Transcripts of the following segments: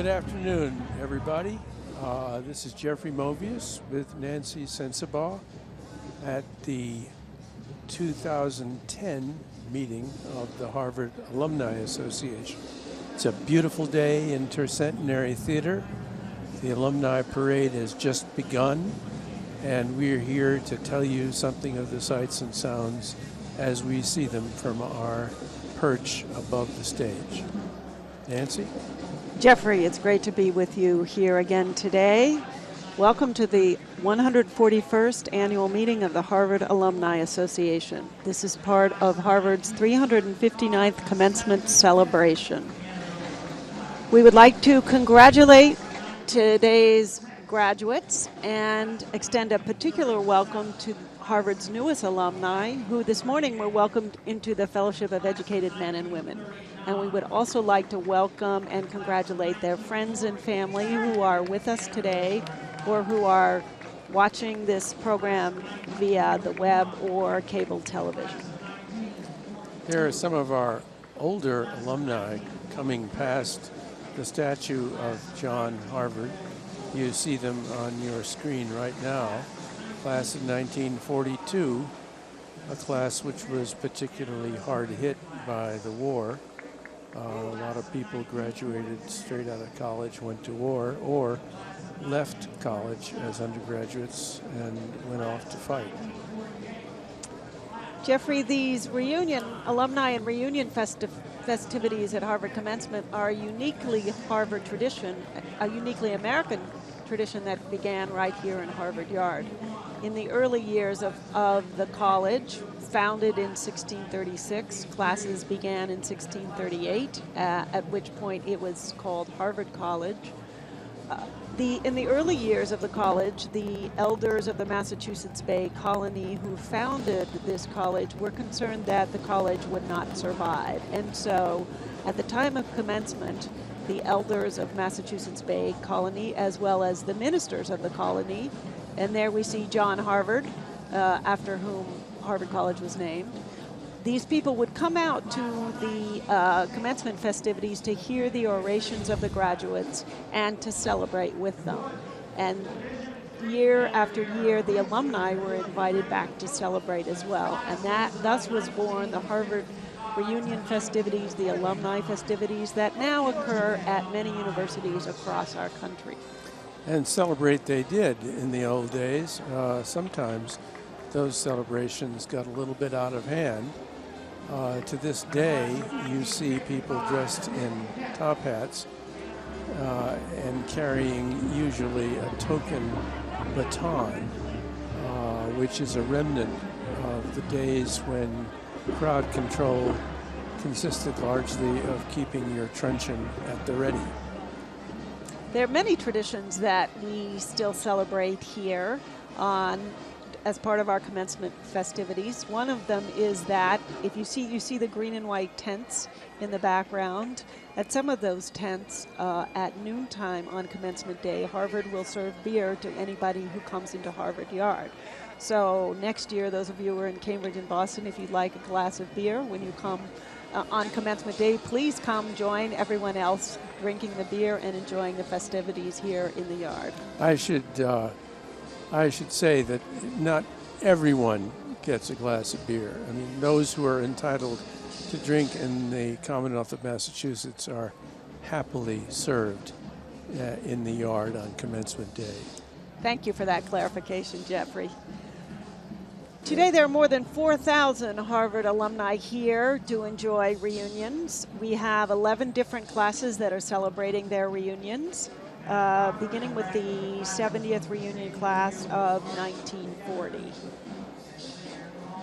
Good afternoon, everybody. This is Jeffrey Mobius with Nancy Sensabaugh at the 2010 meeting of the Harvard Alumni Association. It's a beautiful day in Tercentenary Theater. The Alumni Parade has just begun, and we're here to tell you something of the sights and sounds as we see them from our perch above the stage. Nancy? Jeffrey, it's great to be with you here again today. Welcome to the 141st annual meeting of the Harvard Alumni Association. This is part of Harvard's 359th Commencement celebration. We would like to congratulate today's graduates and extend a particular welcome to Harvard's newest alumni, who this morning were welcomed into the Fellowship of Educated Men and Women. And we would also like to welcome and congratulate their friends and family who are with us today or who are watching this program via the web or cable television. There are some of our older alumni coming past the statue of John Harvard. You see them on your screen right now. Class of 1942, a class which was particularly hard hit by the war. A lot of people graduated straight out of college, went to war, or left college as undergraduates and went off to fight. Jeffrey, these alumni and reunion festivities at Harvard Commencement are a uniquely Harvard tradition, a uniquely American tradition that began right here in Harvard Yard. In the early years of the college, founded in 1636, classes began in 1638, at which point it was called Harvard College. In the early years of the college, the elders of the Massachusetts Bay Colony who founded this college were concerned that the college would not survive. And so at the time of commencement, the elders of Massachusetts Bay Colony, as well as the ministers of the colony, and there we see John Harvard, after whom Harvard College was named. These people would come out to the commencement festivities to hear the orations of the graduates and to celebrate with them. And year after year, the alumni were invited back to celebrate as well. And thus was born the Harvard reunion festivities, the alumni festivities that now occur at many universities across our country. And celebrate they did in the old days. Sometimes those celebrations got a little bit out of hand. To this day, you see people dressed in top hats and carrying usually a token baton, which is a remnant of the days when crowd control consisted largely of keeping your truncheon at the ready. There are many traditions that we still celebrate here as part of our commencement festivities. One of them is that if you see the green and white tents in the background. At some of those tents at noontime on commencement day, Harvard will serve beer to anybody who comes into Harvard Yard. So next year, those of you who are in Cambridge and Boston, if you'd like a glass of beer when you come on commencement day, please come join everyone else drinking the beer and enjoying the festivities here in the yard. I should say that not everyone gets a glass of beer. I mean, those who are entitled to drink in the Commonwealth of Massachusetts are happily served in the yard on commencement day. Thank you for that clarification, Jeffrey. Today there are more than 4,000 Harvard alumni here to enjoy reunions. We have 11 different classes that are celebrating their reunions, beginning with the 70th reunion class of 1940.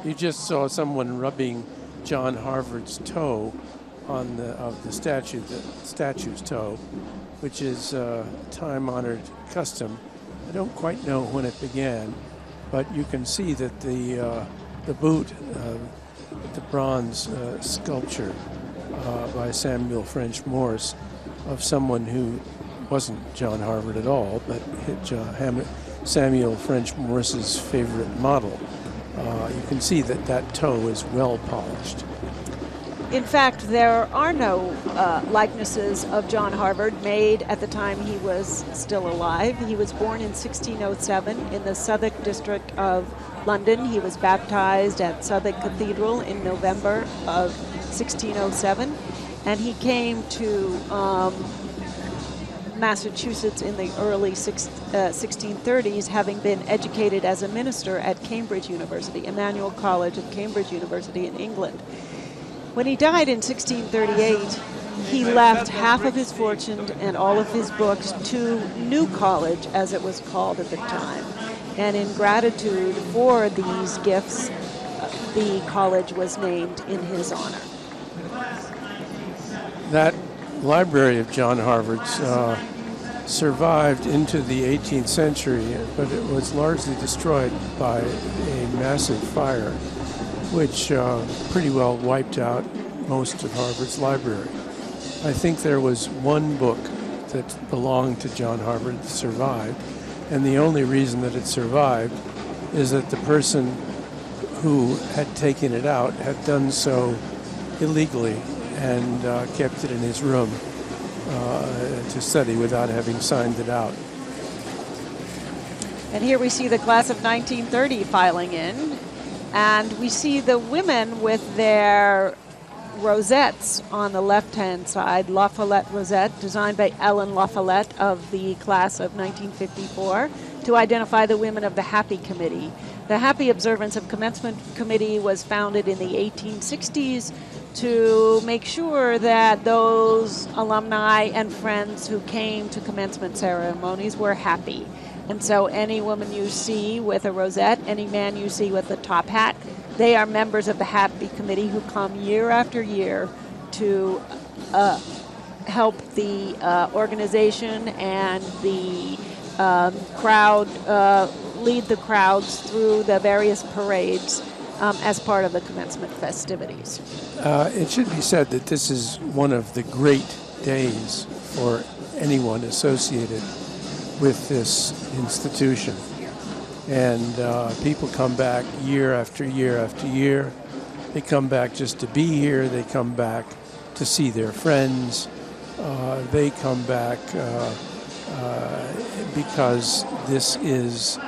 You just saw someone rubbing John Harvard's toe on the statue's toe, which is a time-honored custom. I don't quite know when it began, but you can see that the boot, the bronze sculpture by Samuel French Morse of someone who wasn't John Harvard at all, but Samuel French Morse's favorite model. You can see that toe is well polished. In fact, there are no likenesses of John Harvard made at the time he was still alive. He was born in 1607 in the Southwark district of London. He was baptized at Southwark Cathedral in November of 1607, and he came to Massachusetts in the early 1630s, having been educated as a minister at Cambridge University, Emmanuel College of Cambridge University in England. When he died in 1638, he left half of his fortune and all of his books to New College, as it was called at the time. And in gratitude for these gifts, the college was named in his honor. That library of John Harvard's survived into the 18th century, but it was largely destroyed by a massive fire, which pretty well wiped out most of Harvard's library. I think there was one book that belonged to John Harvard that survived, and the only reason that it survived is that the person who had taken it out had done so illegally and kept it in his room to study without having signed it out. And here we see the class of 1930 filing in, and we see the women with their rosettes on the left-hand side, La Follette rosette, designed by Ellen La Follette of the class of 1954, to identify the women of the Happy Committee. The Happy Observance of Commencement Committee was founded in the 1860s to make sure that those alumni and friends who came to commencement ceremonies were happy. And so any woman you see with a rosette, any man you see with a top hat, they are members of the Happy Committee who come year after year to help the organization and the crowd, lead the crowds through the various parades as part of the commencement festivities. It should be said that this is one of the great days for anyone associated with this institution. And people come back year after year after year. They come back just to be here. They come back to see their friends. They come back because this is,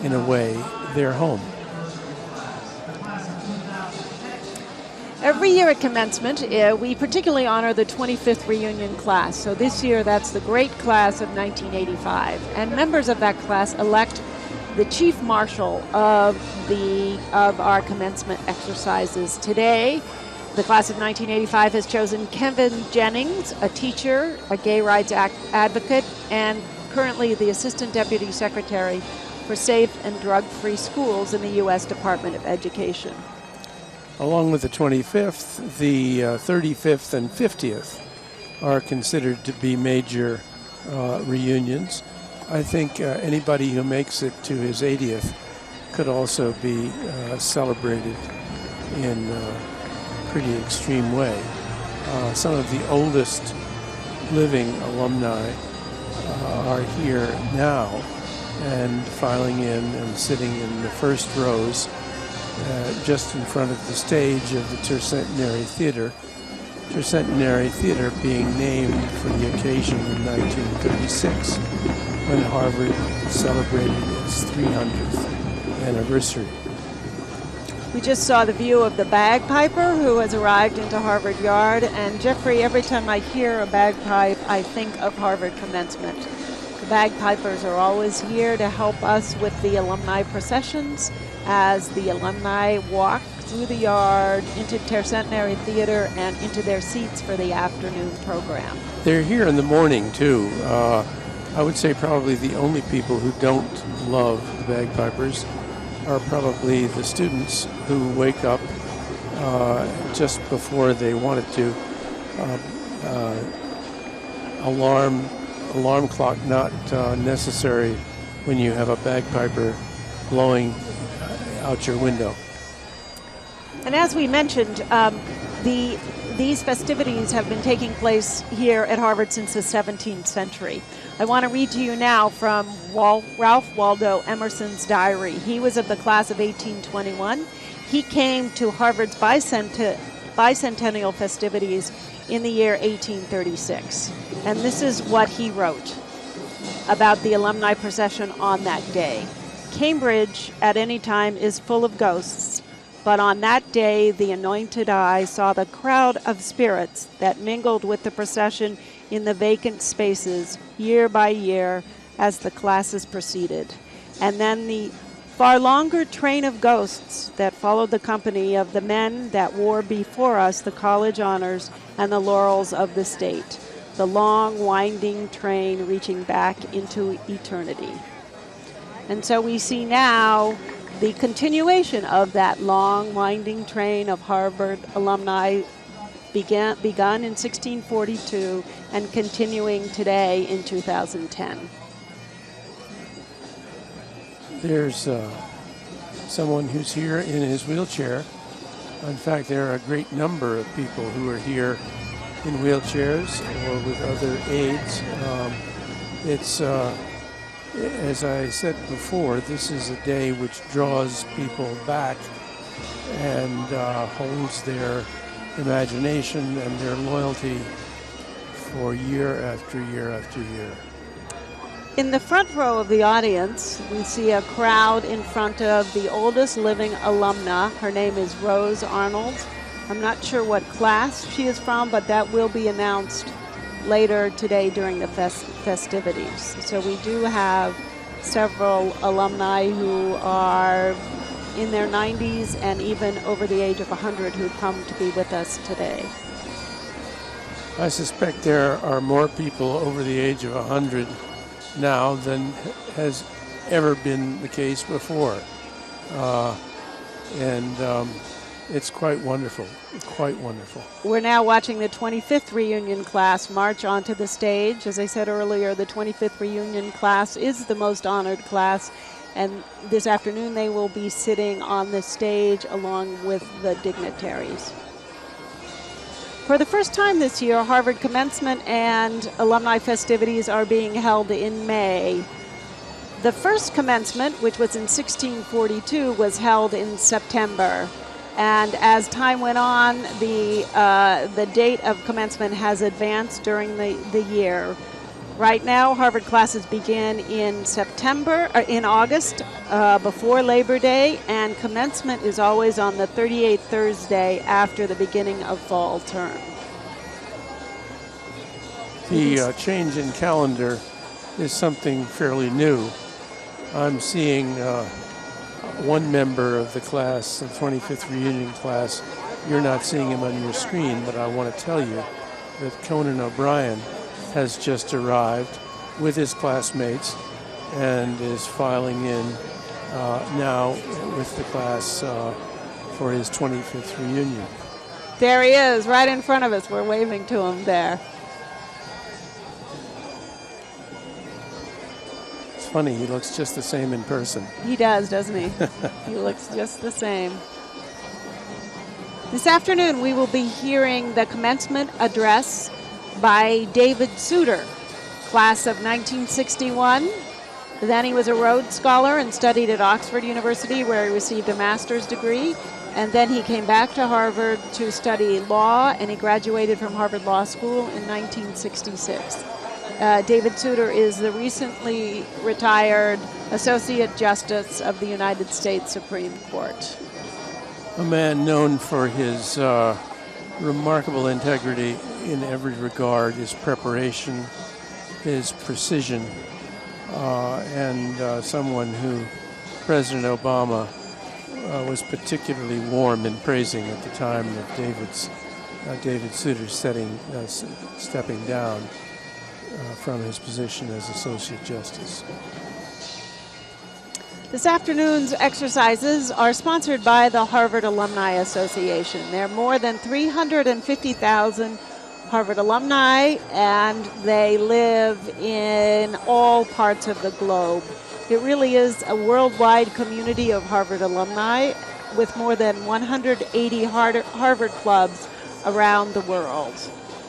in a way, their home. Every year at commencement, we particularly honor the 25th reunion class. So this year, that's the great class of 1985. And members of that class elect the chief marshal of our commencement exercises. Today, the class of 1985 has chosen Kevin Jennings, a teacher, a gay rights advocate, and currently the Assistant Deputy Secretary for Safe and Drug-Free Schools in the U.S. Department of Education. Along with the 25th, the 35th and 50th are considered to be major reunions. I think anybody who makes it to his 80th could also be celebrated in a pretty extreme way. Some of the oldest living alumni are here now and filing in and sitting in the first rows just in front of the stage of the Tercentenary Theater. Tercentenary Theater being named for the occasion in 1936 when Harvard celebrated its 300th anniversary. We just saw the view of the bagpiper who has arrived into Harvard Yard, and Jeffrey, every time I hear a bagpipe, I think of Harvard commencement. The bagpipers are always here to help us with the alumni processions as the alumni walk through the yard into Tercentenary Theater and into their seats for the afternoon program. They're here in the morning too. I would say probably the only people who don't love the bagpipers are probably the students who wake up just before they wanted to. Alarm clock not necessary when you have a bagpiper blowing out your window. And as we mentioned, these festivities have been taking place here at Harvard since the 17th century. I want to read to you now from Ralph Waldo Emerson's diary. He was of the class of 1821. He came to Harvard's bicentennial festivities in the year 1836. And this is what he wrote about the alumni procession on that day. Cambridge at any time is full of ghosts, but on that day the anointed eye saw the crowd of spirits that mingled with the procession in the vacant spaces year by year as the classes proceeded. And then the far longer train of ghosts that followed the company of the men that wore before us the college honors and the laurels of the state, the long winding train reaching back into eternity. And so we see now the continuation of that long winding train of Harvard alumni begun in 1642 and continuing today in 2010. There's someone who's here in his wheelchair. In fact, there are a great number of people who are here in wheelchairs or with other aids. It's, as I said before, this is a day which draws people back and holds their imagination and their loyalty for year after year after year. In the front row of the audience, we see a crowd in front of the oldest living alumna. Her name is Rose Arnold. I'm not sure what class she is from, but that will be announced later today during the festivities. So we do have several alumni who are in their 90s and even over the age of 100 who come to be with us today. I suspect there are more people over the age of 100 now than has ever been the case before. It's quite wonderful, quite wonderful. We're now watching the 25th reunion class march onto the stage. As I said earlier, the 25th reunion class is the most honored class, and this afternoon they will be sitting on the stage along with the dignitaries. For the first time this year, Harvard Commencement and alumni festivities are being held in May. The first commencement, which was in 1642, was held in September. And as time went on, the date of commencement has advanced during the year. Right now, Harvard classes begin in August, before Labor Day, and commencement is always on the 38th Thursday after the beginning of fall term. The change in calendar is something fairly new. I'm seeing one member of the class, the 25th reunion class. You're not seeing him on your screen, but I want to tell you that Conan O'Brien has just arrived with his classmates and is filing in now with the class for his 25th reunion. There he is, right in front of us. We're waving to him there. It's funny, he looks just the same in person. He does, doesn't he? He looks just the same. This afternoon, we will be hearing the commencement address by David Souter, class of 1961. Then he was a Rhodes Scholar and studied at Oxford University, where he received a master's degree. And then he came back to Harvard to study law, and he graduated from Harvard Law School in 1966. David Souter is the recently retired Associate Justice of the United States Supreme Court. A man known for his remarkable integrity in every regard, his preparation, his precision, and someone who President Obama was particularly warm in praising at the time of David Souter stepping down from his position as Associate Justice. This afternoon's exercises are sponsored by the Harvard Alumni Association. There are more than 350,000 Harvard alumni, and they live in all parts of the globe. It really is a worldwide community of Harvard alumni with more than 180 Harvard clubs around the world.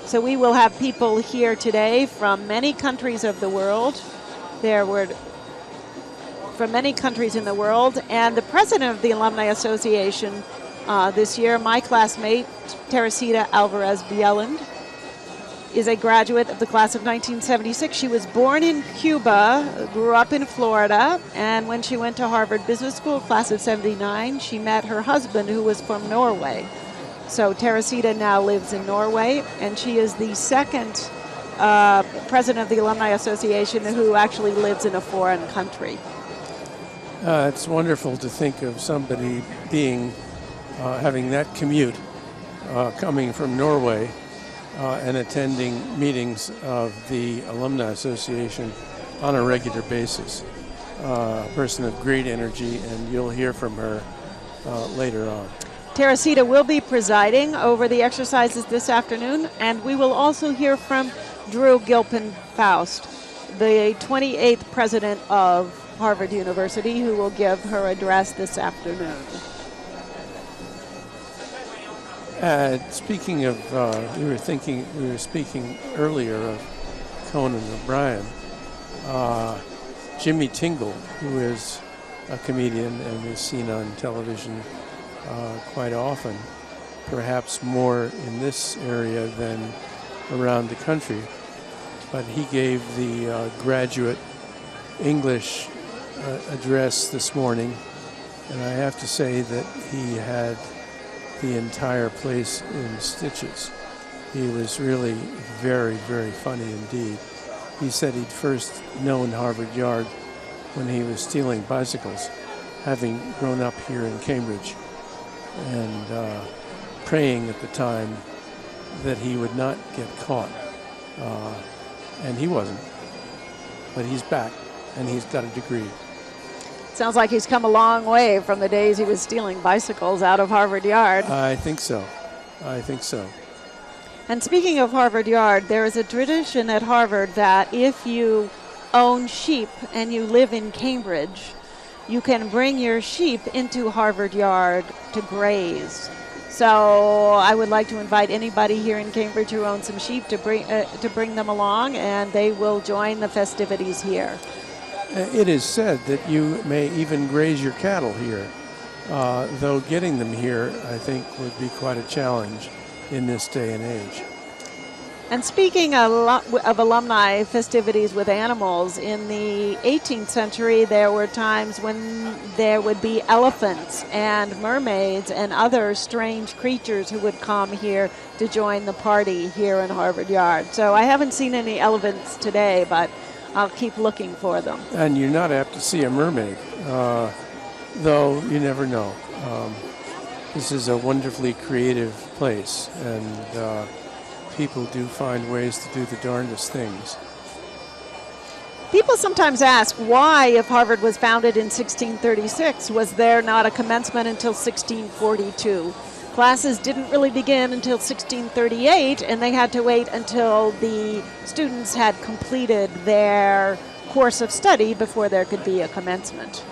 So we will have people here today from many countries of the world. From many countries in the world, and the president of the Alumni Association this year. My classmate, Teresita Alvarez-Bjelland, is a graduate of the class of 1976. She was born in Cuba, grew up in Florida, and when she went to Harvard Business School, class of 79, she met her husband, who was from Norway. So Teresita now lives in Norway, and she is the second president of the Alumni Association who actually lives in a foreign country. It's wonderful to think of somebody being having that commute, coming from Norway and attending meetings of the Alumni Association on a regular basis. A person of great energy, and you'll hear from her later on. Teresita will be presiding over the exercises this afternoon, and we will also hear from Drew Gilpin Faust, the 28th president of Harvard University, who will give her address this afternoon. Speaking of, we were speaking earlier of Conan O'Brien. Jimmy Tingle, who is a comedian and is seen on television quite often, perhaps more in this area than around the country, but he gave the graduate English address this morning, and I have to say that he had the entire place in stitches. He was really very, very funny indeed. He said he'd first known Harvard Yard when he was stealing bicycles, having grown up here in Cambridge, and praying at the time that he would not get caught. And he wasn't. But he's back, and he's got a degree. Sounds like he's come a long way from the days he was stealing bicycles out of Harvard Yard. I think so. I think so. And speaking of Harvard Yard, there is a tradition at Harvard that if you own sheep and you live in Cambridge, you can bring your sheep into Harvard Yard to graze. So I would like to invite anybody here in Cambridge who owns some sheep to bring them along, and they will join the festivities here. It is said that you may even graze your cattle here, though getting them here, I think, would be quite a challenge in this day and age. And speaking of alumni festivities with animals, in the 18th century, there were times when there would be elephants and mermaids and other strange creatures who would come here to join the party here in Harvard Yard. So I haven't seen any elephants today, but I'll keep looking for them. And you're not apt to see a mermaid, though you never know. This is a wonderfully creative place, and people do find ways to do the darndest things. People sometimes ask why, if Harvard was founded in 1636, was there not a commencement until 1642? Classes didn't really begin until 1638, and they had to wait until the students had completed their course of study before there could be a commencement.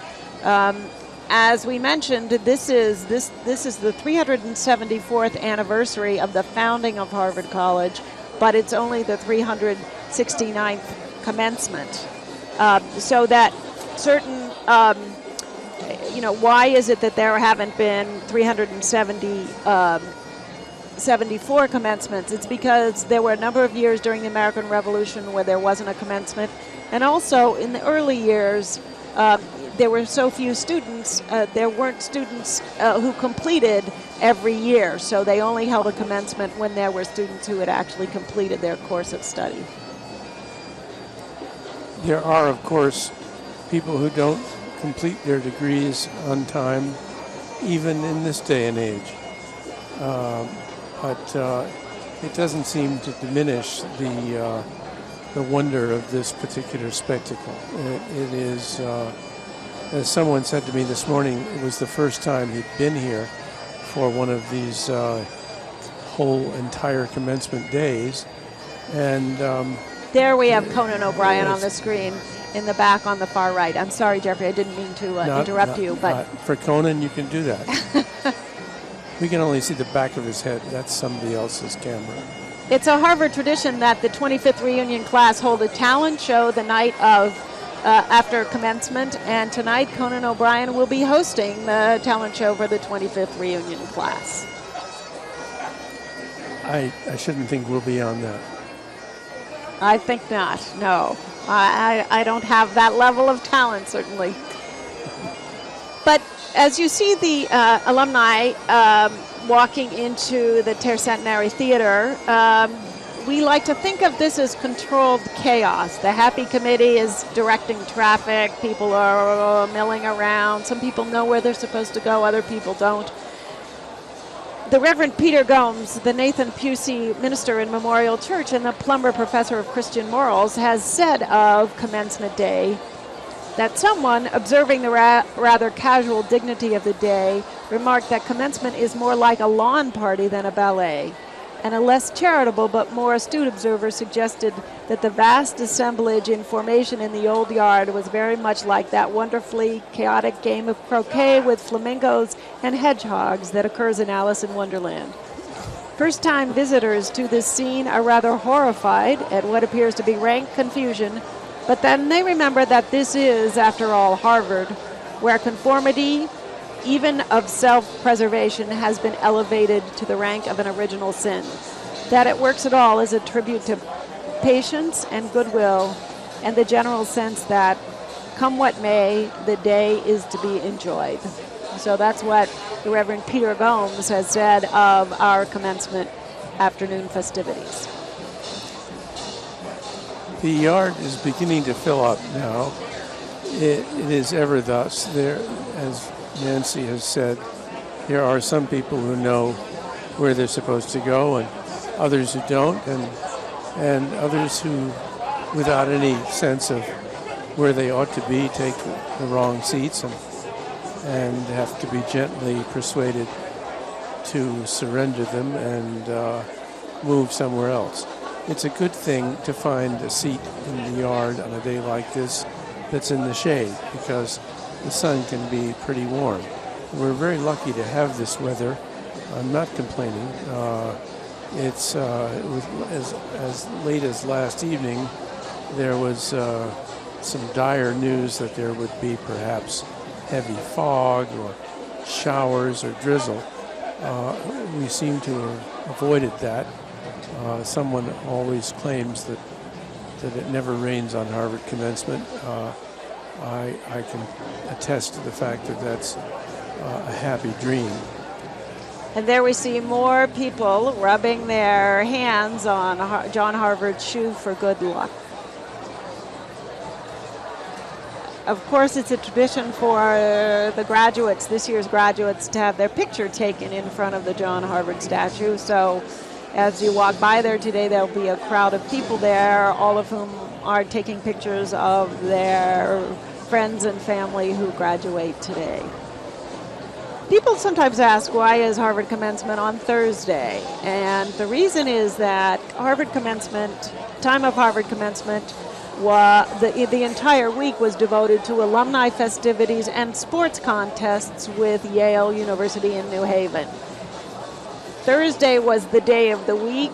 As we mentioned, this is the 374th anniversary of the founding of Harvard College, but it's only the 369th commencement. So that certain, why is it that there haven't been 374 commencements? It's because there were a number of years during the American Revolution where there wasn't a commencement, and also in the early years, there were so few students, there weren't students who completed every year, so they only held a commencement when there were students who had actually completed their course of study. There are, of course, people who don't complete their degrees on time, even in this day and age. But it doesn't seem to diminish the wonder of this particular spectacle. It is... as someone said to me this morning, it was the first time he'd been here for one of these whole entire commencement days. And there we have Conan O'Brien on the screen in the back on the far right. I'm sorry, Jeffrey, I didn't mean to interrupt you. But for Conan, you can do that. We can only see the back of his head. That's somebody else's camera. It's a Harvard tradition that the 25th reunion class hold a talent show the night of after commencement, and tonight Conan O'Brien will be hosting the talent show for the 25th reunion class. I shouldn't think we'll be on that. I think not, no. I don't have that level of talent, certainly. But as you see the alumni walking into the Tercentenary Theater, we like to think of this as controlled chaos. The Happy Committee is directing traffic. People are milling around. Some people know where they're supposed to go. Other people don't. The Reverend Peter Gomes, the Nathan Pusey minister in Memorial Church and the Plumber professor of Christian morals, has said of Commencement Day that someone observing the rather casual dignity of the day remarked that commencement is more like a lawn party than a ballet. And a less charitable but more astute observer suggested that the vast assemblage in formation in the old yard was very much like that wonderfully chaotic game of croquet with flamingos and hedgehogs that occurs in Alice in Wonderland. First-time visitors to this scene are rather horrified at what appears to be rank confusion, but then they remember that this is, after all, Harvard, where conformity, even of self-preservation, has been elevated to the rank of an original sin. That it works at all is a tribute to patience and goodwill and the general sense that, come what may, the day is to be enjoyed. So that's what the Reverend Peter Gomes has said of our commencement afternoon festivities. The yard is beginning to fill up now. It is ever thus. There, as Nancy has said, there are some people who know where they're supposed to go and others who don't, and others who, without any sense of where they ought to be, take the wrong seats and have to be gently persuaded to surrender them and move somewhere else. It's a good thing to find a seat in the yard on a day like this that's in the shade, because the sun can be pretty warm. We're very lucky to have this weather. I'm not complaining. It was as late as last evening, there was some dire news that there would be perhaps heavy fog or showers or drizzle. We seem to have avoided that. Someone always claims that it never rains on Harvard commencement. I can attest to the fact that that's a happy dream. And there we see more people rubbing their hands on John Harvard's shoe for good luck. Of course, it's a tradition for the graduates, this year's graduates, to have their picture taken in front of the John Harvard statue. So as you walk by there today, there'll be a crowd of people there, all of whom are taking pictures of their friends and family who graduate today. People sometimes ask, why is Harvard commencement on Thursday? And the reason is that Harvard commencement, time of Harvard commencement, the entire week was devoted to alumni festivities and sports contests with Yale University in New Haven. Thursday was the day of the week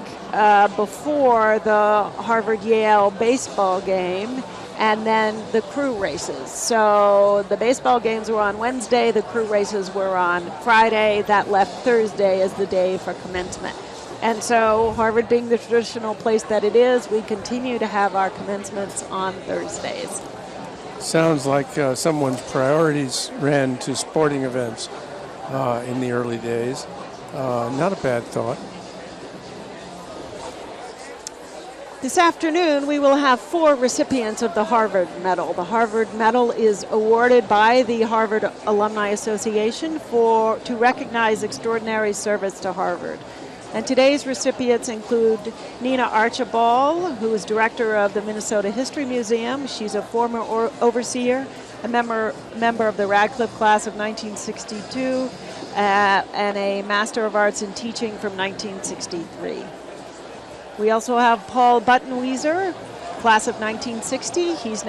before the Harvard-Yale baseball game, and then the crew races. So the baseball games were on Wednesday, the crew races were on Friday. That left Thursday as the day for commencement. And so Harvard being the traditional place that it is, we continue to have our commencements on Thursdays. Sounds like someone's priorities ran to sporting events in the early days. Not a bad thought. This afternoon, we will have 4 recipients of the Harvard Medal. The Harvard Medal is awarded by the Harvard Alumni Association to recognize extraordinary service to Harvard. And today's recipients include Nina Archibald, who is director of the Minnesota History Museum. She's a former overseer, a member of the Radcliffe class of 1962, and a Master of Arts in Teaching from 1963. We also have Paul Buttenwieser, class of 1960. He's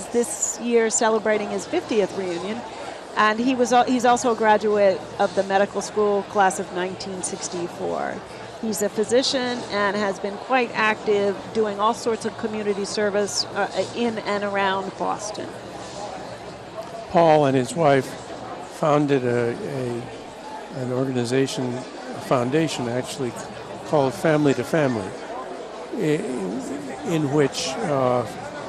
this year celebrating his 50th reunion, and he's also a graduate of the medical school class of 1964. He's a physician and has been quite active doing all sorts of community service in and around Boston. Paul and his wife founded an organization, a foundation actually, called Family to Family, in which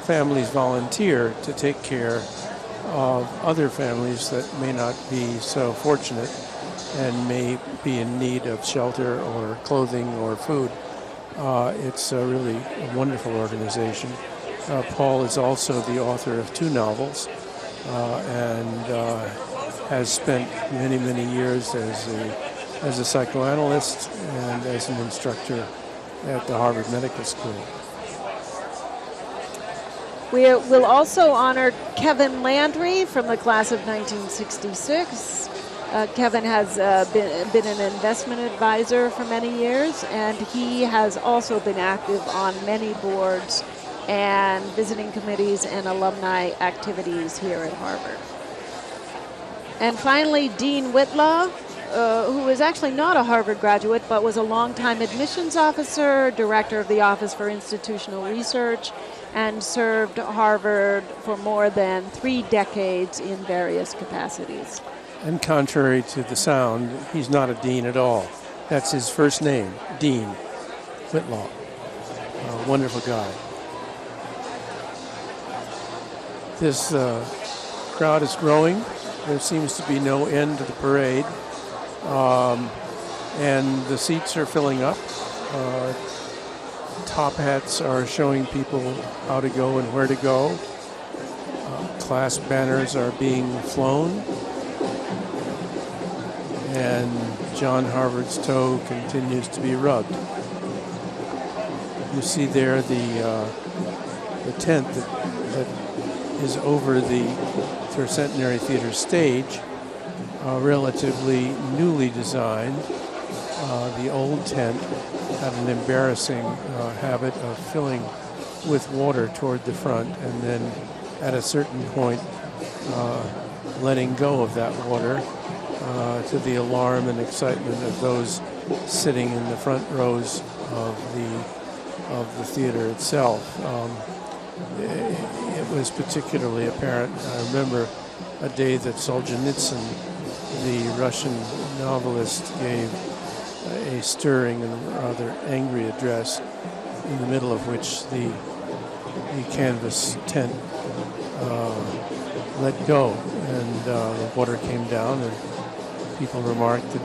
families volunteer to take care of other families that may not be so fortunate and may be in need of shelter or clothing or food. It's a really wonderful organization. Paul is also the author of 2 novels and has spent many, many years as a psychoanalyst and as an instructor at the Harvard Medical School. We will also honor Kevin Landry from the class of 1966. Kevin has been an investment advisor for many years, and he has also been active on many boards and visiting committees and alumni activities here at Harvard. And finally, Dean Whitlaw, who is actually not a Harvard graduate, but was a longtime admissions officer, director of the Office for Institutional Research, and served Harvard for more than 3 decades in various capacities. And contrary to the sound, he's not a dean at all. That's his first name, Dean Whitlaw. A wonderful guy. This crowd is growing. There seems to be no end to the parade. And the seats are filling up. Top hats are showing people how to go and where to go. Class banners are being flown. And John Harvard's toe continues to be rubbed. You see there the tent that is over the Tercentenary Theater stage, relatively newly designed. The old tent had an embarrassing habit of filling with water toward the front and then at a certain point letting go of that water to the alarm and excitement of those sitting in the front rows of the theater itself. It was particularly apparent. I remember a day that Solzhenitsyn, the Russian novelist, gave a stirring and rather angry address, in the middle of which the canvas tent let go, and the water came down, and people remarked that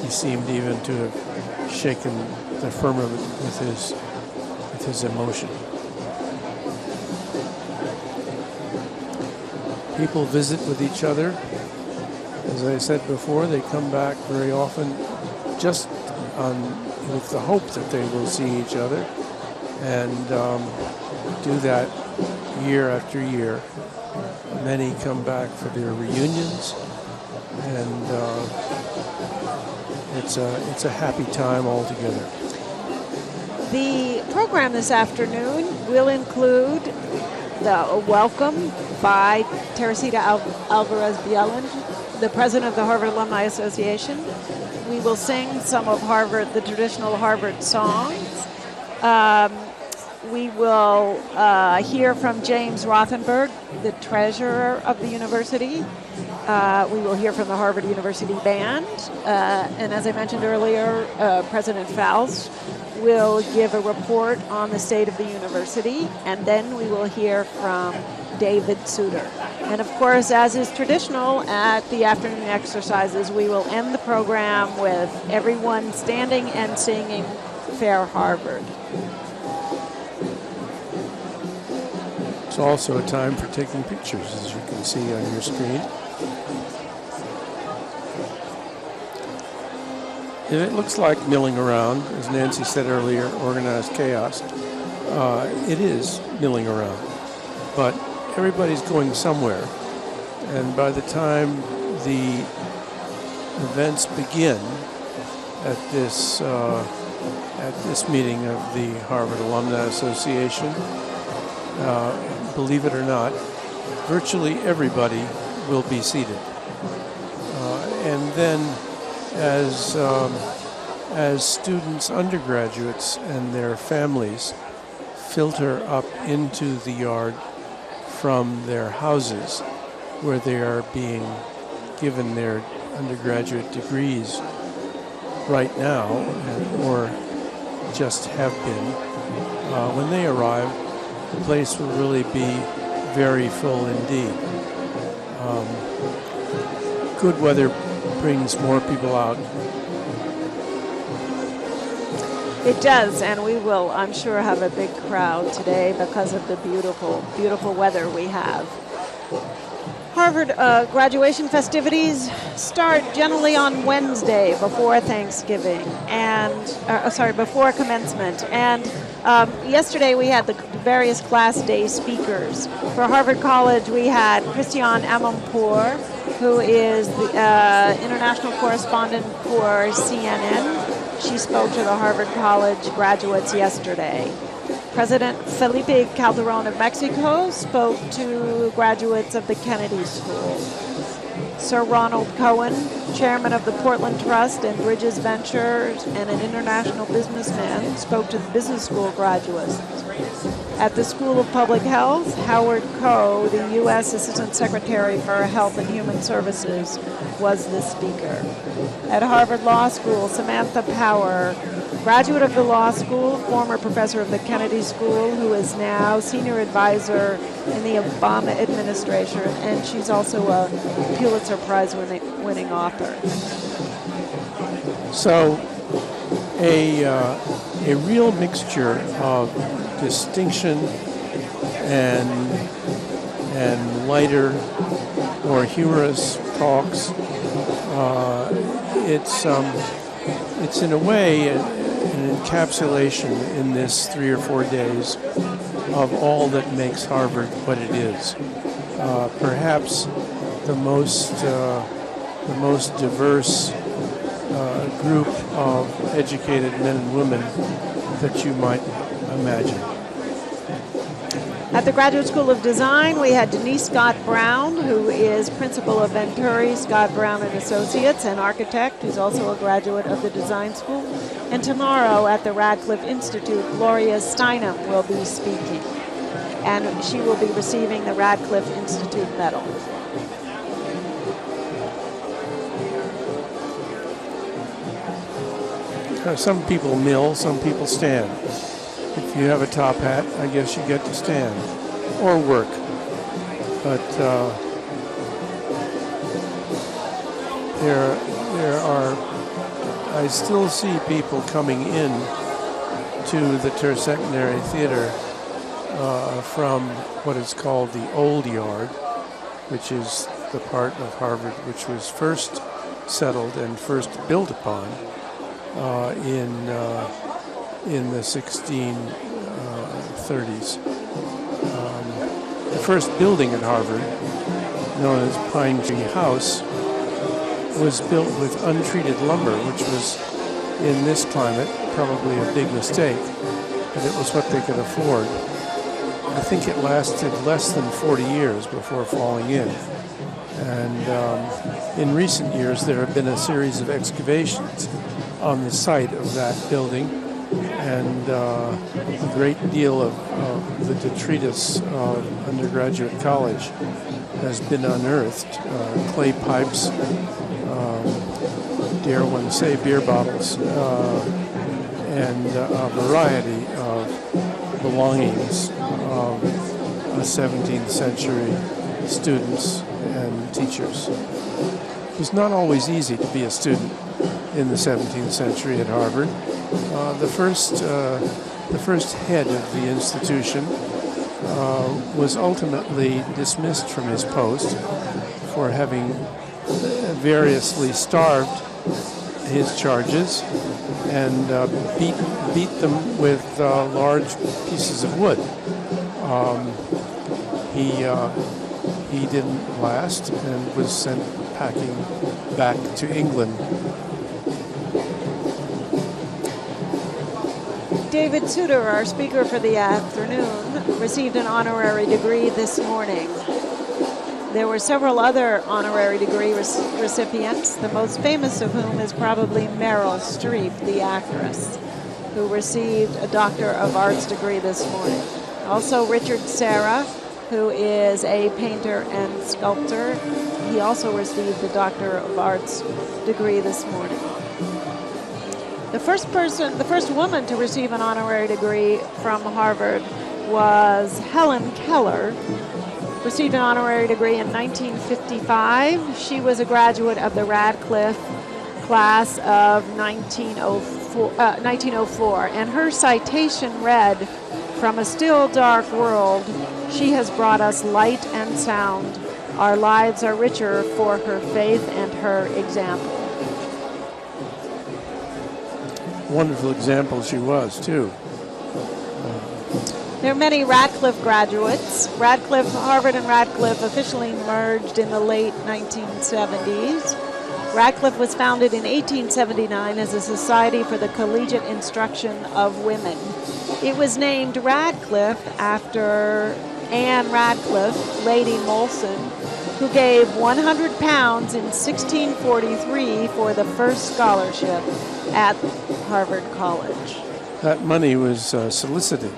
he seemed even to have shaken the firmament with his emotion. People visit with each other. As I said before, they come back very often just with the hope that they will see each other, and do that year after year. Many come back for their reunions, and it's a happy time altogether. The program this afternoon will include the welcome by Teresita Alvarez-Bjelland, the president of the Harvard Alumni Association. We will sing some of the traditional Harvard songs. We will hear from James Rothenberg, the treasurer of the university. We will hear from the Harvard University Band. And as I mentioned earlier, President Faust will give a report on the state of the university. And then we will hear from David Souter. And of course, as is traditional at the afternoon exercises, we will end the program with everyone standing and singing Fair Harvard. It's also a time for taking pictures, as you can see on your screen. It looks like milling around, as Nancy said earlier, organized chaos. It is milling around, but everybody's going somewhere. And by the time the events begin at this meeting of the Harvard Alumni Association, believe it or not, virtually everybody will be seated. And then as as students, undergraduates, and their families filter up into the yard from their houses where they are being given their undergraduate degrees right now, or just have been. When they arrive, the place will really be very full indeed. Good weather brings more people out. It does, and we will, I'm sure, have a big crowd today because of the beautiful, beautiful weather we have. Harvard graduation festivities start generally on Wednesday before Thanksgiving, and before commencement. And yesterday we had the various class day speakers. For Harvard College, we had Christiane Amanpour, who is the international correspondent for CNN. She spoke to the Harvard College graduates yesterday. President Felipe Calderon of Mexico spoke to graduates of the Kennedy School. Sir Ronald Cohen, chairman of the Portland Trust and Bridges Ventures and an international businessman, spoke to the business school graduates. At the School of Public Health, Howard Koh, the U.S. Assistant Secretary for Health and Human Services, was the speaker. At Harvard Law School, Samantha Power, graduate of the law school, former professor of the Kennedy School, who is now senior advisor in the Obama administration, and she's also a Pulitzer Prize winning author. So a real mixture of distinction and lighter, more humorous talks. It's in a way an encapsulation in this 3 or 4 days of all that makes Harvard what it is. Perhaps the most diverse group of educated men and women that you might imagine. At the Graduate School of Design, we had Denise Scott Brown, who is principal of Venturi Scott Brown and Associates, an architect who's also a graduate of the design school. And tomorrow at the Radcliffe Institute, Gloria Steinem will be speaking, and she will be receiving the Radcliffe Institute Medal. Some people mill, some people stand. If you have a top hat, I guess you get to stand or work. But there are, I still see people coming in to the Tercentenary Theater from what is called the Old Yard, which is the part of Harvard which was first settled and first built upon in the 1630s. The first building at Harvard, known as Pine Tree House, was built with untreated lumber, which was, in this climate, probably a big mistake, but it was what they could afford. I think it lasted less than 40 years before falling in. And in recent years, there have been a series of excavations on the site of that building, and a great deal of the detritus of undergraduate college has been unearthed. Clay pipes, dare one say beer bottles, and a variety of belongings of 17th century students and teachers. It was not always easy to be a student in the 17th century at Harvard. The first head of the institution was ultimately dismissed from his post for having variously starved his charges and beat them with large pieces of wood. He didn't last and was sent packing back to England. David Souter, our speaker for the afternoon, received an honorary degree this morning. There were several other honorary degree recipients, the most famous of whom is probably Meryl Streep, the actress, who received a Doctor of Arts degree this morning. Also Richard Serra, who is a painter and sculptor. He also received the Doctor of Arts degree this morning. The first woman to receive an honorary degree from Harvard was Helen Keller, received an honorary degree in 1955. She was a graduate of the Radcliffe class of 1904, and her citation read, "From a still dark world, she has brought us light and sound. Our lives are richer for her faith and her example." Wonderful example she was, too. There are many Radcliffe graduates. Harvard and Radcliffe officially merged in the late 1970s. Radcliffe was founded in 1879 as a society for the collegiate instruction of women. It was named Radcliffe after Anne Radcliffe, Lady Molson, who gave £100 in 1643 for the first scholarship at Harvard College. That money was solicited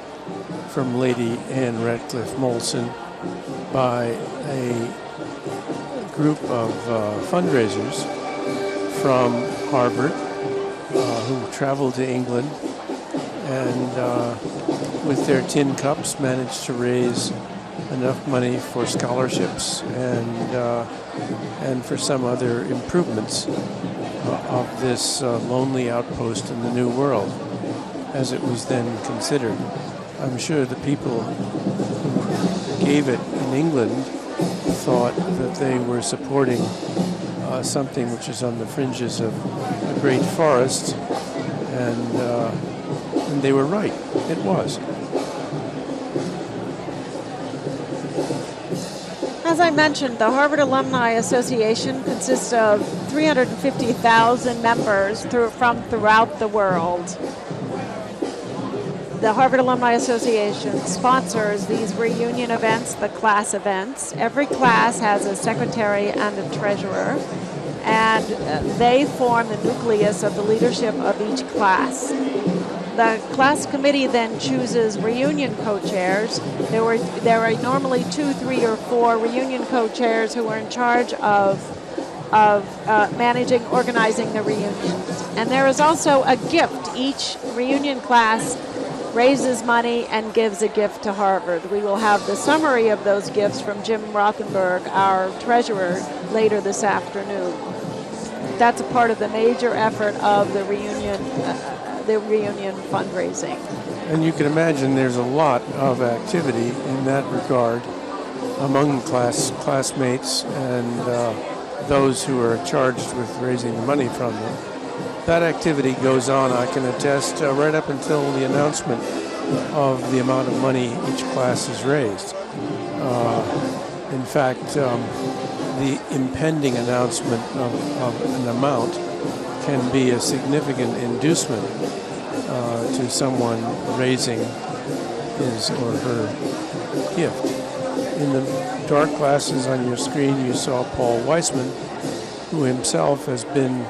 from Lady Anne Radcliffe Molson by a group of fundraisers from Harvard who traveled to England and with their tin cups managed to raise enough money for scholarships and for some other improvements of this lonely outpost in the New World, as it was then considered. I'm sure the people who gave it in England thought that they were supporting something which is on the fringes of a great forest, and they were right. It was. As I mentioned, the Harvard Alumni Association consists of 350,000 members from throughout the world. The Harvard Alumni Association sponsors these reunion events, the class events. Every class has a secretary and a treasurer, and they form the nucleus of the leadership of each class. The class committee then chooses reunion co-chairs. There are normally 2, 3, or 4 reunion co-chairs who are in charge of organizing the reunions. And there is also a gift. Each reunion class raises money and gives a gift to Harvard. We will have the summary of those gifts from Jim Rothenberg, our treasurer, later this afternoon. That's a part of the major effort of the reunion fundraising. And you can imagine there's a lot of activity in that regard among classmates and those who are charged with raising the money from them. That activity goes on, I can attest, right up until the announcement of the amount of money each class has raised. In fact, the impending announcement of an amount can be a significant inducement to someone raising his or her gift. In the dark classes on your screen, you saw Paul Weissman, who himself has been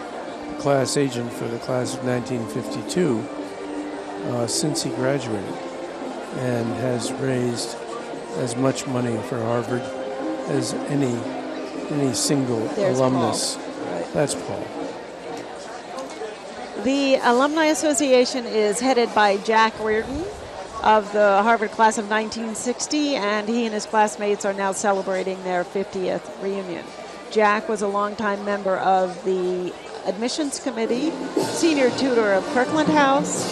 class agent for the class of 1952 since he graduated, and has raised as much money for Harvard as any single alumnus. Paul. Right. That's Paul. The Alumni Association is headed by Jack Reardon of the Harvard class of 1960, and he and his classmates are now celebrating their 50th reunion. Jack was a longtime member of the admissions committee, senior tutor of Kirkland House,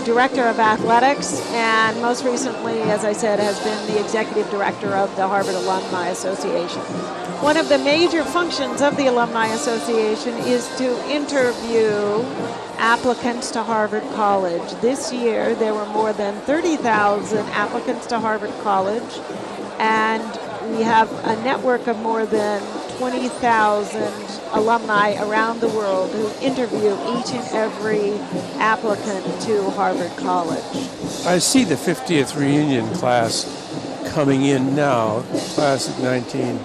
director of athletics, and most recently, as I said, has been the executive director of the Harvard Alumni Association. One of the major functions of the Alumni Association is to interview applicants to Harvard College. This year, there were more than 30,000 applicants to Harvard College, and we have a network of more than 20,000 alumni around the world who interview each and every applicant to Harvard College. I see the 50th reunion class coming in now, class of 19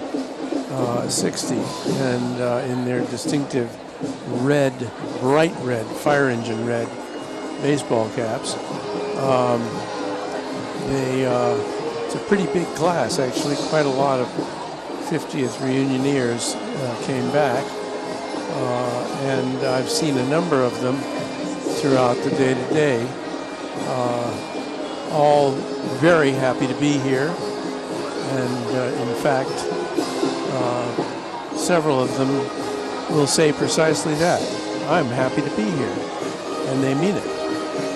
60, and in their distinctive red, bright red, fire engine red baseball caps. It's a pretty big class, actually. Quite a lot of 50th reunioneers came back, and I've seen a number of them throughout the day-to-day. All very happy to be here, and in fact, several of them will say precisely that. I'm happy to be here, and they mean it.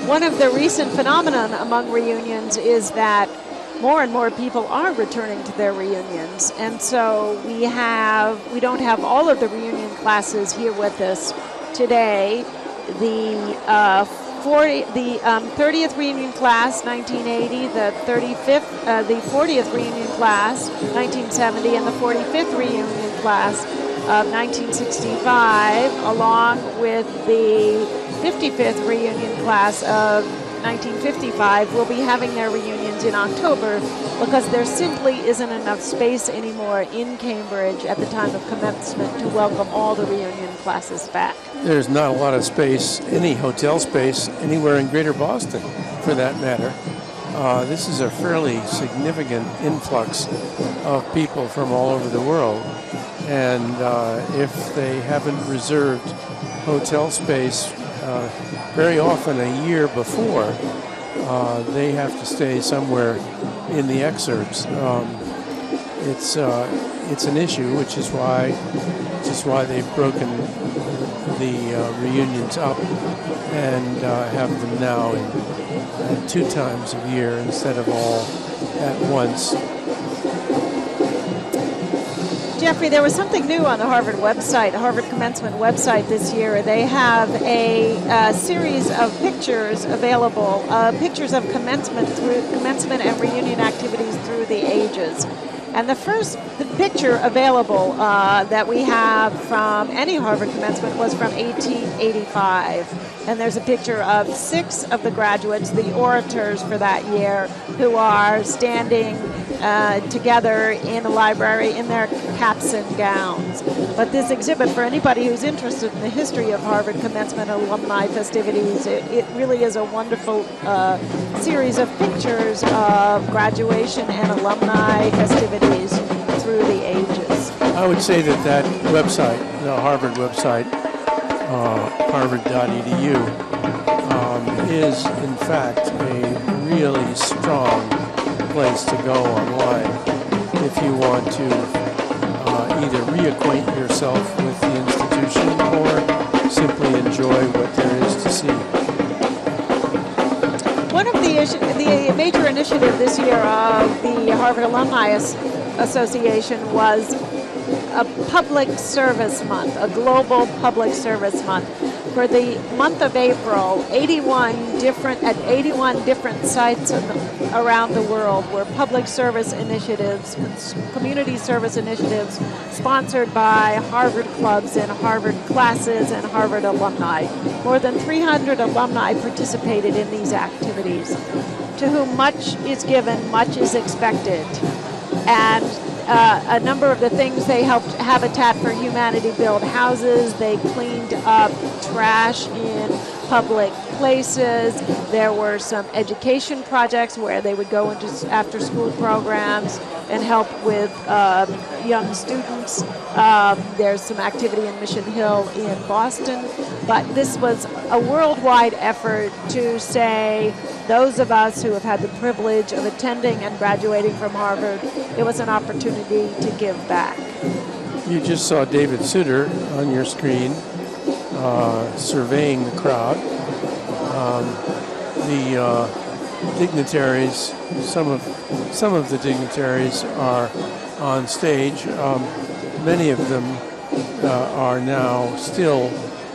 One of the recent phenomenon among reunions is that more and more people are returning to their reunions, and so we don't have all of the reunion classes here with us today. The 30th reunion class, 1980, the 40th reunion class, 1970, and the 45th reunion class of 1965, along with the 55th reunion class of 1955, will be having their reunions in October because there simply isn't enough space anymore in Cambridge at the time of commencement to welcome all the reunion classes back. There's not a lot of space, any hotel space, anywhere in Greater Boston, for that matter. This is a fairly significant influx of people from all over the world, and if they haven't reserved hotel space very often a year before, they have to stay somewhere in the exurbs. It's an issue, which is why they've broken the reunions up and have them now in 2 times a year instead of all at once. Jeffrey, there was something new on the Harvard website, Harvard Commencement website this year. They have a series of pictures available, pictures of commencement and reunion activities through the ages. And the picture available that we have from any Harvard commencement was from 1885. And there's a picture of 6 of the graduates, the orators for that year, who are standing together in a library in their caps and gowns. But this exhibit, for anybody who's interested in the history of Harvard Commencement alumni festivities, it really is a wonderful series of pictures of graduation and alumni festivities through the ages. I would say that website, the Harvard website, harvard.edu, is in fact a really strong place to go online if you want to either reacquaint yourself with the institution or simply enjoy what there is to see. One of the major initiative this year of the Harvard Alumni Association was a public service month, a global public service month. For the month of April, 81 different sites around the world were public service initiatives, community service initiatives sponsored by Harvard clubs and Harvard classes and Harvard alumni. More than 300 alumni participated in these activities. To whom much is given, much is expected. And a number of the things, they helped Habitat for Humanity build houses, they cleaned up trash in public places, there were some education projects where they would go into after-school programs and help with young students. There's some activity in Mission Hill in Boston, but this was a worldwide effort to say, those of us who have had the privilege of attending and graduating from Harvard, it was an opportunity to give back. You just saw David Souter on your screen surveying the crowd. The dignitaries, some of the dignitaries are on stage. Many of them are now still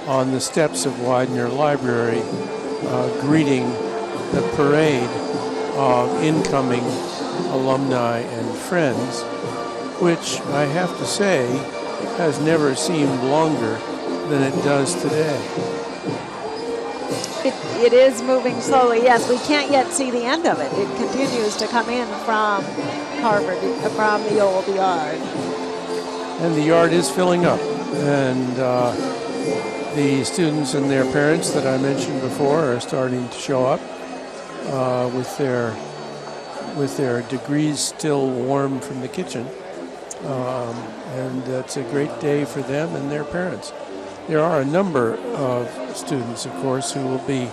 on the steps of Widener Library greeting the parade of incoming alumni and friends, which I have to say has never seemed longer than it does today. It is moving slowly, yes. We can't yet see the end of it. It continues to come in from Harvard, from the old yard. and the yard is filling up. And the students and their parents that I mentioned before are starting to show up with their degrees still warm from the kitchen. And it's a great day for them and their parents. There are a number of students, of course, who will be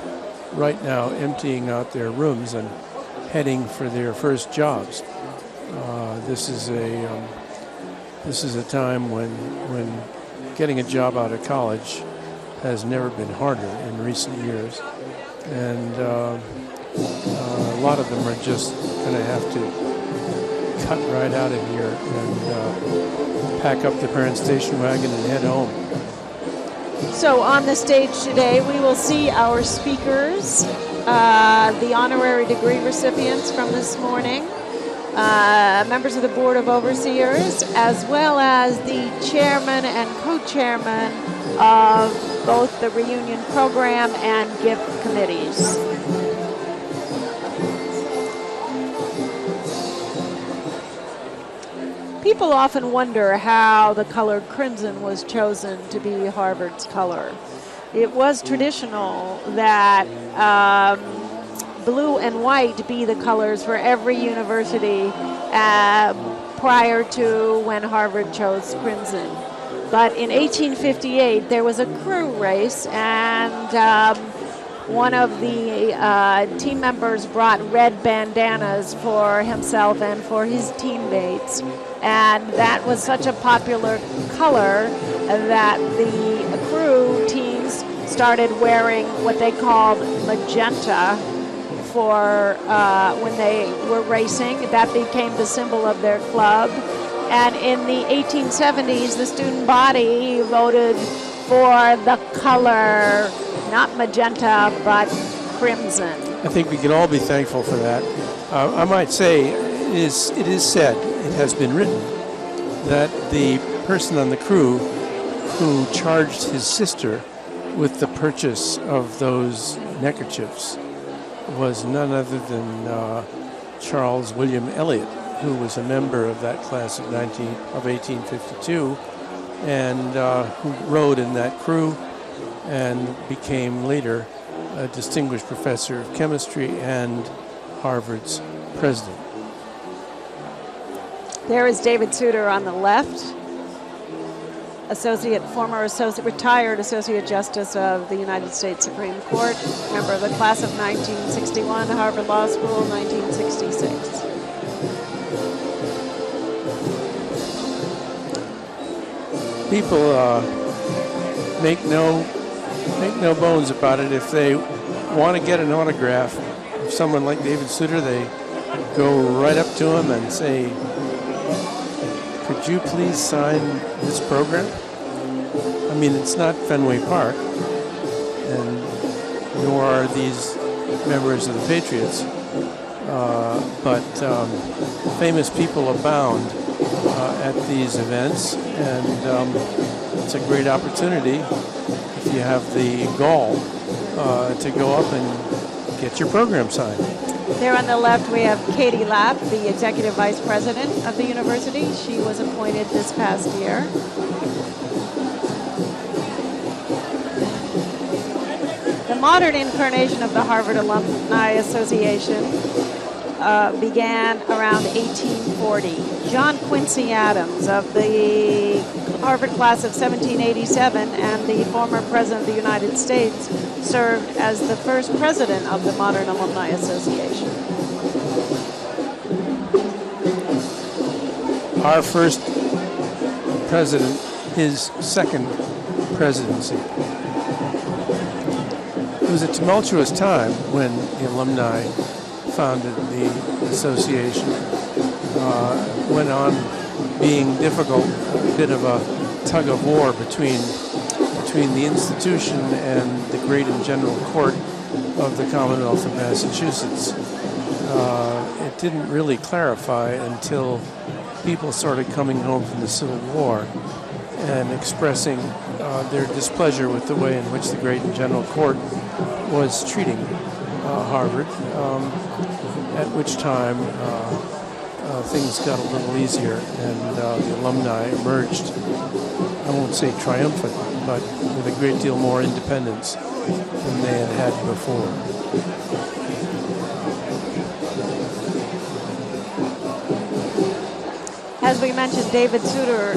right now emptying out their rooms and heading for their first jobs. This is a time when getting a job out of college has never been harder in recent years, and a lot of them are just going to have to cut right out of here and pack up the parents' station wagon and head home. So on the stage today, we will see our speakers, the honorary degree recipients from this morning, members of the Board of Overseers, as well as the chairman and co-chairman of both the reunion program and gift committees. People often wonder how the color crimson was chosen to be Harvard's color. It was traditional that blue and white be the colors for every university prior to when Harvard chose crimson. But in 1858, there was a crew race, and one of the team members brought red bandanas for himself and for his teammates. And that was such a popular color that the crew teams started wearing what they called magenta for when they were racing. That became the symbol of their club. And in the 1870s, the student body voted for the color, not magenta, but crimson. I think we can all be thankful for that. I might say it is said, it has been written, that the person on the crew who charged his sister with the purchase of those neckerchiefs was none other than Charles William Eliot, who was a member of that class of 1852, and who rode in that crew and became later a distinguished professor of chemistry and Harvard's president. There is David Souter on the left, retired Associate Justice of the United States Supreme Court, member of the class of 1961, Harvard Law School, 1966. People make no bones about it. If they want to get an autograph of someone like David Souter, they go right up to him and say, "Could you please sign this program?" I mean, it's not Fenway Park, and nor are these members of the Patriots, but famous people abound at these events, and it's a great opportunity if you have the gall to go up and get your program signed. There on the left, we have Katie Lapp, the Executive Vice President of the university. She was appointed this past year. The modern incarnation of the Harvard Alumni Association began around 1840. John Quincy Adams of the Harvard class of 1787 and the former President of the United States served as the first president of the modern Alumni Association. Our first president, his second presidency. It was a tumultuous time when the alumni founded the association. Went on being difficult, a bit of a tug of war between the institution and the great and general court of the Commonwealth of Massachusetts. It didn't really clarify until people started coming home from the Civil War and expressing their displeasure with the way in which the great and general court was treating Harvard, at which time things got a little easier, and the alumni emerged, I won't say triumphant, but with a great deal more independence than they had had before. As we mentioned, David Souter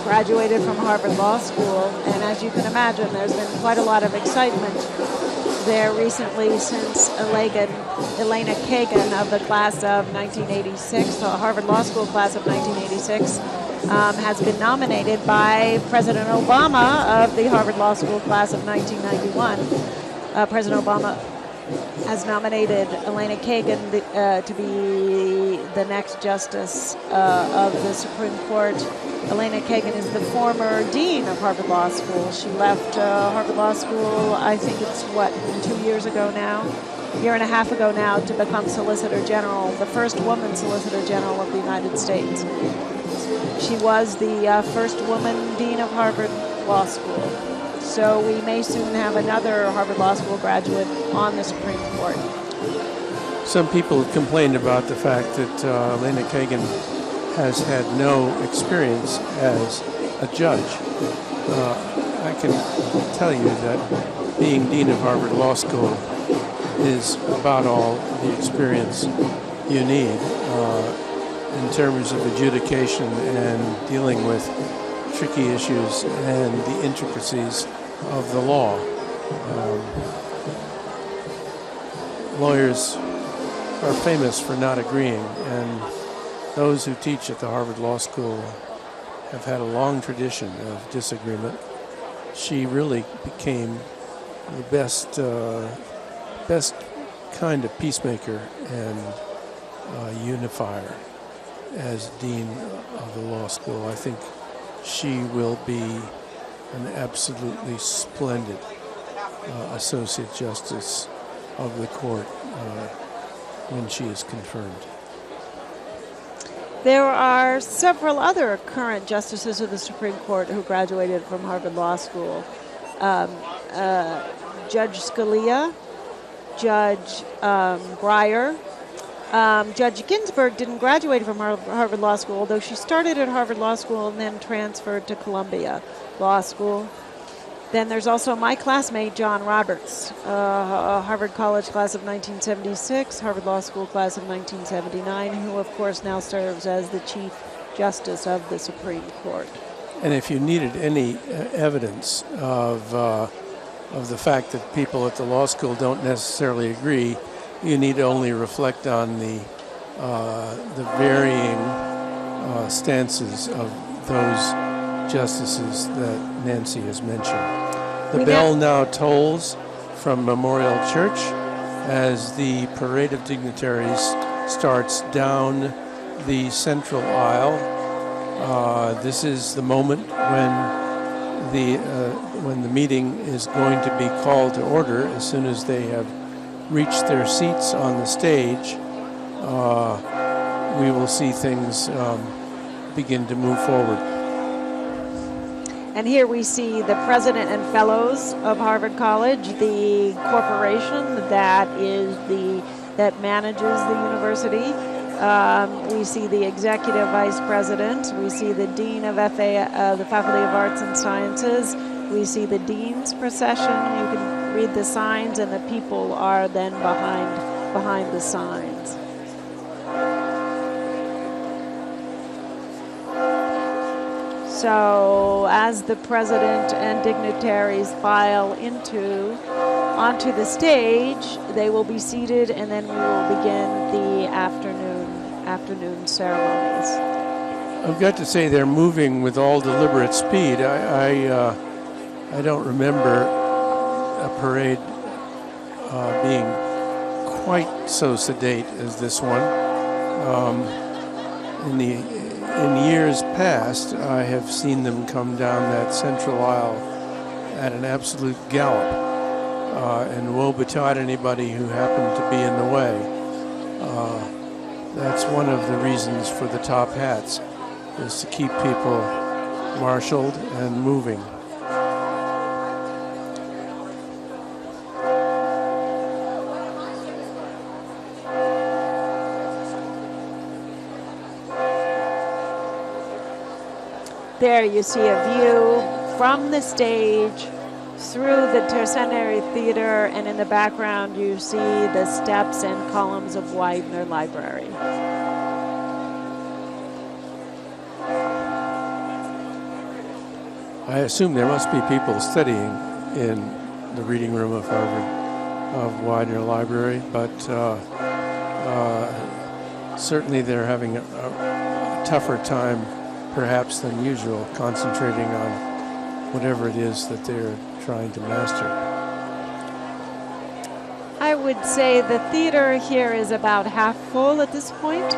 graduated from Harvard Law School, and as you can imagine, there's been quite a lot of excitement there recently since Elena Kagan of the class of 1986, the Harvard Law School class of 1986, has been nominated by President Obama of the Harvard Law School class of 1991. President Obama has nominated Elena Kagan to be the next justice of the Supreme Court. Elena Kagan is the former dean of Harvard Law School. She left Harvard Law School, I think it's, 2 years ago now? A year and a half ago now, to become Solicitor General, the first woman Solicitor General of the United States. She was the first woman dean of Harvard Law School. So we may soon have another Harvard Law School graduate on the Supreme Court. Some people have complained about the fact that Elena Kagan has had no experience as a judge. I can tell you that being dean of Harvard Law School is about all the experience you need in terms of adjudication and dealing with tricky issues and the intricacies of the law. Lawyers are famous for not agreeing, and those who teach at the Harvard Law School have had a long tradition of disagreement. She really became the best kind of peacemaker and unifier as dean of the law school. I think she will be an absolutely splendid Associate Justice of the court when she is confirmed. There are several other current justices of the Supreme Court who graduated from Harvard Law School. Judge Scalia, Judge Breyer. Judge Ginsburg didn't graduate from Harvard Law School, although she started at Harvard Law School and then transferred to Columbia Law School. Then there's also my classmate, John Roberts, a Harvard College class of 1976, Harvard Law School class of 1979, who, of course, now serves as the Chief Justice of the Supreme Court. And if you needed any evidence of the fact that people at the law school don't necessarily agree, you need only reflect on the varying stances of those justices that Nancy has mentioned. The bell now tolls from Memorial Church as the parade of dignitaries starts down the central aisle. This is the moment when the meeting is going to be called to order. As soon as they have reached their seats on the stage, we will see things begin to move forward. And here we see the president and fellows of Harvard College, the corporation that manages the university. We see the executive vice president. We see the dean of the Faculty of Arts and Sciences. We see the dean's procession. You can read the signs, and the people are then behind the signs. So as the president and dignitaries file onto the stage, they will be seated, and then we will begin the afternoon ceremonies. I've got to say they're moving with all deliberate speed. I don't remember a parade being quite so sedate as this one. In years past, I have seen them come down that central aisle at an absolute gallop, and woe betide anybody who happened to be in the way. That's one of the reasons for the top hats, is to keep people marshaled and moving. There you see a view from the stage through the Tercentenary Theater, and in the background you see the steps and columns of Widener Library. I assume there must be people studying in the reading room of Widener Library, but certainly they're having a tougher time perhaps than usual concentrating on whatever it is that they're trying to master. I would say the theater here is about half full at this point.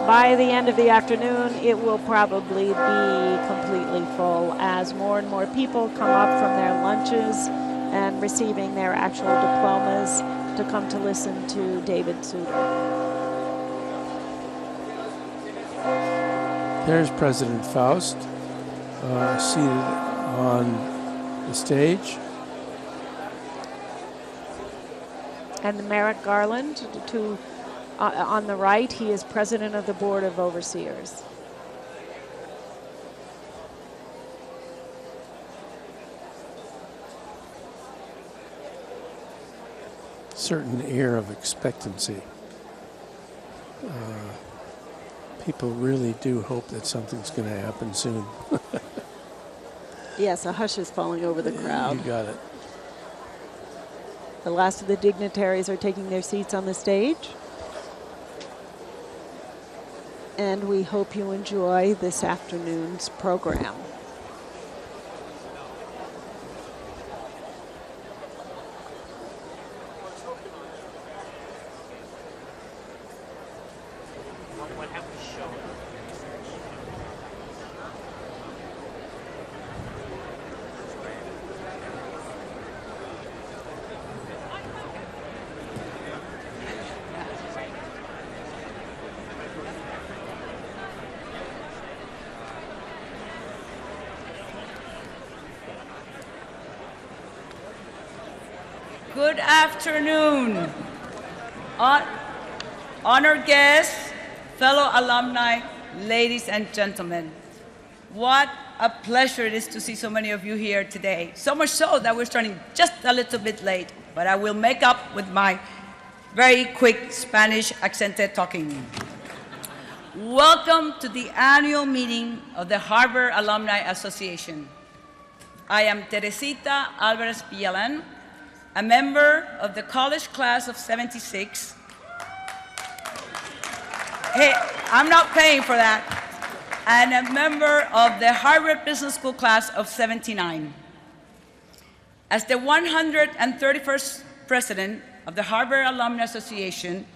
By the end of the afternoon, it will probably be completely full as more and more people come up from their lunches and receiving their actual diplomas to come to listen to David Souter. There's President Faust seated on the stage. And the Merrick Garland on the right, he is president of the Board of Overseers. Certain air of expectancy. People really do hope that something's going to happen soon. Yes, a hush is falling over the crowd. You got it. The last of the dignitaries are taking their seats on the stage. And we hope you enjoy this afternoon's program. Good afternoon, honored guests, fellow alumni, ladies and gentlemen. What a pleasure it is to see so many of you here today. So much so that we're starting just a little bit late, but I will make up with my very quick Spanish accented talking. Welcome to the annual meeting of the Harvard Alumni Association. I am Teresita Alvarez-Bjelland, a member of the college class of '76. Hey, I'm not paying for that. And a member of the Harvard Business School class of '79. As the 131st president of the Harvard Alumni Association,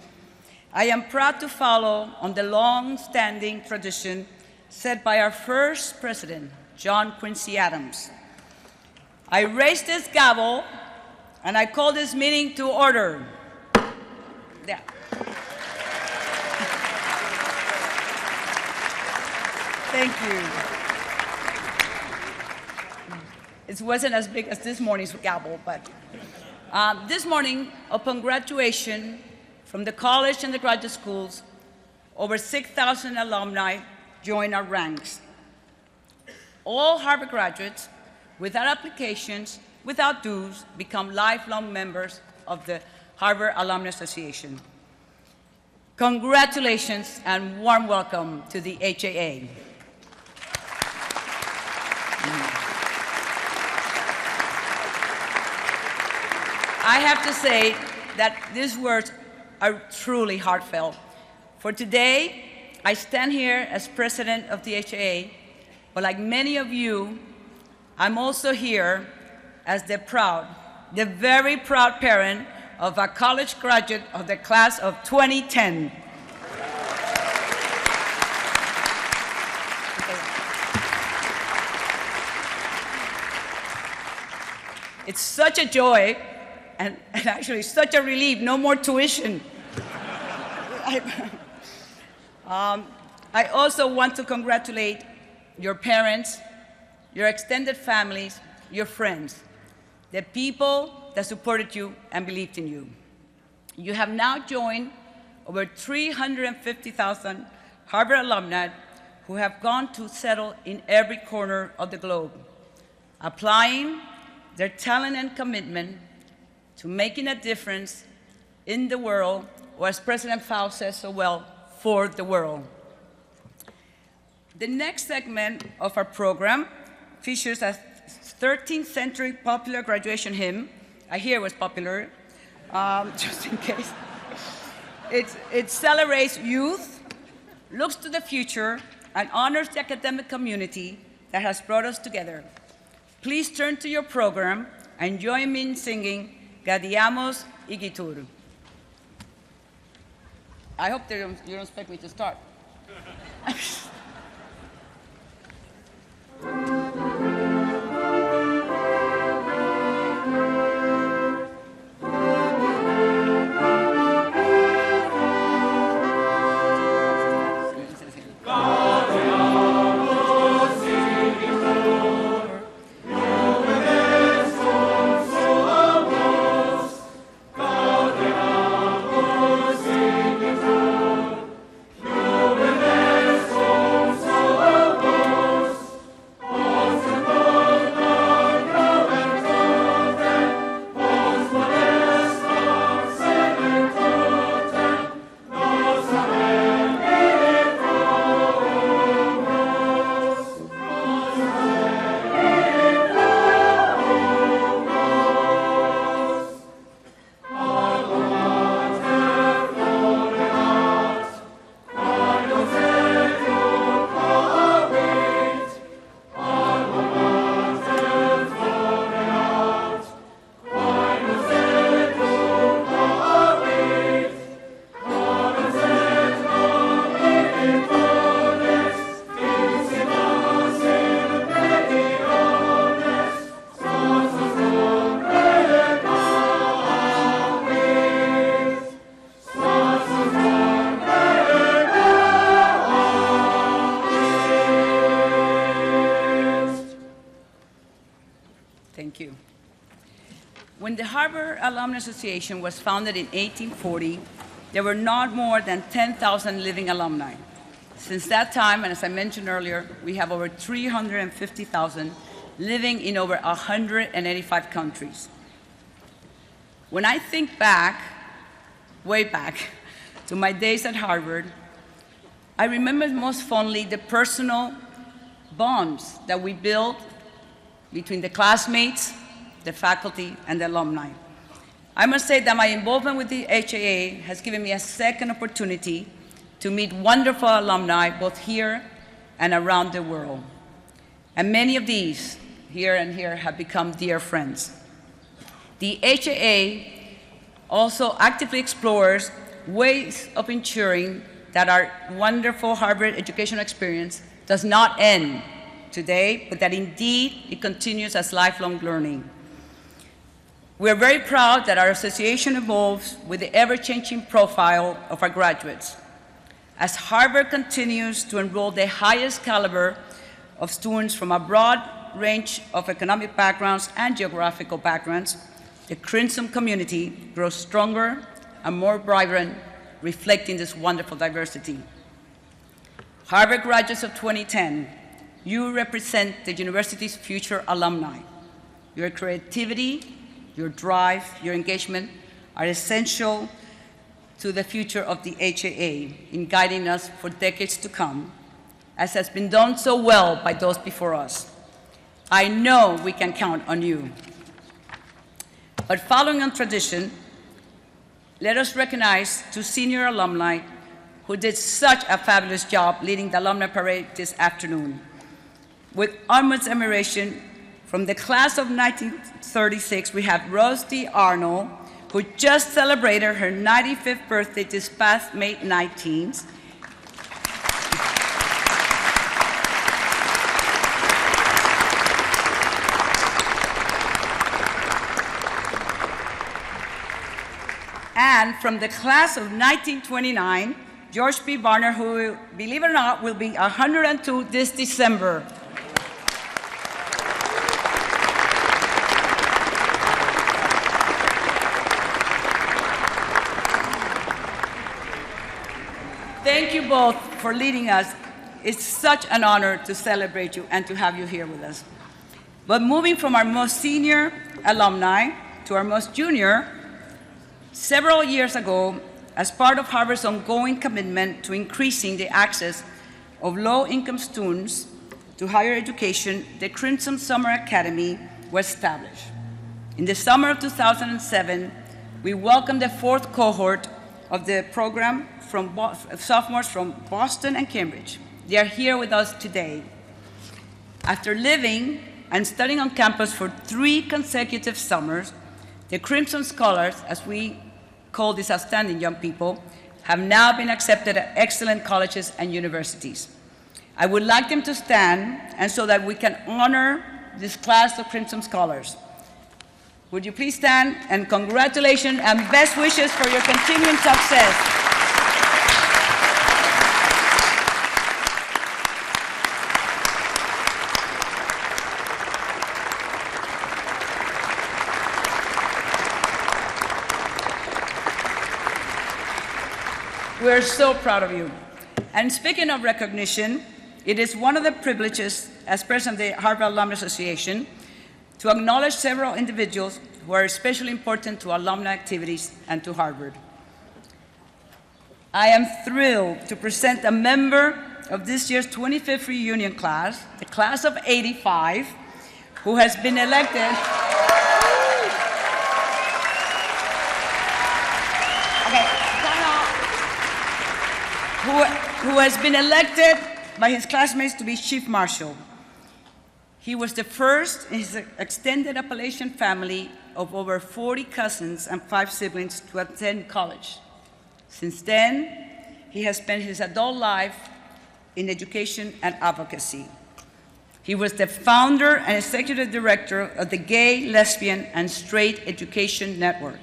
I am proud to follow on the long-standing tradition set by our first president, John Quincy Adams. I raise this gavel and I call this meeting to order. Yeah. Thank you. It wasn't as big as this morning's gavel, but this morning, upon graduation from the college and the graduate schools, over 6,000 alumni joined our ranks. All Harvard graduates, without applications, without dues, become lifelong members of the Harvard Alumni Association. Congratulations and warm welcome to the HAA. I have to say that these words are truly heartfelt. For today, I stand here as president of the HAA, but like many of you, I'm also here as the very proud parent of a college graduate of the class of 2010. It's such a joy and actually such a relief, no more tuition. I also want to congratulate your parents, your extended families, your friends, the people that supported you and believed in you. You have now joined over 350,000 Harvard alumni who have gone to settle in every corner of the globe, applying their talent and commitment to making a difference in the world, or as President Faust says so well, for the world. The next segment of our program features a 13th century popular graduation hymn. I hear it was popular, just in case. It celebrates youth, looks to the future, and honors the academic community that has brought us together. Please turn to your program and join me in singing Gaudeamus Igitur. I hope you don't expect me to start. When the Harvard Alumni Association was founded in 1840, there were not more than 10,000 living alumni. Since that time, and as I mentioned earlier, we have over 350,000 living in over 185 countries. When I think back, way back, to my days at Harvard, I remember most fondly the personal bonds that we built between the classmates, the faculty, and the alumni. I must say that my involvement with the HAA has given me a second opportunity to meet wonderful alumni both here and around the world. And many of these, here and here, have become dear friends. The HAA also actively explores ways of ensuring that our wonderful Harvard educational experience does not end today, but that indeed it continues as lifelong learning. We are very proud that our association evolves with the ever-changing profile of our graduates. As Harvard continues to enroll the highest caliber of students from a broad range of economic backgrounds and geographical backgrounds, the Crimson community grows stronger and more vibrant, reflecting this wonderful diversity. Harvard graduates of 2010, you represent the university's future alumni. Your creativity, your drive, your engagement are essential to the future of the HAA in guiding us for decades to come, as has been done so well by those before us. I know we can count on you. But following on tradition, let us recognize two senior alumni who did such a fabulous job leading the alumni parade this afternoon. With utmost admiration, from the class of 1936, we have Rotc Arnold, who just celebrated her 95th birthday this past May 19th. And from the class of 1929, George B. Barner, who, believe it or not, will be 102 this December. Thank you both for leading us It's such an honor to celebrate you and to have you here with us. But moving from our most senior alumni to our most junior, several years ago, as part of Harvard's ongoing commitment to increasing the access of low-income students to higher education, the Crimson Summer Academy was established. In the summer of 2007, we welcomed the 4th cohort of the program from sophomores from Boston and Cambridge. They are here with us today. After living and studying on campus for 3 consecutive summers, the Crimson Scholars, as we call these outstanding young people, have now been accepted at excellent colleges and universities. I would like them to stand, and so that we can honor this class of Crimson Scholars. Would you please stand, and congratulations and best wishes for your continuing success. We're so proud of you. And speaking of recognition, it is one of the privileges as president of the Harvard Alumni Association to acknowledge several individuals who are especially important to alumni activities and to Harvard. I am thrilled to present a member of this year's 25th reunion class, the class of '85, who has been elected. Who has been elected by his classmates to be Chief Marshal. He was the first in his extended Appalachian family of over 40 cousins and 5 siblings to attend college. Since then, he has spent his adult life in education and advocacy. He was the founder and executive director of the Gay, Lesbian, and Straight Education Network,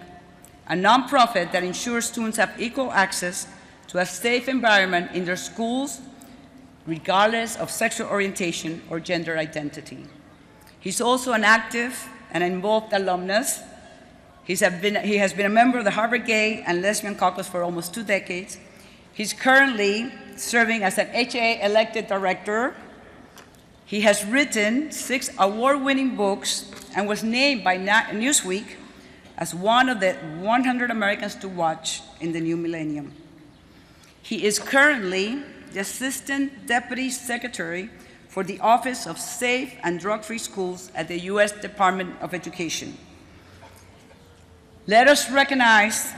a nonprofit that ensures students have equal access to a safe environment in their schools, regardless of sexual orientation or gender identity. He's also an active and involved alumnus. He has been a member of the Harvard Gay and Lesbian Caucus for almost 2 decades. He's currently serving as an HA elected director. He has written 6 award-winning books and was named by Newsweek as one of the 100 Americans to watch in the new millennium. He is currently the Assistant Deputy Secretary for the Office of Safe and Drug-Free Schools at the U.S. Department of Education. Let us recognize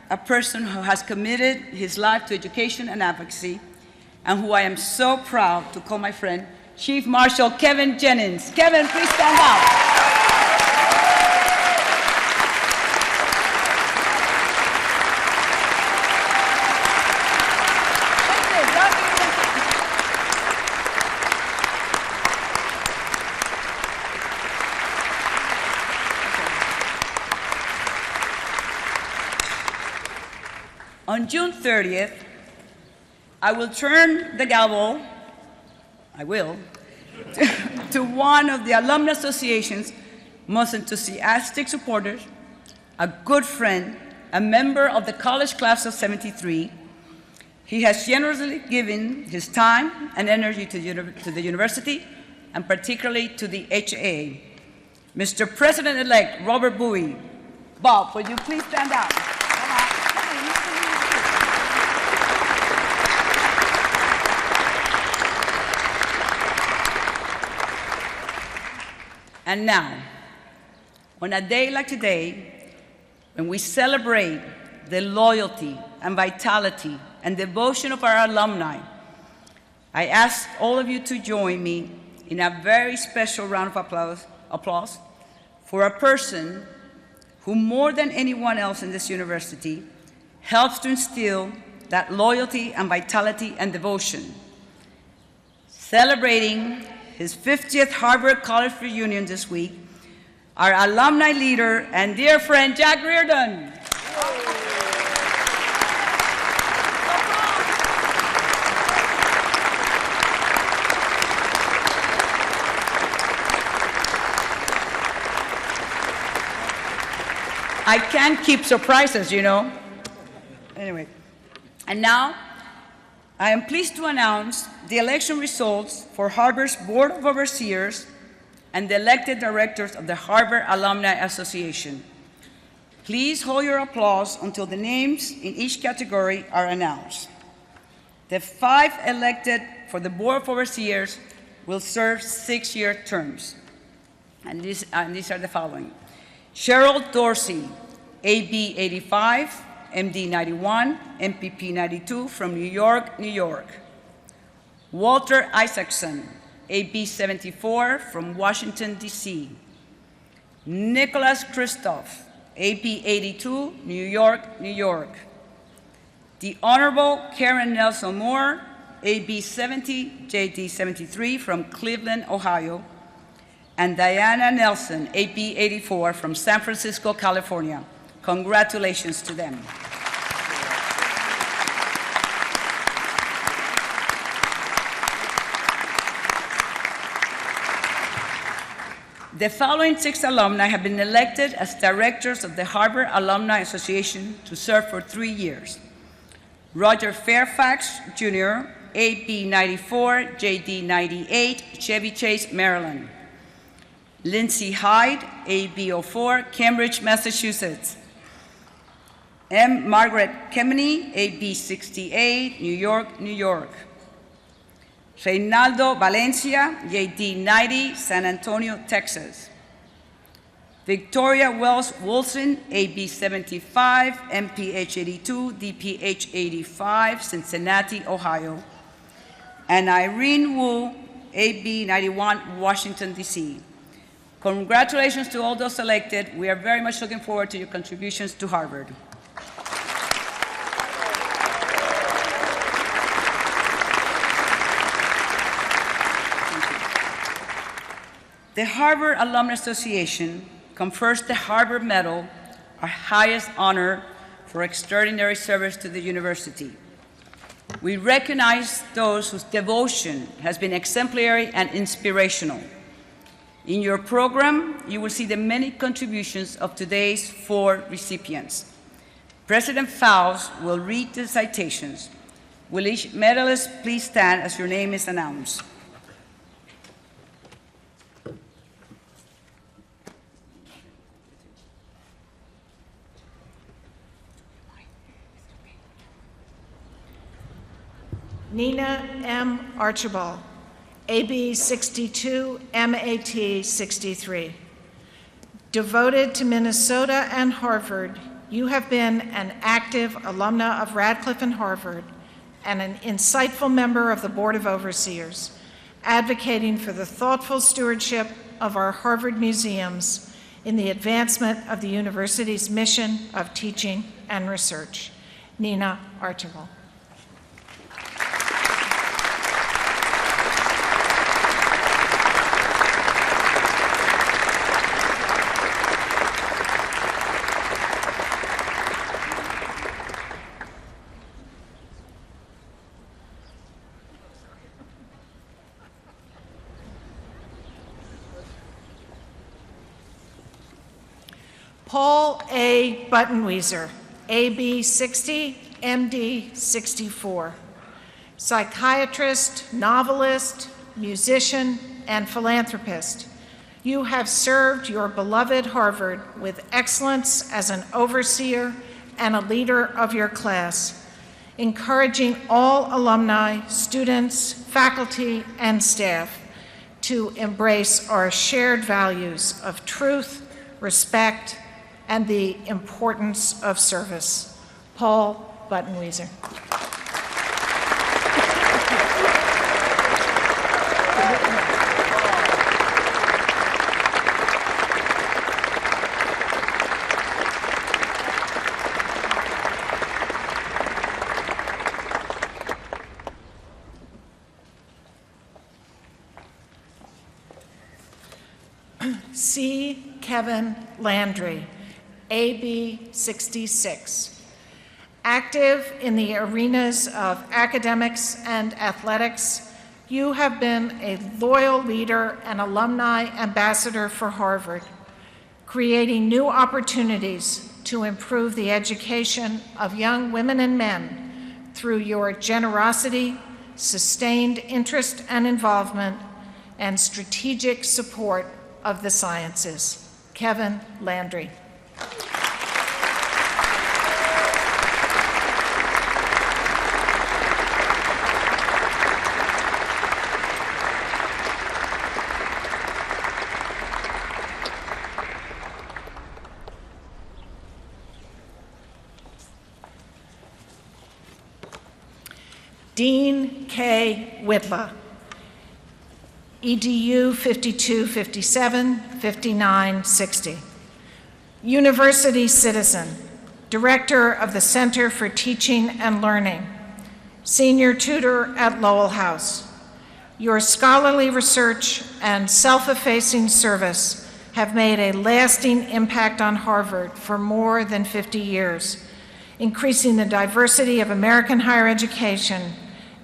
a person who has committed his life to education and advocacy, and who I am so proud to call my friend, Chief Marshal Kevin Jennings. Kevin, please stand up. On June 30th, I will turn the gavel, to one of the Alumni Association's most enthusiastic supporters, a good friend, a member of the college class of '73. He has generously given his time and energy to the university, and particularly to the HA. Mr. President-elect Robert Bowie. Bob, would you please stand up? And now, on a day like today, when we celebrate the loyalty and vitality and devotion of our alumni, I ask all of you to join me in a very special round of applause for a person who, more than anyone else in this university, helps to instill that loyalty and vitality and devotion. Celebrating his 50th Harvard College reunion this week, our alumni leader and dear friend, Jack Reardon. I can't keep surprises, you know. Anyway, and now, I am pleased to announce the election results for Harvard's Board of Overseers and the elected directors of the Harvard Alumni Association. Please hold your applause until the names in each category are announced. The 5 elected for the Board of Overseers will serve 6-year terms. And these are the following. Cheryl Dorsey, AB 85, MD 91, MPP 92 from New York, New York. Walter Isaacson, AB 74 from Washington, D.C. Nicholas Christoph, AB 82, New York, New York. The Honorable Karen Nelson Moore, AB 70, JD 73 from Cleveland, Ohio. And Diana Nelson, AB 84 from San Francisco, California. Congratulations to them. The following 6 alumni have been elected as directors of the Harvard Alumni Association to serve for 3 years. Roger Fairfax, Jr., AB 94, JD 98, Chevy Chase, Maryland. Lindsay Hyde, AB 04, Cambridge, Massachusetts. M. Margaret Kemeny, AB 68, New York, New York. Reynaldo Valencia, JD 90, San Antonio, Texas. Victoria Wells Wilson, AB 75, MPH 82, DPH 85, Cincinnati, Ohio. And Irene Wu, AB 91, Washington, D.C. Congratulations to all those elected. We are very much looking forward to your contributions to Harvard. The Harvard Alumni Association confers the Harvard Medal, our highest honor for extraordinary service to the university. We recognize those whose devotion has been exemplary and inspirational. In your program, you will see the many contributions of today's 4 recipients. President Faust will read the citations. Will each medalist please stand as your name is announced? Nina M. Archibald, AB 62, MAT 63. Devoted to Minnesota and Harvard, you have been an active alumna of Radcliffe and Harvard and an insightful member of the Board of Overseers, advocating for the thoughtful stewardship of our Harvard museums in the advancement of the university's mission of teaching and research. Nina Archibald. Paul A. Buttenwieser, AB 60, MD 64. Psychiatrist, novelist, musician, and philanthropist. You have served your beloved Harvard with excellence as an overseer and a leader of your class, encouraging all alumni, students, faculty, and staff to embrace our shared values of truth, respect, and the importance of service. Paul Buttenwieser. C. Kevin Landry, AB 66. Active in the arenas of academics and athletics, you have been a loyal leader and alumni ambassador for Harvard, creating new opportunities to improve the education of young women and men through your generosity, sustained interest and involvement, and strategic support of the sciences. Kevin Landry. Dean K. Whitla, EDU 5257, 5960. University citizen, Director of the Center for Teaching and Learning, Senior Tutor at Lowell House. Your scholarly research and self-effacing service have made a lasting impact on Harvard for more than 50 years, increasing the diversity of American higher education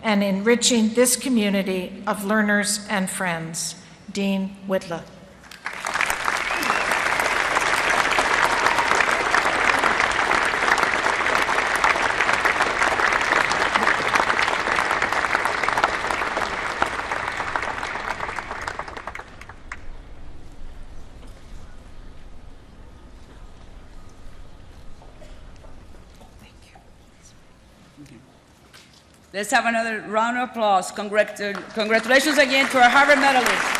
and enriching this community of learners and friends. Dean Whitla. Let's have another round of applause. Congratulations again to our Harvard medalists.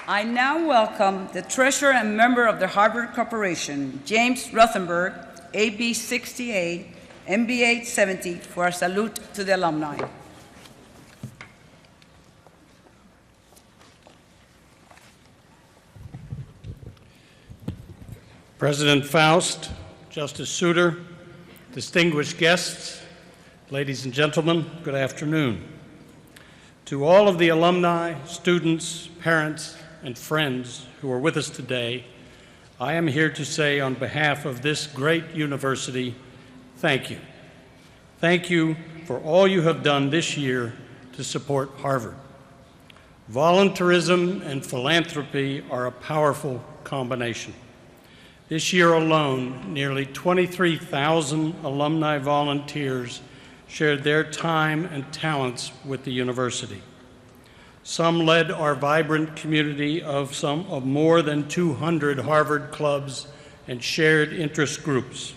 I now welcome the treasurer and member of the Harvard Corporation, James Rothenberg, AB 68, MBA 70, for a salute to the alumni. President Faust, Justice Souter, distinguished guests, ladies and gentlemen, good afternoon. To all of the alumni, students, parents, and friends who are with us today, I am here to say on behalf of this great university, thank you. Thank you for all you have done this year to support Harvard. Volunteerism and philanthropy are a powerful combination. This year alone, nearly 23,000 alumni volunteers shared their time and talents with the university. Some led our vibrant community of more than 200 Harvard clubs and shared interest groups.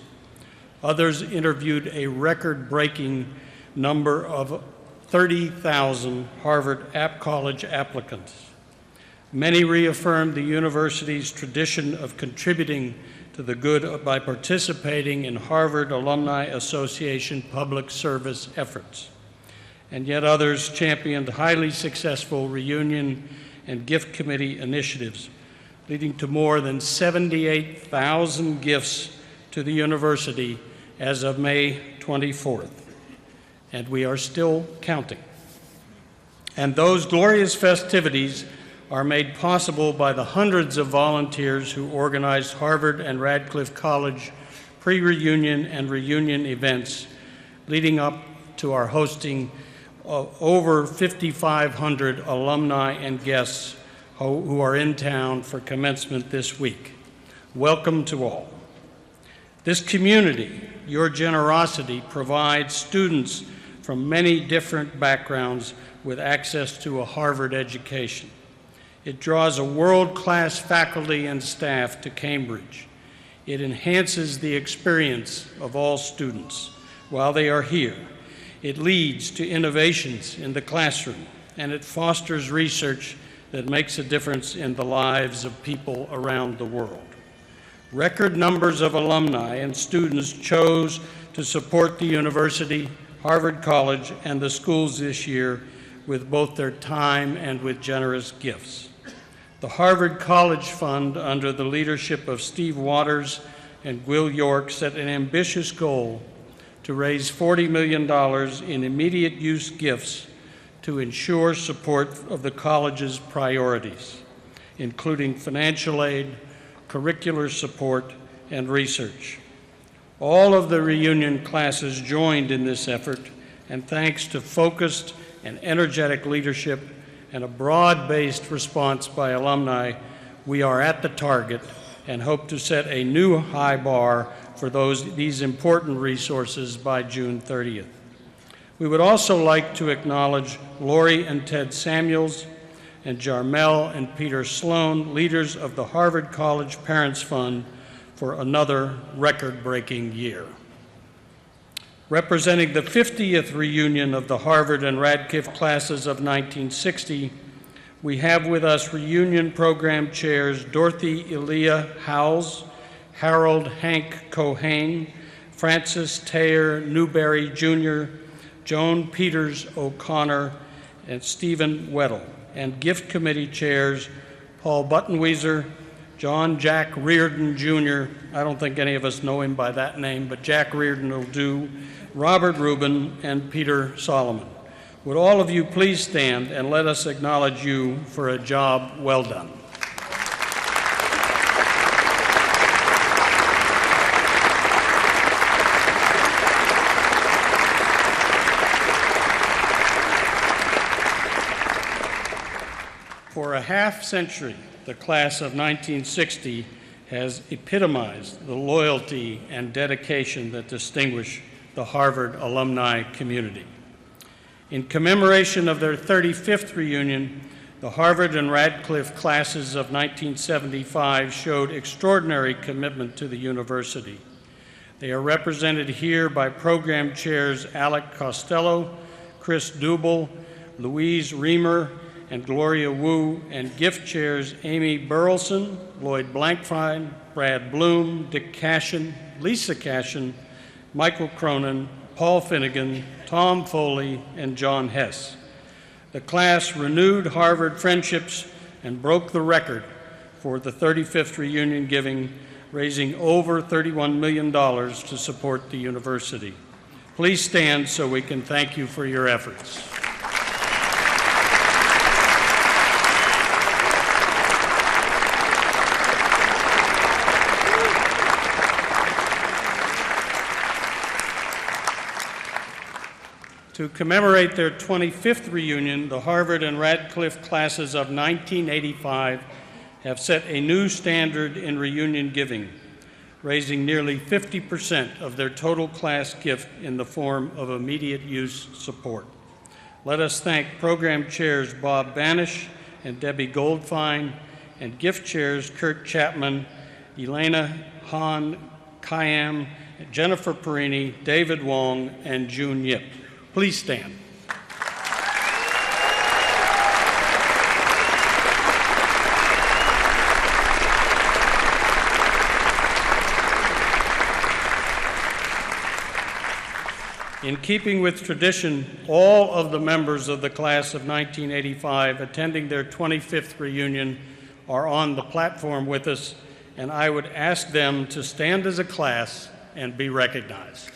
Others interviewed a record-breaking number of 30,000 Harvard College applicants. Many reaffirmed the university's tradition of contributing to the good by participating in Harvard Alumni Association public service efforts. And yet others championed highly successful reunion and gift committee initiatives, leading to more than 78,000 gifts to the university as of May 24th. And we are still counting. And those glorious festivities are made possible by the hundreds of volunteers who organized Harvard and Radcliffe College pre-reunion and reunion events, leading up to our hosting of over 5,500 alumni and guests who are in town for commencement this week. Welcome to all. This community, your generosity, provides students from many different backgrounds with access to a Harvard education. It draws a world-class faculty and staff to Cambridge. It enhances the experience of all students while they are here. It leads to innovations in the classroom, and it fosters research that makes a difference in the lives of people around the world. Record numbers of alumni and students chose to support the university, Harvard College, and the schools this year with both their time and with generous gifts. The Harvard College Fund, under the leadership of Steve Waters and Will York, set an ambitious goal to raise $40 million in immediate use gifts to ensure support of the college's priorities, including financial aid, curricular support, and research. All of the reunion classes joined in this effort, and thanks to focused and energetic leadership and a broad-based response by alumni, we are at the target and hope to set a new high bar for these important resources by June 30th. We would also like to acknowledge Lori and Ted Samuels and Jarmel and Peter Sloan, leaders of the Harvard College Parents Fund, for another record-breaking year. Representing the 50th reunion of the Harvard and Radcliffe classes of 1960, we have with us reunion program chairs Dorothy Elia Howells, Harold Hank Cohane, Francis Taylor Newberry Jr., Joan Peters O'Connor, and Stephen Weddle, and gift committee chairs Paul Buttenwieser, John Jack Reardon Jr., I don't think any of us know him by that name, but Jack Reardon will do, Robert Rubin, and Peter Solomon. Would all of you please stand and let us acknowledge you for a job well done. For a half century, the class of 1960 has epitomized the loyalty and dedication that distinguish the Harvard alumni community. In commemoration of their 35th reunion, the Harvard and Radcliffe classes of 1975 showed extraordinary commitment to the university. They are represented here by program chairs Alec Costello, Chris Dubel, Louise Reamer, and Gloria Wu, and gift chairs Amy Burleson, Lloyd Blankfein, Brad Bloom, Dick Cashin, Lisa Cashin, Michael Cronin, Paul Finnegan, Tom Foley, and John Hess. The class renewed Harvard friendships and broke the record for the 35th reunion giving, raising over $31 million to support the university. Please stand so we can thank you for your efforts. To commemorate their 25th reunion, the Harvard and Radcliffe classes of 1985 have set a new standard in reunion giving, raising nearly 50% of their total class gift in the form of immediate use support. Let us thank program chairs Bob Banish and Debbie Goldfein, and gift chairs Kurt Chapman, Elena Han Kayam, Jennifer Perini, David Wong, and June Yip. Please stand. In keeping with tradition, all of the members of the class of 1985 attending their 25th reunion are on the platform with us, and I would ask them to stand as a class and be recognized.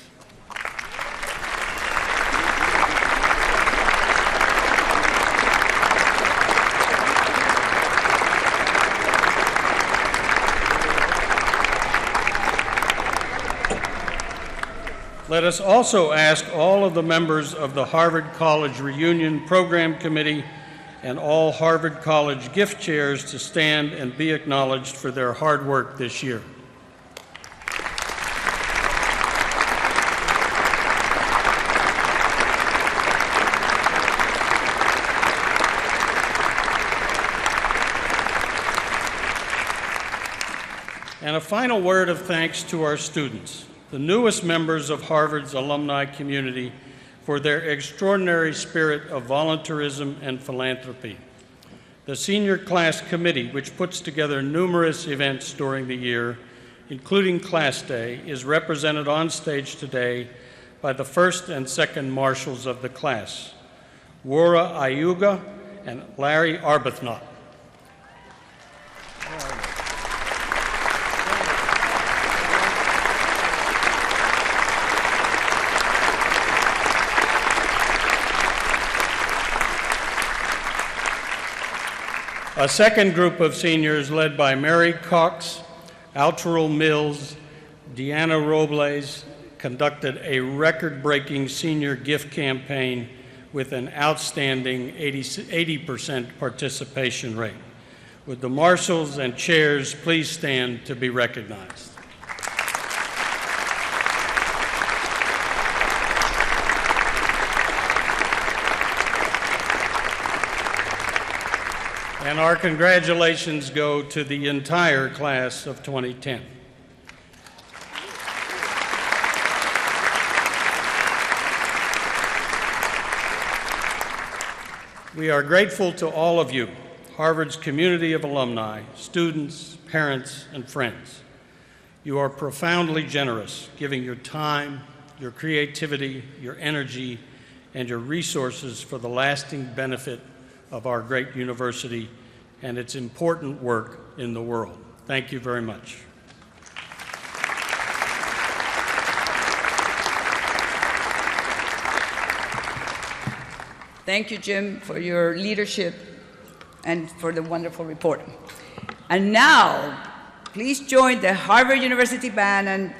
Let us also ask all of the members of the Harvard College Reunion Program Committee and all Harvard College gift chairs to stand and be acknowledged for their hard work this year. And a final word of thanks to our students, the newest members of Harvard's alumni community, for their extraordinary spirit of volunteerism and philanthropy. The senior class committee, which puts together numerous events during the year, including Class Day, is represented on stage today by the first and second marshals of the class, Wara Ayuga and Larry Arbuthnot. A second group of seniors led by Mary Cox, Alteral Mills, Deanna Robles conducted a record-breaking senior gift campaign with an outstanding 80% participation rate. Would the marshals and chairs please stand to be recognized? And our congratulations go to the entire class of 2010. We are grateful to all of you, Harvard's community of alumni, students, parents, and friends. You are profoundly generous, giving your time, your creativity, your energy, and your resources for the lasting benefit of our great university and its important work in the world. Thank you very much. Thank you, Jim, for your leadership and for the wonderful report. And now, please join the Harvard University Band and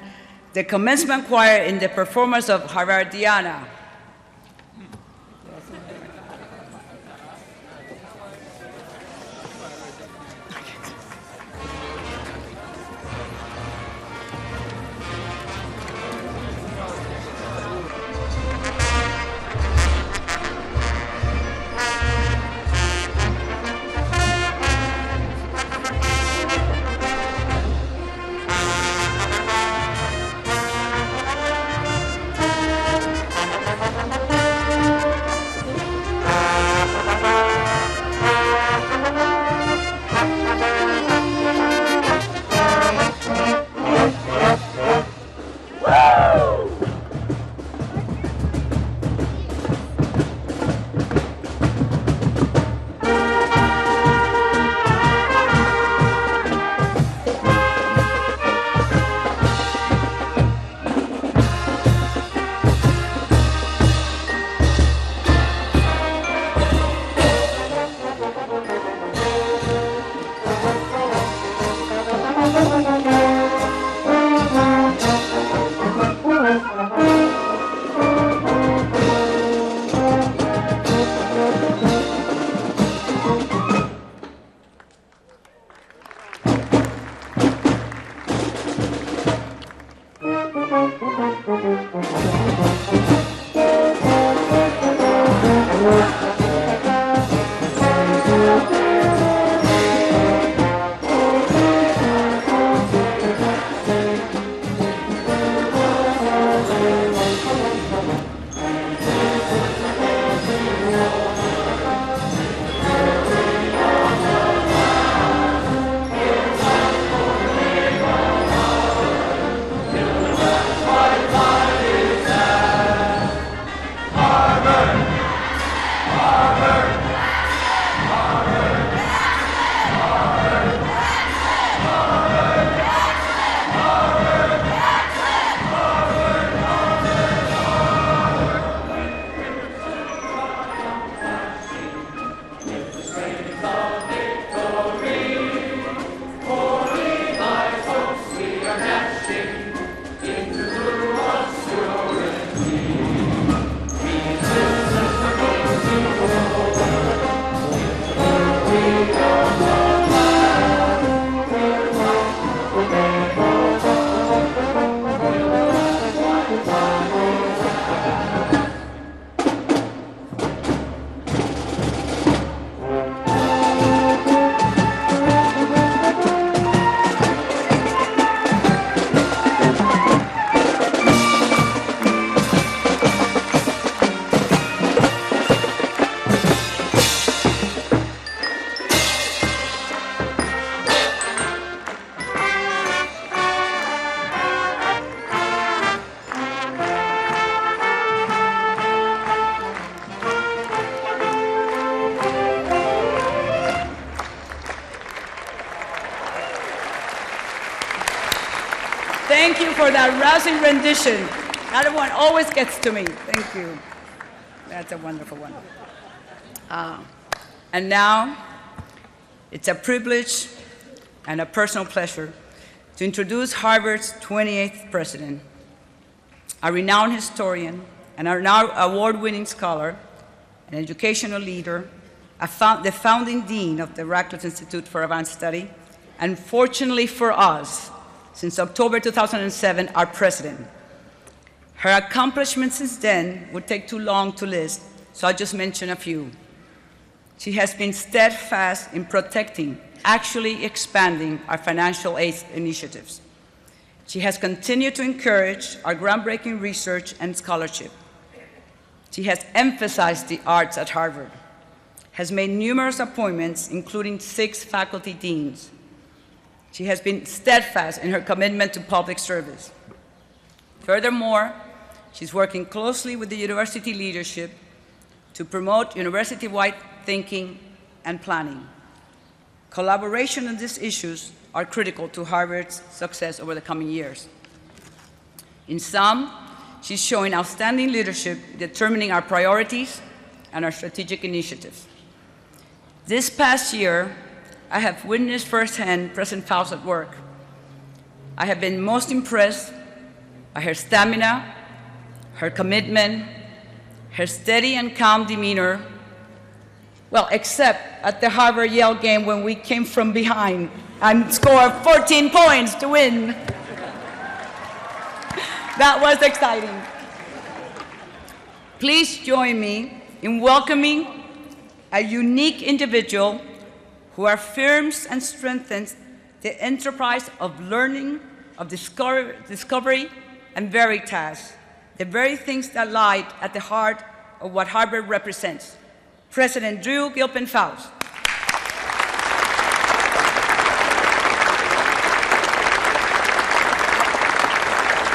the Commencement Choir in the performance of Harvardiana. Thank you for that rousing rendition. That one always gets to me. Thank you. That's a wonderful one. And now, it's a privilege and a personal pleasure to introduce Harvard's 28th president, a renowned historian and our now award-winning scholar, an educational leader, the founding dean of the Radcliffe Institute for Advanced Study, and fortunately for us, since October 2007, our president. Her accomplishments since then would take too long to list, so I'll just mention a few. She has been steadfast in protecting, actually expanding our financial aid initiatives. She has continued to encourage our groundbreaking research and scholarship. She has emphasized the arts at Harvard, has made numerous appointments, including 6 faculty deans. She has been steadfast in her commitment to public service. Furthermore, she's working closely with the university leadership to promote university-wide thinking and planning. Collaboration on these issues are critical to Harvard's success over the coming years. In sum, she's showing outstanding leadership, determining our priorities and our strategic initiatives. This past year, I have witnessed firsthand President Faust at work. I have been most impressed by her stamina, her commitment, her steady and calm demeanor, well, except at the Harvard-Yale game when we came from behind and scored 14 points to win. That was exciting. Please join me in welcoming a unique individual who affirms and strengthens the enterprise of learning, of discovery, and veritas, the very things that lie at the heart of what Harvard represents. President Drew Gilpin Faust.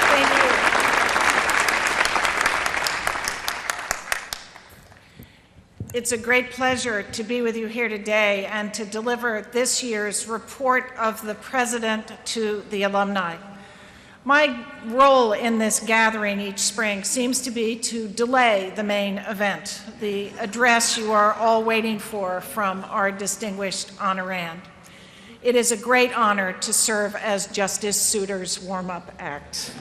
Thank you. It's a great pleasure to be with you here today and to deliver this year's report of the President to the alumni. My role in this gathering each spring seems to be to delay the main event, the address you are all waiting for from our distinguished honorand. It is a great honor to serve as Justice Souter's warm-up act.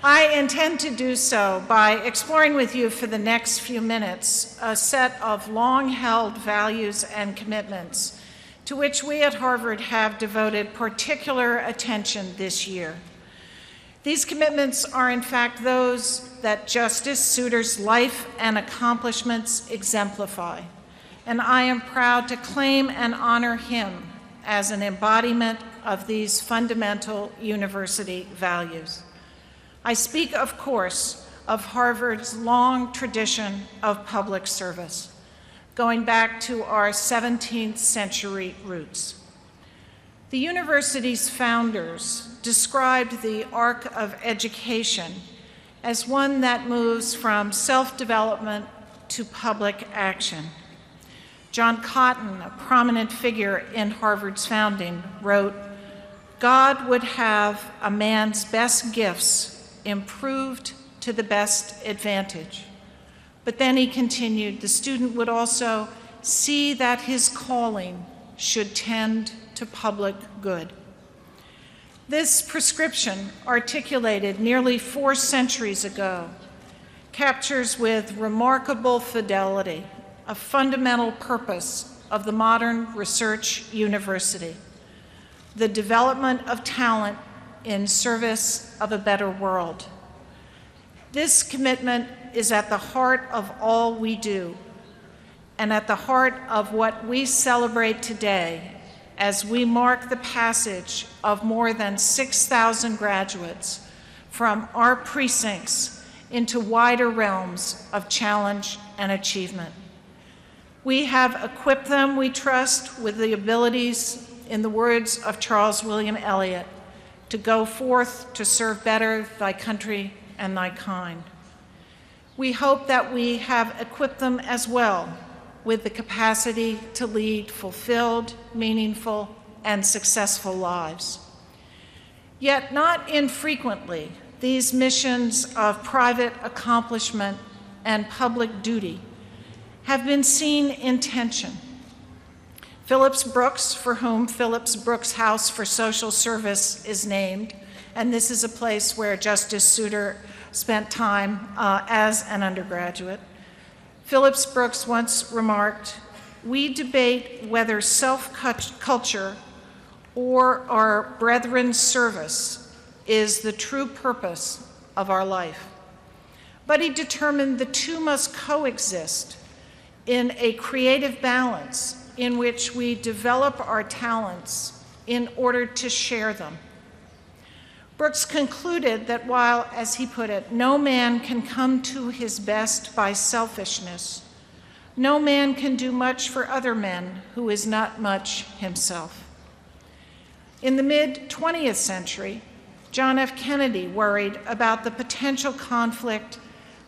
I intend to do so by exploring with you for the next few minutes a set of long-held values and commitments to which we at Harvard have devoted particular attention this year. These commitments are in fact those that Justice Souter's life and accomplishments exemplify, and I am proud to claim and honor him as an embodiment of these fundamental university values. I speak, of course, of Harvard's long tradition of public service, going back to our 17th century roots. The university's founders described the arc of education as one that moves from self-development to public action. John Cotton, a prominent figure in Harvard's founding, wrote, "God would have a man's best gifts improved to the best advantage." But then he continued, the student would also see that his calling should tend to public good. This prescription, articulated nearly 4 centuries ago, captures with remarkable fidelity a fundamental purpose of the modern research university, the development of talent in service of a better world. This commitment is at the heart of all we do, and at the heart of what we celebrate today as we mark the passage of more than 6,000 graduates from our precincts into wider realms of challenge and achievement. We have equipped them, we trust, with the abilities, in the words of Charles William Eliot, to go forth to serve better thy country and thy kind. We hope that we have equipped them as well with the capacity to lead fulfilled, meaningful, and successful lives. Yet not infrequently, these missions of private accomplishment and public duty have been seen in tension. Phillips Brooks, for whom Phillips Brooks House for Social Service is named, and this is a place where Justice Souter spent time as an undergraduate, Phillips Brooks once remarked, "We debate whether self-culture or our brethren's service is the true purpose of our life." But he determined the two must coexist in a creative balance in which we develop our talents in order to share them. Brooks concluded that while, as he put it, no man can come to his best by selfishness, no man can do much for other men who is not much himself. In the mid-20th century, John F. Kennedy worried about the potential conflict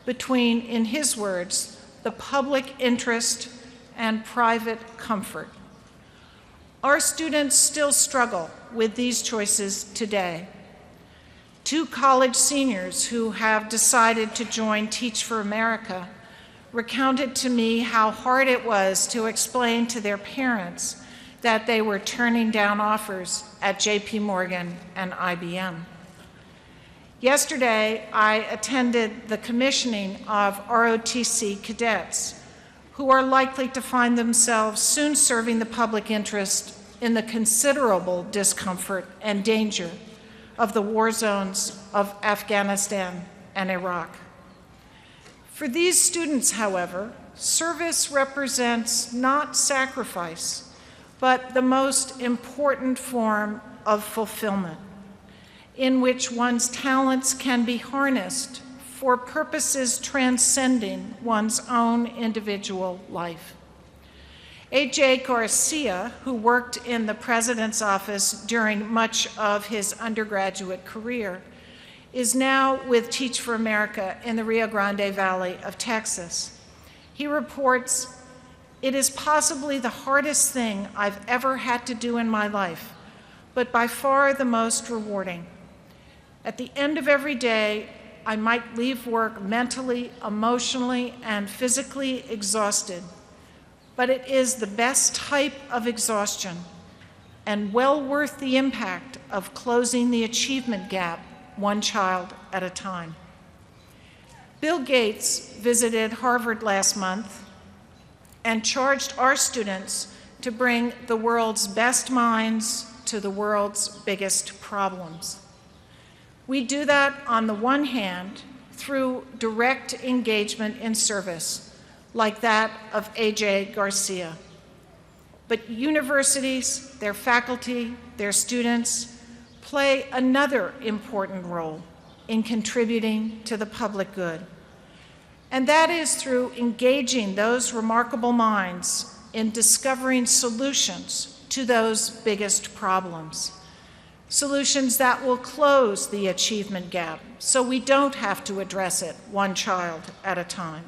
between, in his words, the public interest and private comfort. Our students still struggle with these choices today. Two college seniors who have decided to join Teach for America recounted to me how hard it was to explain to their parents that they were turning down offers at JP Morgan and IBM. Yesterday, I attended the commissioning of ROTC cadets, who are likely to find themselves soon serving the public interest in the considerable discomfort and danger of the war zones of Afghanistan and Iraq. For these students, however, service represents not sacrifice, but the most important form of fulfillment, in which one's talents can be harnessed for purposes transcending one's own individual life. Ajay Garcia, who worked in the President's office during much of his undergraduate career, is now with Teach for America in the Rio Grande Valley of Texas. He reports, "It is possibly the hardest thing I've ever had to do in my life, but by far the most rewarding. At the end of every day, I might leave work mentally, emotionally, and physically exhausted, but it is the best type of exhaustion and well worth the impact of closing the achievement gap one child at a time." Bill Gates visited Harvard last month and charged our students to bring the world's best minds to the world's biggest problems. We do that, on the one hand, through direct engagement in service, like that of Ajay Garcia. But universities, their faculty, their students, play another important role in contributing to the public good. And that is through engaging those remarkable minds in discovering solutions to those biggest problems. Solutions that will close the achievement gap so we don't have to address it one child at a time.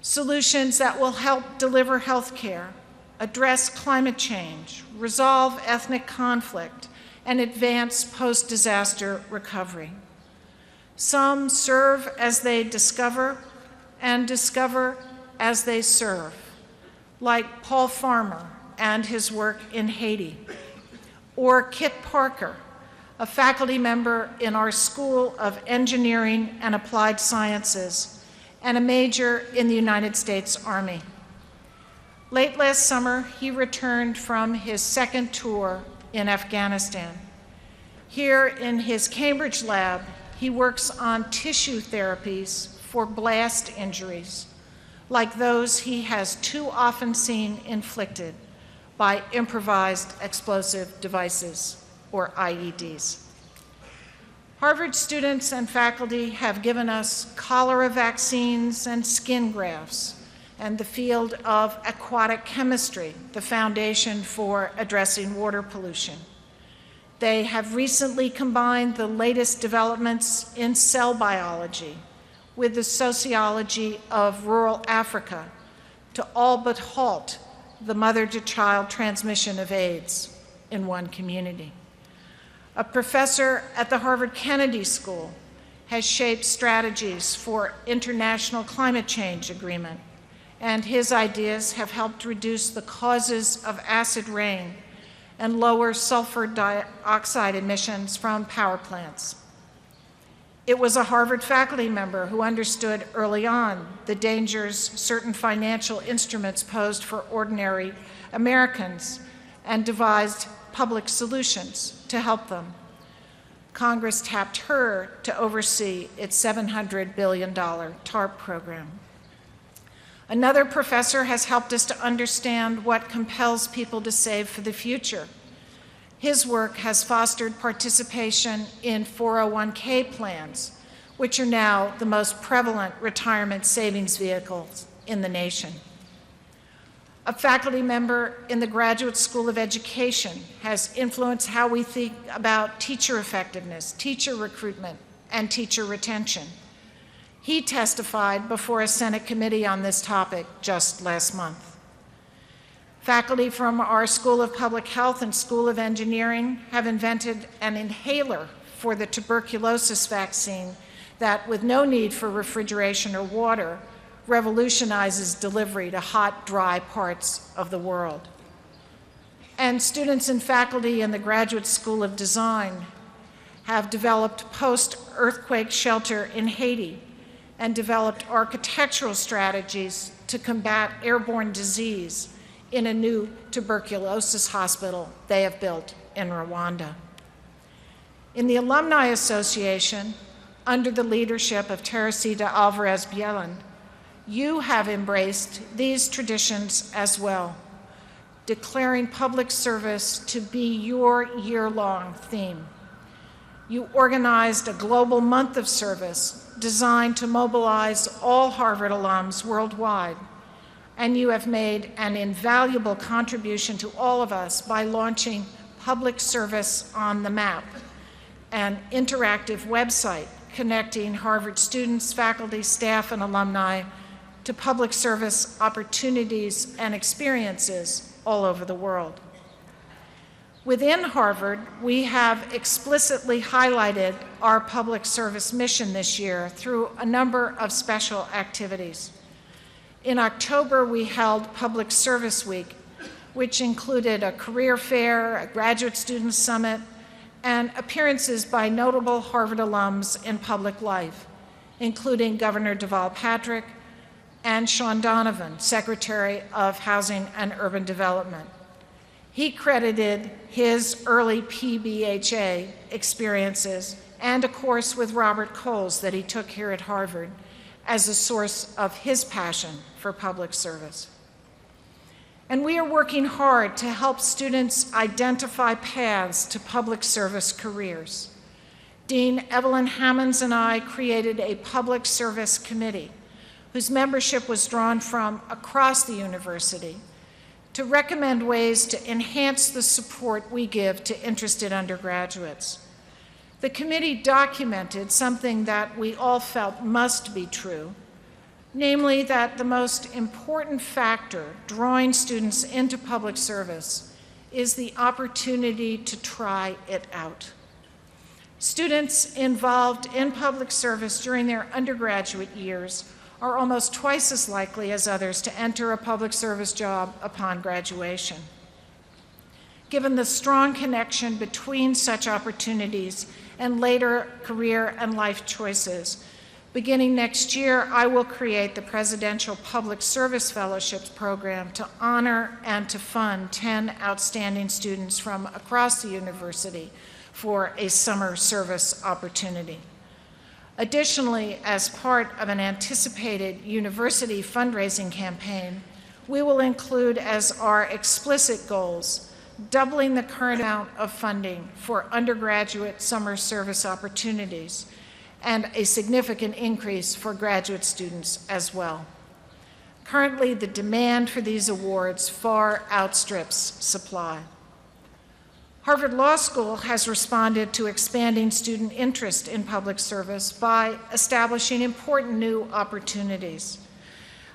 Solutions that will help deliver health care, address climate change, resolve ethnic conflict, and advance post-disaster recovery. Some serve as they discover and discover as they serve, like Paul Farmer and his work in Haiti, or Kit Parker, a faculty member in our School of Engineering and Applied Sciences and a major in the United States Army. Late last summer, he returned from his second tour in Afghanistan. Here in his Cambridge lab, he works on tissue therapies for blast injuries, like those he has too often seen inflicted by improvised explosive devices, or IEDs. Harvard students and faculty have given us cholera vaccines and skin grafts, and the field of aquatic chemistry, the foundation for addressing water pollution. They have recently combined the latest developments in cell biology with the sociology of rural Africa to all but halt the mother-to-child transmission of AIDS in one community. A professor at the Harvard Kennedy School has shaped strategies for international climate change agreement, and his ideas have helped reduce the causes of acid rain and lower sulfur dioxide emissions from power plants. It was a Harvard faculty member who understood early on the dangers certain financial instruments posed for ordinary Americans and devised public solutions to help them. Congress tapped her to oversee its $700 billion TARP program. Another professor has helped us to understand what compels people to save for the future. His work has fostered participation in 401k plans, which are now the most prevalent retirement savings vehicles in the nation. A faculty member in the Graduate School of Education has influenced how we think about teacher effectiveness, teacher recruitment, and teacher retention. He testified before a Senate committee on this topic just last month. Faculty from our School of Public Health and School of Engineering have invented an inhaler for the tuberculosis vaccine that, with no need for refrigeration or water, revolutionizes delivery to hot, dry parts of the world. And students and faculty in the Graduate School of Design have developed post-earthquake shelter in Haiti and developed architectural strategies to combat airborne disease in a new tuberculosis hospital they have built in Rwanda. In the Alumni Association, under the leadership of Teresita Alvarez-Bjelland, you have embraced these traditions as well, declaring public service to be your year-long theme. You organized a global month of service designed to mobilize all Harvard alums worldwide, and you have made an invaluable contribution to all of us by launching Public Service on the Map, an interactive website connecting Harvard students, faculty, staff, and alumni to public service opportunities and experiences all over the world. Within Harvard, we have explicitly highlighted our public service mission this year through a number of special activities. In October, we held Public Service Week, which included a career fair, a graduate student summit, and appearances by notable Harvard alums in public life, including Governor Deval Patrick and Sean Donovan, Secretary of Housing and Urban Development. He credited his early PBHA experiences and a course with Robert Coles that he took here at Harvard as a source of his passion for public service. And we are working hard to help students identify paths to public service careers. Dean Evelyn Hammonds and I created a public service committee whose membership was drawn from across the university to recommend ways to enhance the support we give to interested undergraduates. The committee documented something that we all felt must be true, namely that the most important factor drawing students into public service is the opportunity to try it out. Students involved in public service during their undergraduate years are almost twice as likely as others to enter a public service job upon graduation. Given the strong connection between such opportunities and later career and life choices, beginning next year, I will create the Presidential Public Service Fellowships Program to honor and to fund 10 outstanding students from across the university for a summer service opportunity. Additionally, as part of an anticipated university fundraising campaign, we will include as our explicit goals doubling the current amount of funding for undergraduate summer service opportunities and a significant increase for graduate students as well. Currently, the demand for these awards far outstrips supply. Harvard Law School has responded to expanding student interest in public service by establishing important new opportunities.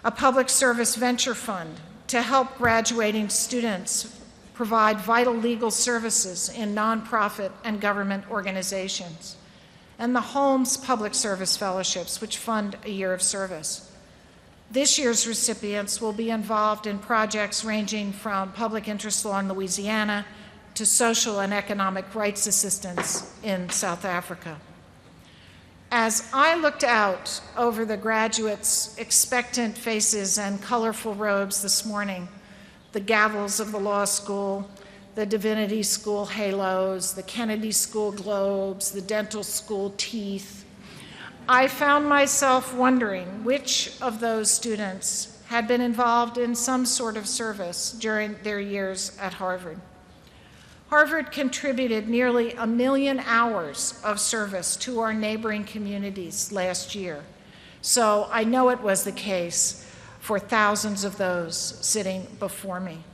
A public service venture fund to help graduating students provide vital legal services in nonprofit and government organizations, and the Holmes Public Service Fellowships, which fund a year of service. This year's recipients will be involved in projects ranging from public interest law in Louisiana to social and economic rights assistance in South Africa. As I looked out over the graduates' expectant faces and colorful robes this morning, the gavels of the law school, the divinity school halos, the Kennedy School globes, the dental school teeth, I found myself wondering which of those students had been involved in some sort of service during their years at Harvard. Harvard contributed nearly 1 million hours of service to our neighboring communities last year, so I know it was the case for thousands of those sitting before me.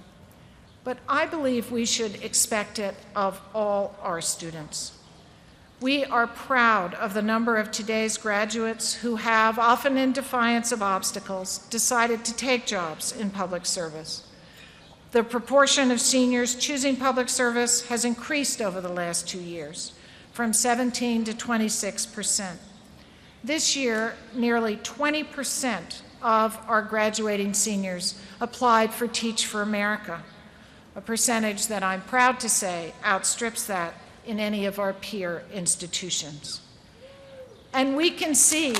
But I believe we should expect it of all our students. We are proud of the number of today's graduates who have, often in defiance of obstacles, decided to take jobs in public service. The proportion of seniors choosing public service has increased over the last 2 years, from 17 to 26%. This year, nearly 20% of our graduating seniors applied for Teach for America, a percentage that I'm proud to say outstrips that in any of our peer institutions. And we can see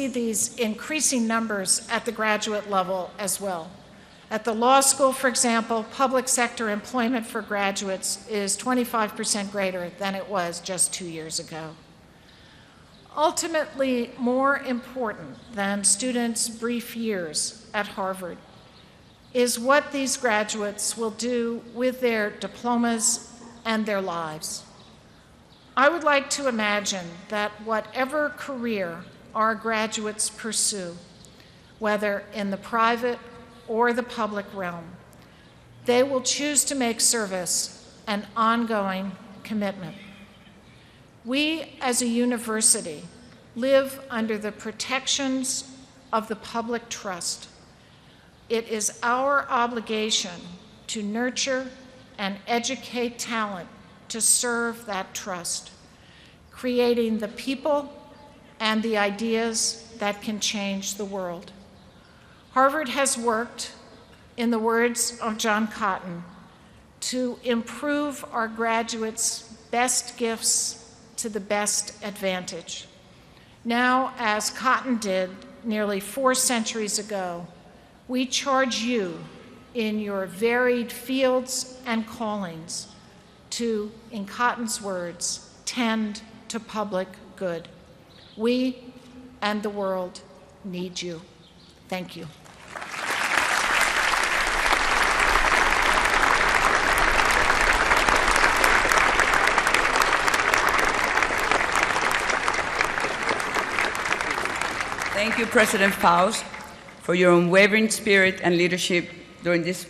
these increasing numbers at the graduate level as well. At the law school, for example, public sector employment for graduates is 25% greater than it was just 2 years ago. Ultimately, more important than students' brief years at Harvard is what these graduates will do with their diplomas and their lives. I would like to imagine that whatever career our graduates pursue, whether in the private or the public realm, they will choose to make service an ongoing commitment. We, as a university, live under the protections of the public trust. It is our obligation to nurture and educate talent to serve that trust, creating the people and the ideas that can change the world. Harvard has worked, in the words of John Cotton, to improve our graduates' best gifts to the best advantage. Now, as Cotton did nearly 4 centuries ago, we charge you in your varied fields and callings to, in Cotton's words, tend to public good. We and the world need you. Thank you. Thank you, President Faust, for your unwavering spirit and leadership during this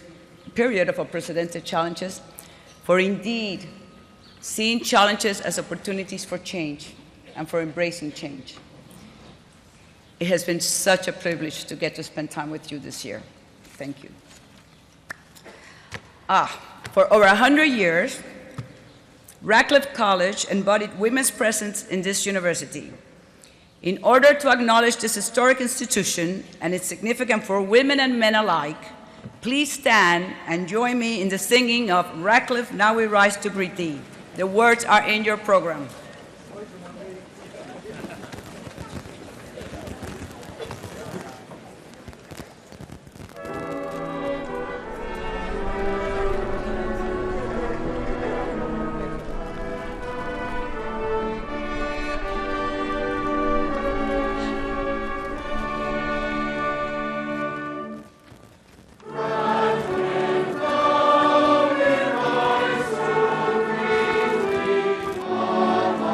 period of unprecedented challenges, for indeed seeing challenges as opportunities for change and for embracing change. It has been such a privilege to get to spend time with you this year. Thank you. For over 100 years, Radcliffe College embodied women's presence in this university. In order to acknowledge this historic institution and its significance for women and men alike, please stand and join me in the singing of Radcliffe, Now We Rise to Greet Thee. The words are in your program. All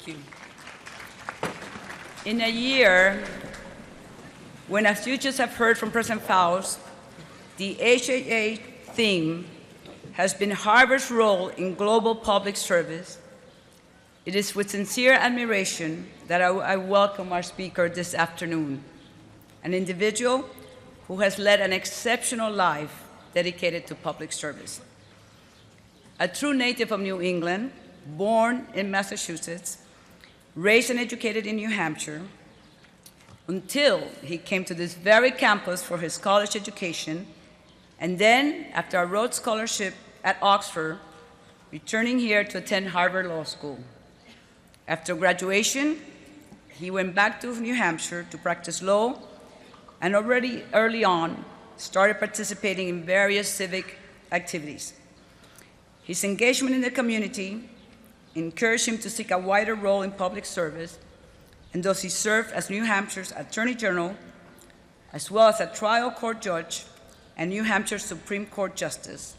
Thank you. In a year when, as you just have heard from President Faust, the HAA theme has been Harvard's role in global public service, it is with sincere admiration that I welcome our speaker this afternoon, an individual who has led an exceptional life dedicated to public service. A true native of New England, born in Massachusetts, raised and educated in New Hampshire, until he came to this very campus for his college education, and then, after a Rhodes Scholarship at Oxford, returning here to attend Harvard Law School. After graduation, he went back to New Hampshire to practice law, and already early on started participating in various civic activities. His engagement in the community encouraged him to seek a wider role in public service, and thus he served as New Hampshire's Attorney General, as well as a trial court judge and New Hampshire Supreme Court Justice,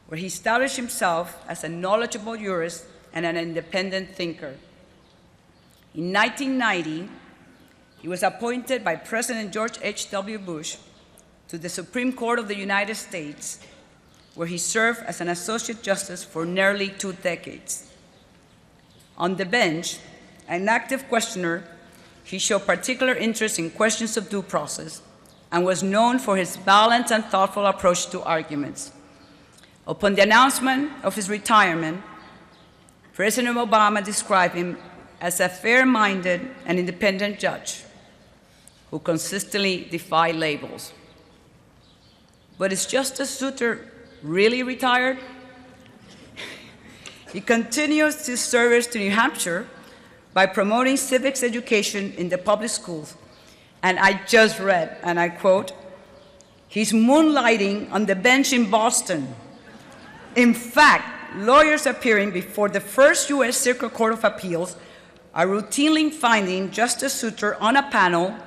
where he established himself as a knowledgeable jurist and an independent thinker. In 1990, he was appointed by President George H.W. Bush to the Supreme Court of the United States, where he served as an Associate Justice for nearly 2 decades. On the bench, an active questioner, he showed particular interest in questions of due process and was known for his balanced and thoughtful approach to arguments. Upon the announcement of his retirement, President Obama described him as a fair-minded and independent judge who consistently defied labels. But is Justice Souter really retired? He continues his service to New Hampshire by promoting civics education in the public schools. And I just read, and I quote, "He's moonlighting on the bench in Boston. In fact, lawyers appearing before the first U.S. Circuit Court of Appeals are routinely finding Justice Souter on a panel,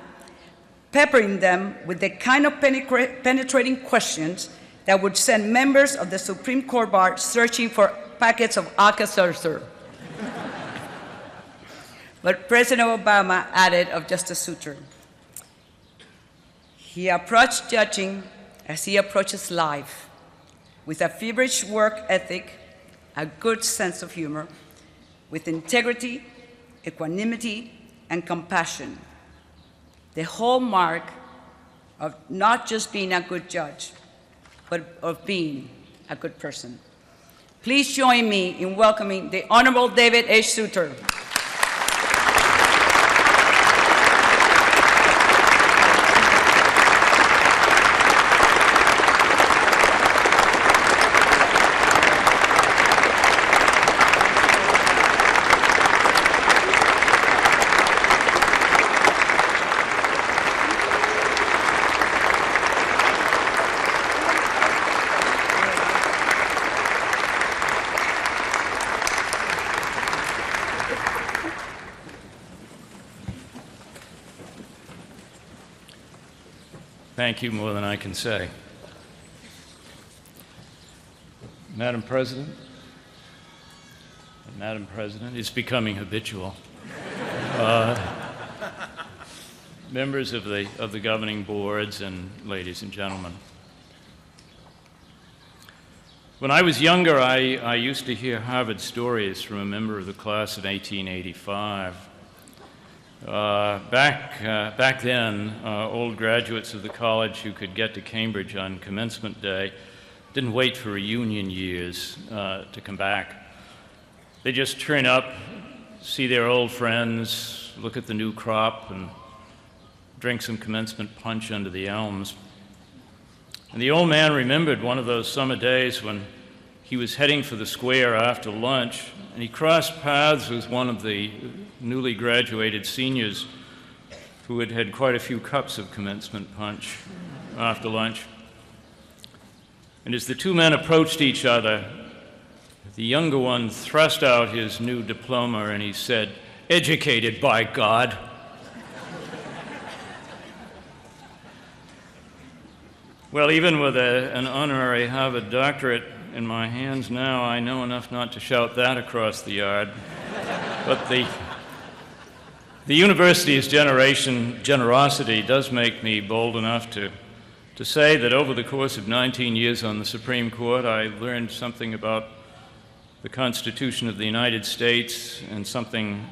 peppering them with the kind of penetrating questions that would send members of the Supreme Court bar searching for packets of Alka-Seltzer." But President Obama added of Justice Souter, "He approached judging as he approaches life, with a feverish work ethic, a good sense of humor, with integrity, equanimity, and compassion, the hallmark of not just being a good judge, but of being a good person." Please join me in welcoming the Honorable David H. Souter. Thank you, more than I can say. Madam President, it's becoming habitual. Members of the governing boards, and ladies and gentlemen. When I was younger, I used to hear Harvard stories from a member of the class of 1885. Back then, old graduates of the college who could get to Cambridge on commencement day didn't wait for reunion years to come back. They just turn up, see their old friends, look at the new crop, and drink some commencement punch under the elms. And the old man remembered one of those summer days when he was heading for the square after lunch, and he crossed paths with one of the newly graduated seniors who had had quite a few cups of commencement punch after lunch. And as the two men approached each other, the younger one thrust out his new diploma and he said, "Educated, by God." Well, even with an honorary Harvard doctorate in my hands now, I know enough not to shout that across the yard. But the university's generosity does make me bold enough to say that over the course of 19 years on the Supreme Court, I learned something about the Constitution of the United States and something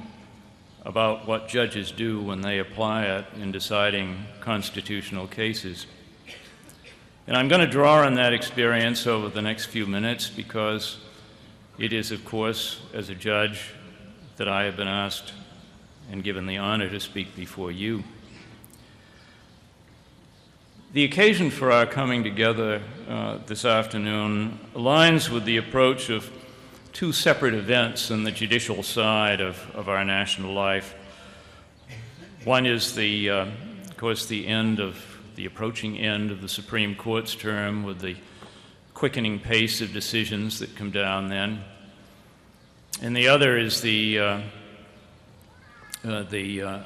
about what judges do when they apply it in deciding constitutional cases. And I'm going to draw on that experience over the next few minutes because it is, of course, as a judge that I have been asked and given the honor to speak before you. The occasion for our coming together this afternoon aligns with the approach of two separate events on the judicial side of our national life. One is of course, the approaching end of the Supreme Court's term with the quickening pace of decisions that come down then. And the other is the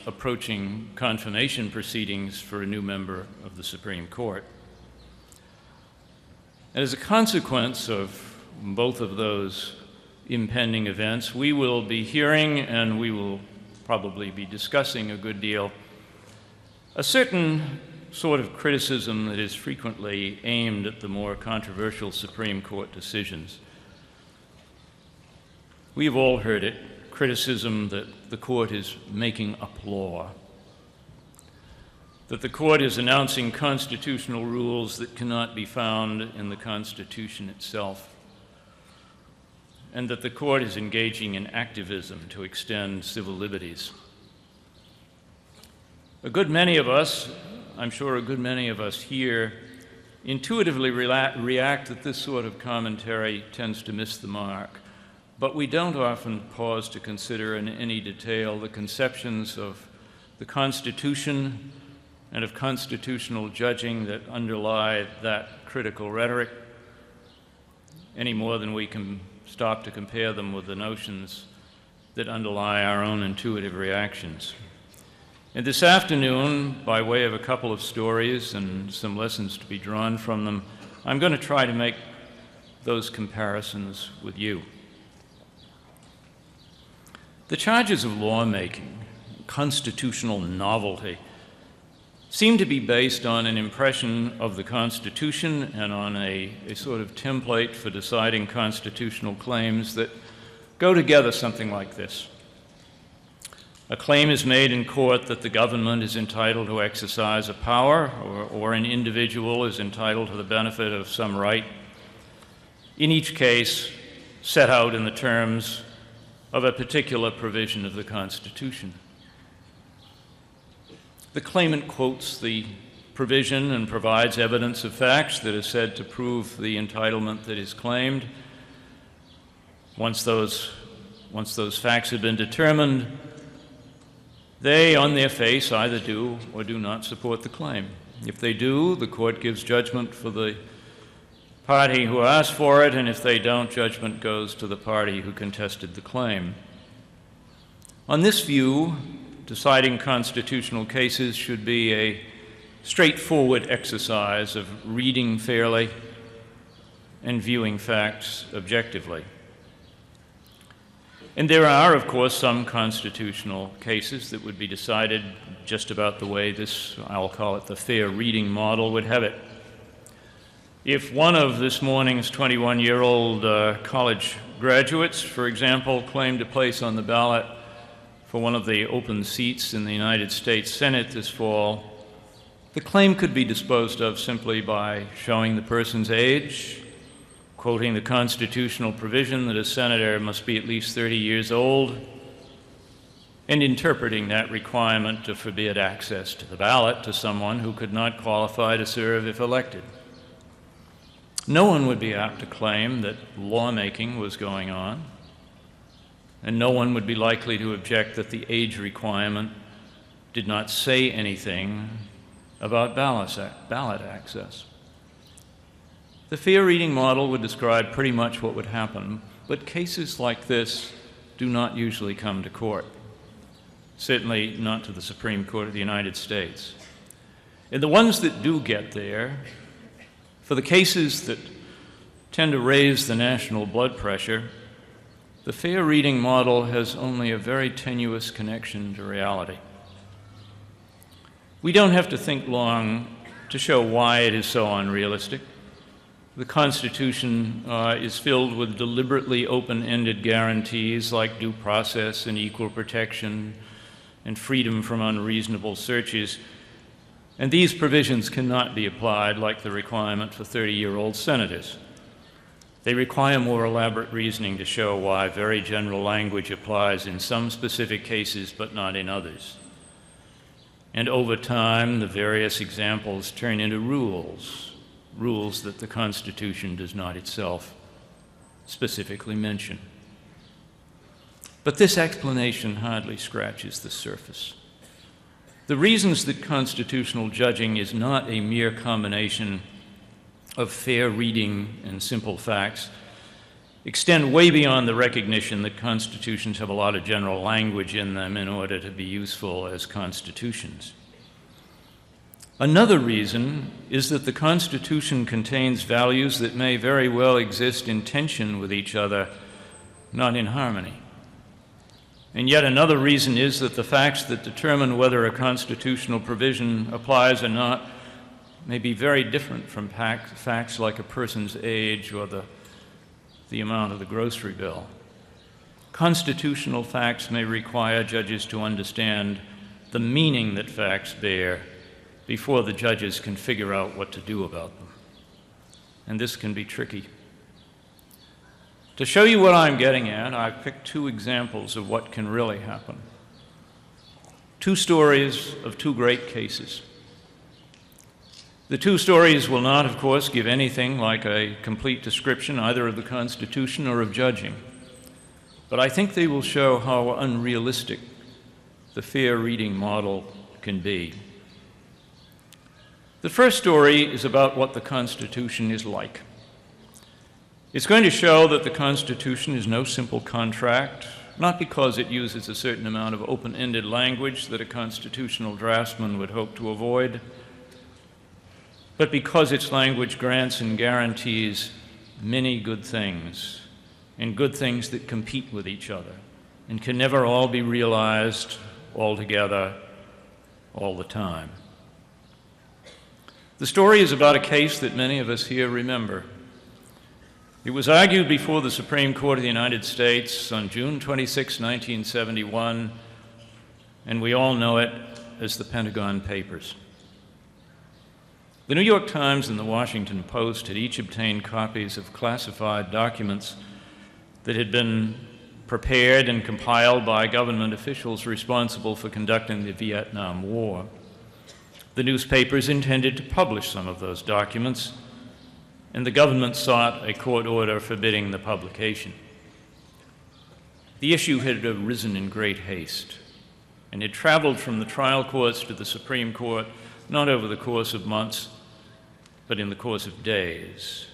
approaching confirmation proceedings for a new member of the Supreme Court. And as a consequence of both of those impending events, we will be hearing and we will probably be discussing a good deal a certain sort of criticism that is frequently aimed at the more controversial Supreme Court decisions. We've all heard it, criticism that the court is making up law, that the court is announcing constitutional rules that cannot be found in the Constitution itself, and that the court is engaging in activism to extend civil liberties. A good many of us, I'm sure a good many of us here, intuitively react that this sort of commentary tends to miss the mark, but we don't often pause to consider in any detail the conceptions of the Constitution and of constitutional judging that underlie that critical rhetoric, any more than we can stop to compare them with the notions that underlie our own intuitive reactions. And this afternoon, by way of a couple of stories and some lessons to be drawn from them, I'm going to try to make those comparisons with you. The charges of lawmaking, constitutional novelty, seem to be based on an impression of the Constitution and on a sort of template for deciding constitutional claims that go together something like this. A claim is made in court that the government is entitled to exercise a power or an individual is entitled to the benefit of some right, in each case set out in the terms of a particular provision of the Constitution. The claimant quotes the provision and provides evidence of facts that is said to prove the entitlement that is claimed. Once those facts have been determined, they, on their face, either do or do not support the claim. If they do, the court gives judgment for the party who asked for it, and if they don't, judgment goes to the party who contested the claim. On this view, deciding constitutional cases should be a straightforward exercise of reading fairly and viewing facts objectively. And there are, of course, some constitutional cases that would be decided just about the way this, I'll call it the fair reading model, would have it. If one of this morning's 21-year-old college graduates, for example, claimed a place on the ballot for one of the open seats in the United States Senate this fall, the claim could be disposed of simply by showing the person's age, quoting the constitutional provision that a senator must be at least 30 years old, and interpreting that requirement to forbid access to the ballot to someone who could not qualify to serve if elected. No one would be apt to claim that lawmaking was going on, and no one would be likely to object that the age requirement did not say anything about ballot access. The fair reading model would describe pretty much what would happen, but cases like this do not usually come to court, certainly not to the Supreme Court of the United States. And the ones that do get there, for the cases that tend to raise the national blood pressure, the fair reading model has only a very tenuous connection to reality. We don't have to think long to show why it is so unrealistic. The Constitution is filled with deliberately open-ended guarantees like due process and equal protection and freedom from unreasonable searches, and these provisions cannot be applied like the requirement for 30-year-old senators. They require more elaborate reasoning to show why very general language applies in some specific cases but not in others. And over time, the various examples turn into rules that the Constitution does not itself specifically mention. But this explanation hardly scratches the surface. The reasons that constitutional judging is not a mere combination of fair reading and simple facts extend way beyond the recognition that constitutions have a lot of general language in them in order to be useful as constitutions. Another reason is that the Constitution contains values that may very well exist in tension with each other, not in harmony. And yet another reason is that the facts that determine whether a constitutional provision applies or not may be very different from facts like a person's age or the amount of the grocery bill. Constitutional facts may require judges to understand the meaning that facts bear before the judges can figure out what to do about them. And this can be tricky. To show you what I'm getting at, I've picked two examples of what can really happen. Two stories of two great cases. The two stories will not, of course, give anything like a complete description either of the Constitution or of judging, but I think they will show how unrealistic the fair reading model can be. The first story is about what the Constitution is like. It's going to show that the Constitution is no simple contract, not because it uses a certain amount of open-ended language that a constitutional draftsman would hope to avoid, but because its language grants and guarantees many good things, and good things that compete with each other, and can never all be realized all together, all the time. The story is about a case that many of us here remember. It was argued before the Supreme Court of the United States on June 26, 1971, and we all know it as the Pentagon Papers. The New York Times and the Washington Post had each obtained copies of classified documents that had been prepared and compiled by government officials responsible for conducting the Vietnam War. The newspapers intended to publish some of those documents, and the government sought a court order forbidding the publication. The issue had arisen in great haste, and it traveled from the trial courts to the Supreme Court not over the course of months, but in the course of days.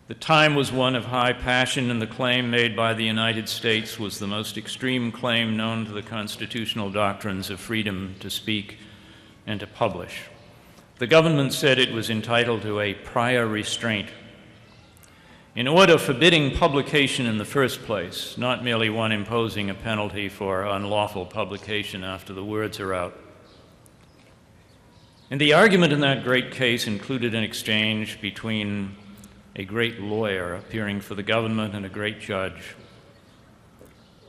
The time was one of high passion, and the claim made by the United States was the most extreme claim known to the constitutional doctrines of freedom to speak and to publish. The government said it was entitled to a prior restraint, an order forbidding publication in the first place, not merely one imposing a penalty for unlawful publication after the words are out. And the argument in that great case included an exchange between a great lawyer appearing for the government and a great judge.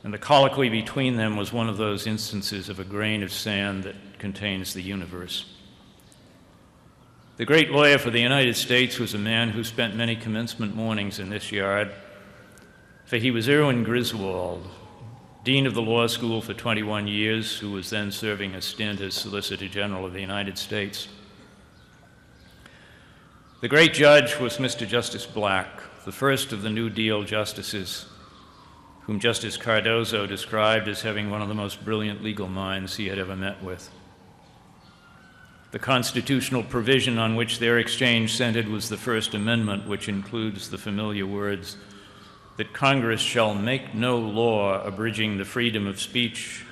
And the colloquy between them was one of those instances of a grain of sand that contains the universe. The great lawyer for the United States was a man who spent many commencement mornings in this yard, for he was Erwin Griswold, Dean of the Law School for 21 years, who was then serving a stint as Solicitor General of the United States. The great judge was Mr. Justice Black, the first of the New Deal justices, whom Justice Cardozo described as having one of the most brilliant legal minds he had ever met with. The constitutional provision on which their exchange centered was the First Amendment, which includes the familiar words that Congress shall make no law abridging the freedom of speech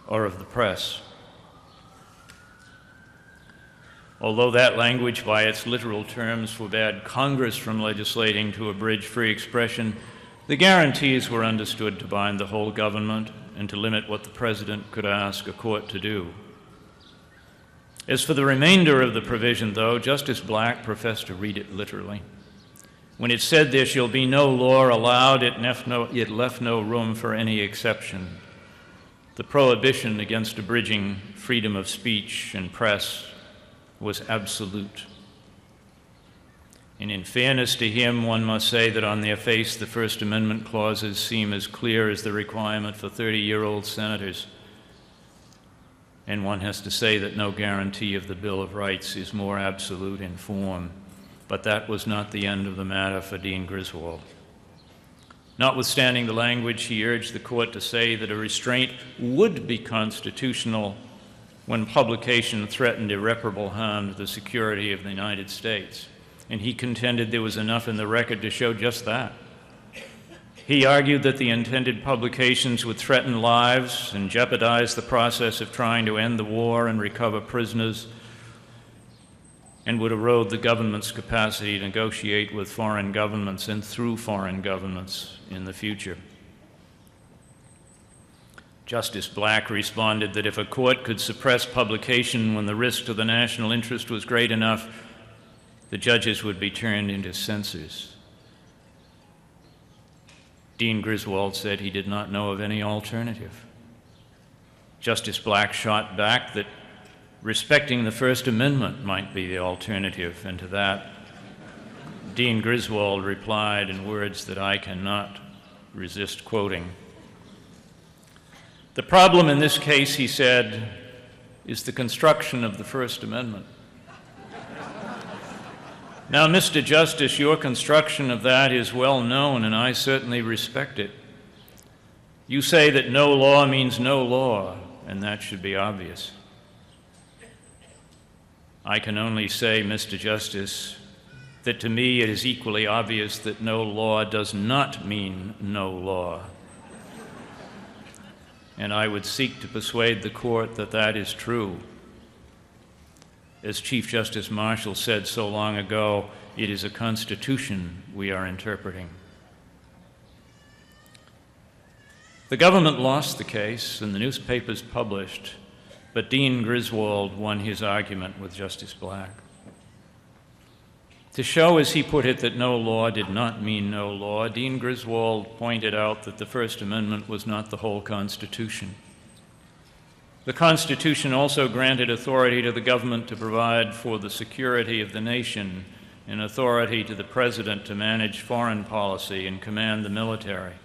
or of the press. Although that language, by its literal terms, forbade Congress from legislating to abridge free expression, The guarantees were understood to bind the whole government and to limit what the president could ask a court to do. As for the remainder of the provision, though, Justice Black professed to read it literally. When it said there shall be no law allowed, it left no room for any exception. The prohibition against abridging freedom of speech and press was absolute. And in fairness to him, one must say that on their face the First Amendment clauses seem as clear as the requirement for 30-year-old senators. And one has to say that no guarantee of the Bill of Rights is more absolute in form. But that was not the end of the matter for Dean Griswold. Notwithstanding the language, he urged the court to say that a restraint would be constitutional when publication threatened irreparable harm to the security of the United States. And he contended there was enough in the record to show just that. He argued that the intended publications would threaten lives and jeopardize the process of trying to end the war and recover prisoners, and would erode the government's capacity to negotiate with foreign governments and through foreign governments in the future. Justice Black responded that if a court could suppress publication when the risk to the national interest was great enough, the judges would be turned into censors. Dean Griswold said he did not know of any alternative. Justice Black shot back that respecting the First Amendment might be the alternative, and to that, Dean Griswold replied in words that I cannot resist quoting. The problem in this case, he said, is the construction of the First Amendment. Now, Mr. Justice, your construction of that is well known, and I certainly respect it. You say that no law means no law, and that should be obvious. I can only say, Mr. Justice, that to me it is equally obvious that no law does not mean no law. And I would seek to persuade the court that that is true. As Chief Justice Marshall said so long ago, it is a constitution we are interpreting. The government lost the case and the newspapers published, but Dean Griswold won his argument with Justice Black. To show, as he put it, that no law did not mean no law, Dean Griswold pointed out that the First Amendment was not the whole Constitution. The Constitution also granted authority to the government to provide for the security of the nation and authority to the President to manage foreign policy and command the military.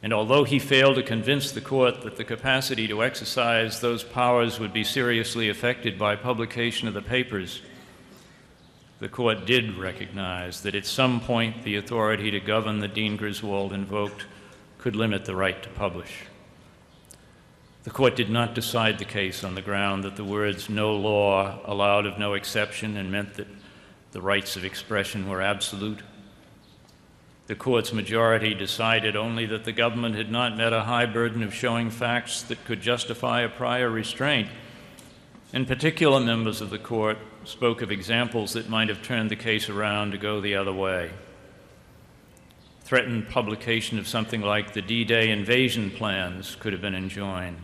And although he failed to convince the court that the capacity to exercise those powers would be seriously affected by publication of the papers, the court did recognize that at some point the authority to govern that Dean Griswold invoked could limit the right to publish. The court did not decide the case on the ground that the words "no law" allowed of no exception and meant that the rights of expression were absolute. The court's majority decided only that the government had not met a high burden of showing facts that could justify a prior restraint, and particular members of the court spoke of examples that might have turned the case around to go the other way. Threatened publication of something like the D-Day invasion plans could have been enjoined.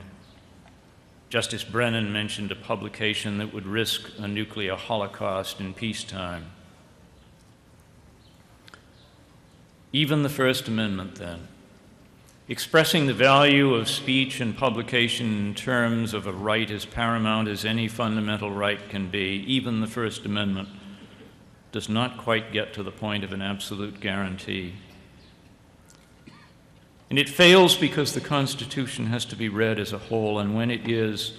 Justice Brennan mentioned a publication that would risk a nuclear holocaust in peacetime. Even the First Amendment, then, expressing the value of speech and publication in terms of a right as paramount as any fundamental right can be, even the First Amendment does not quite get to the point of an absolute guarantee. And it fails because the Constitution has to be read as a whole, and when it is,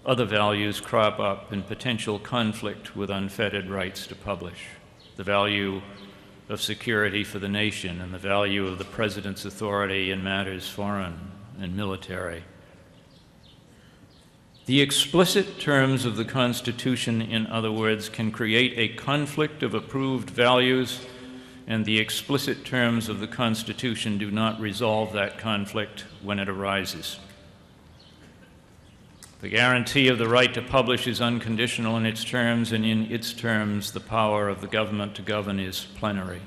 other values crop up in potential conflict with unfettered rights to publish. The value of security for the nation and the value of the President's authority in matters foreign and military. The explicit terms of the Constitution, in other words, can create a conflict of approved values, and the explicit terms of the Constitution do not resolve that conflict when it arises. The guarantee of the right to publish is unconditional in its terms, and in its terms, the power of the government to govern is plenary.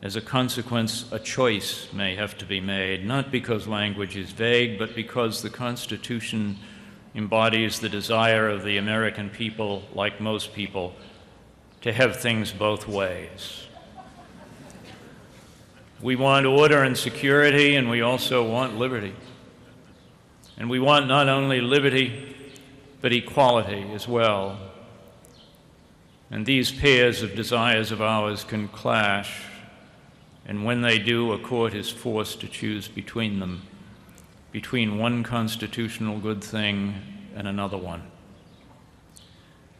As a consequence, a choice may have to be made, not because language is vague, but because the Constitution embodies the desire of the American people, like most people, to have things both ways. We want order and security, and we also want liberty. And we want not only liberty, but equality as well. And these pairs of desires of ours can clash, and when they do, a court is forced to choose between them, between one constitutional good thing and another one.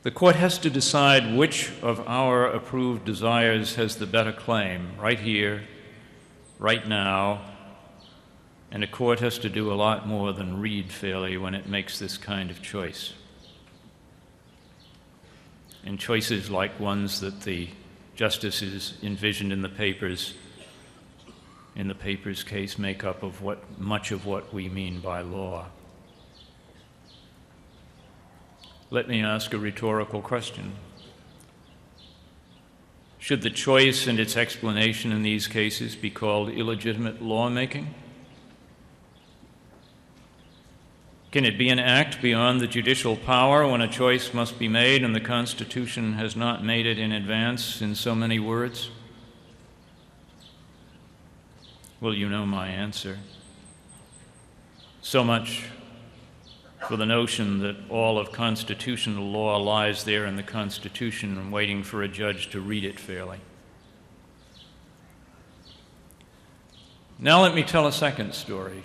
The court has to decide which of our approved desires has the better claim, right here, right now, and a court has to do a lot more than read fairly when it makes this kind of choice. And choices like ones that the justices envisioned in the papers case, make up of much of what we mean by law. Let me ask a rhetorical question. Should the choice and its explanation in these cases be called illegitimate lawmaking? Can it be an act beyond the judicial power when a choice must be made and the Constitution has not made it in advance in so many words? Well, you know my answer. So much for the notion that all of constitutional law lies there in the Constitution and waiting for a judge to read it fairly. Now let me tell a second story,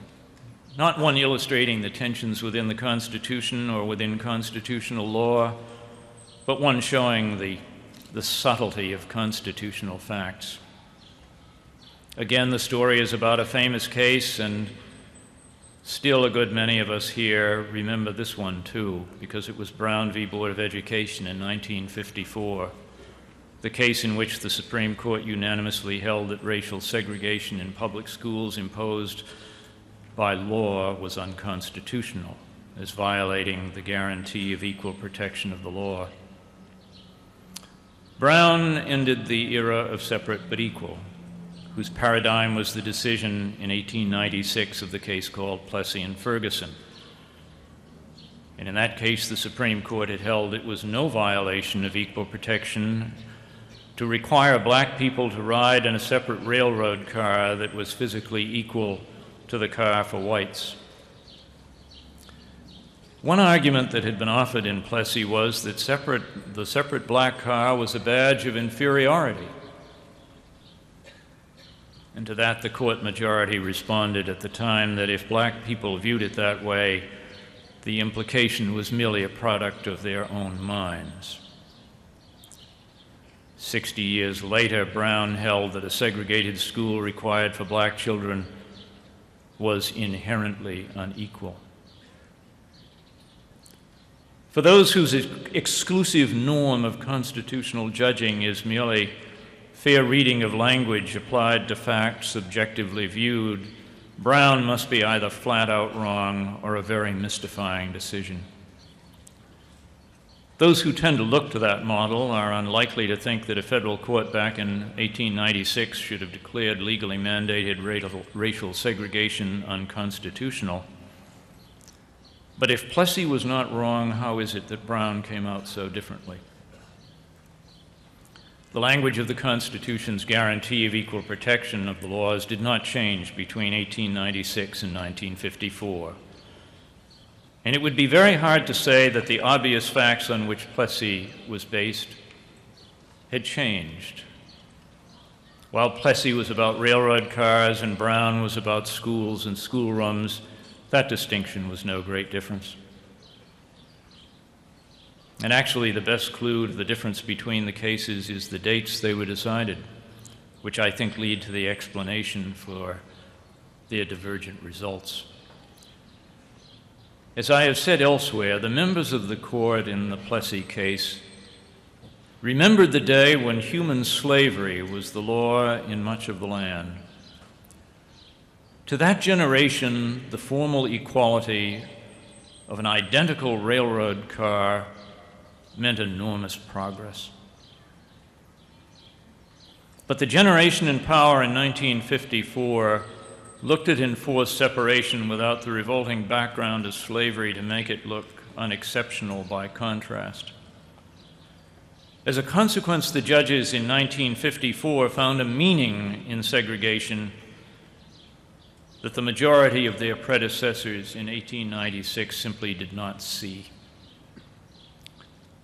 not one illustrating the tensions within the Constitution or within constitutional law, but one showing the subtlety of constitutional facts. Again, the story is about a famous case, and still a good many of us here remember this one too, because it was Brown v. Board of Education in 1954, the case in which the Supreme Court unanimously held that racial segregation in public schools imposed by law was unconstitutional, as violating the guarantee of equal protection of the law. Brown ended the era of separate but equal, whose paradigm was the decision in 1896 of the case called Plessy and Ferguson. And in that case, the Supreme Court had held it was no violation of equal protection to require black people to ride in a separate railroad car that was physically equal to the car for whites. One argument that had been offered in Plessy was that the separate black car was a badge of inferiority. And to that, the court majority responded at the time that if black people viewed it that way, the implication was merely a product of their own minds. 60 years later, Brown held that a segregated school required for black children was inherently unequal. For those whose exclusive norm of constitutional judging is merely fair reading of language applied to facts subjectively viewed, Brown must be either flat out wrong or a very mystifying decision. Those who tend to look to that model are unlikely to think that a federal court back in 1896 should have declared legally mandated racial segregation unconstitutional. But if Plessy was not wrong, how is it that Brown came out so differently? The language of the Constitution's guarantee of equal protection of the laws did not change between 1896 and 1954. And it would be very hard to say that the obvious facts on which Plessy was based had changed. While Plessy was about railroad cars and Brown was about schools and schoolrooms, that distinction was no great difference. And actually, the best clue to the difference between the cases is the dates they were decided, which I think lead to the explanation for their divergent results. As I have said elsewhere, the members of the court in the Plessy case remembered the day when human slavery was the law in much of the land. To that generation, the formal equality of an identical railroad car meant enormous progress. But the generation in power in 1954 looked at enforced separation without the revolting background of slavery to make it look unexceptional by contrast. As a consequence, the judges in 1954 found a meaning in segregation that the majority of their predecessors in 1896 simply did not see.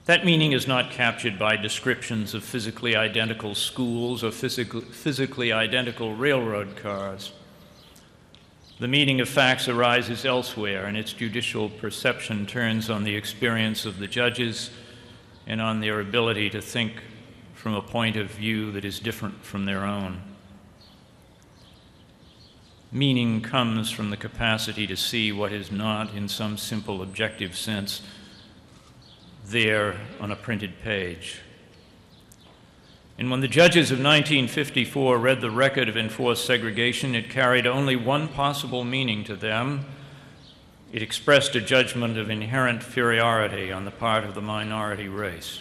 That meaning is not captured by descriptions of physically identical schools or physically identical railroad cars. The meaning of facts arises elsewhere, and its judicial perception turns on the experience of the judges and on their ability to think from a point of view that is different from their own. Meaning comes from the capacity to see what is not, in some simple objective sense, there on a printed page. And when the judges of 1954 read the record of enforced segregation, it carried only one possible meaning to them. It expressed a judgment of inherent inferiority on the part of the minority race.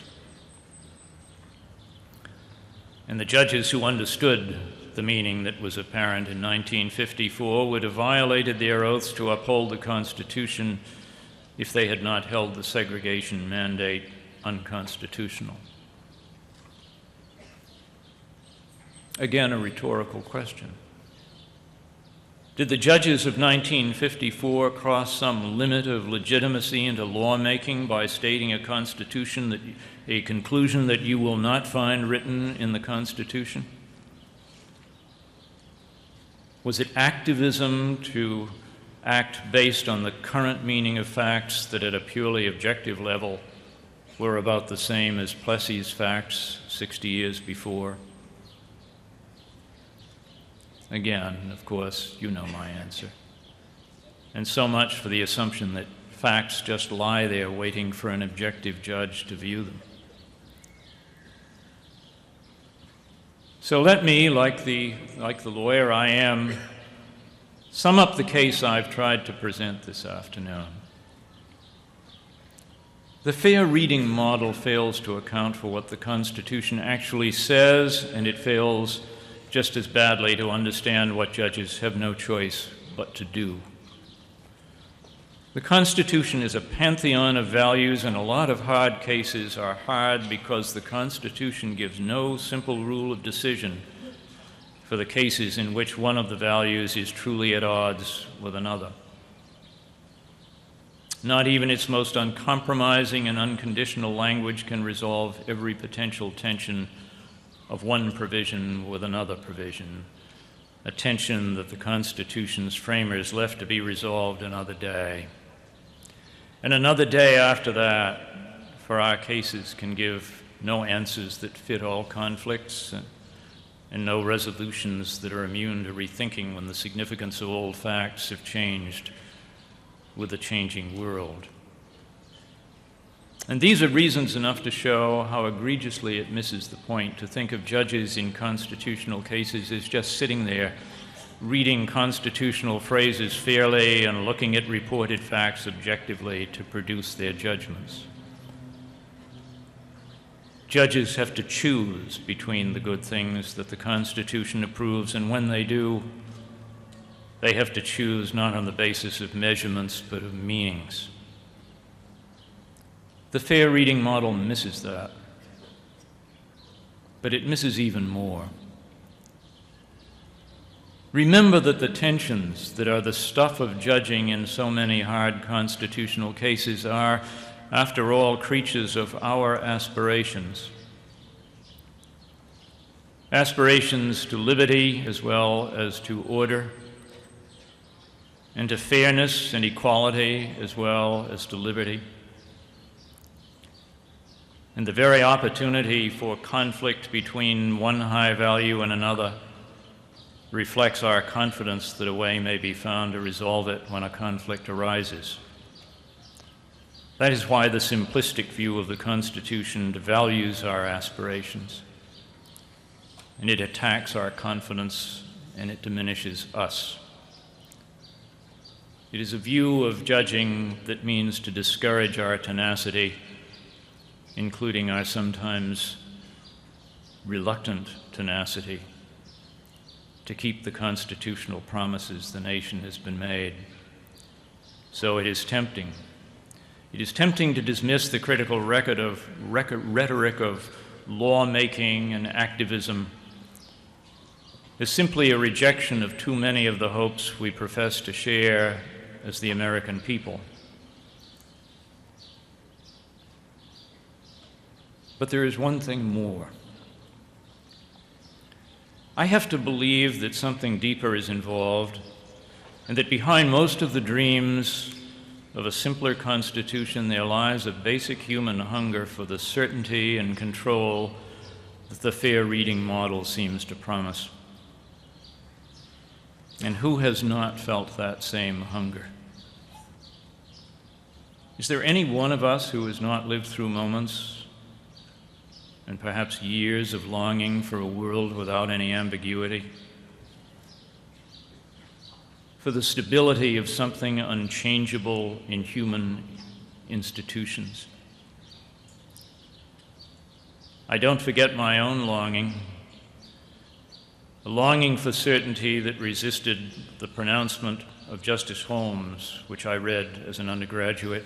And the judges who understood the meaning that was apparent in 1954 would have violated their oaths to uphold the Constitution if they had not held the segregation mandate unconstitutional. Again, a rhetorical question. Did the judges of 1954 cross some limit of legitimacy into lawmaking by stating a conclusion that you will not find written in the Constitution? Was it activism to act based on the current meaning of facts that at a purely objective level were about the same as Plessy's facts 60 years before? Again, of course, you know my answer. And so much for the assumption that facts just lie there waiting for an objective judge to view them. So let me, like the lawyer I am, sum up the case I've tried to present this afternoon. The fair reading model fails to account for what the Constitution actually says, and it fails just as badly to understand what judges have no choice but to do. The Constitution is a pantheon of values, and a lot of hard cases are hard because the Constitution gives no simple rule of decision for the cases in which one of the values is truly at odds with another. Not even its most uncompromising and unconditional language can resolve every potential tension of one provision with another provision, a tension that the Constitution's framers left to be resolved another day. And another day after that, for our cases, can give no answers that fit all conflicts and no resolutions that are immune to rethinking when the significance of old facts have changed with a changing world. And these are reasons enough to show how egregiously it misses the point to think of judges in constitutional cases as just sitting there reading constitutional phrases fairly and looking at reported facts objectively to produce their judgments. Judges have to choose between the good things that the Constitution approves, and when they do, they have to choose not on the basis of measurements but of meanings. The fair reading model misses that, but it misses even more. Remember that the tensions that are the stuff of judging in so many hard constitutional cases are, after all, creatures of our aspirations. Aspirations to liberty as well as to order, and to fairness and equality as well as to liberty. And the very opportunity for conflict between one high value and another reflects our confidence that a way may be found to resolve it when a conflict arises. That is why the simplistic view of the Constitution devalues our aspirations, and it attacks our confidence, and it diminishes us. It is a view of judging that means to discourage our tenacity, including our sometimes reluctant tenacity to keep the constitutional promises the nation has been made. So it is tempting. It is tempting to dismiss the critical rhetoric of lawmaking and activism as simply a rejection of too many of the hopes we profess to share as the American people. But there is one thing more. I have to believe that something deeper is involved, and that behind most of the dreams of a simpler constitution there lies a basic human hunger for the certainty and control that the fair reading model seems to promise. And who has not felt that same hunger? Is there any one of us who has not lived through moments and perhaps years of longing for a world without any ambiguity? For the stability of something unchangeable in human institutions? I don't forget my own longing, a longing for certainty that resisted the pronouncement of Justice Holmes, which I read as an undergraduate,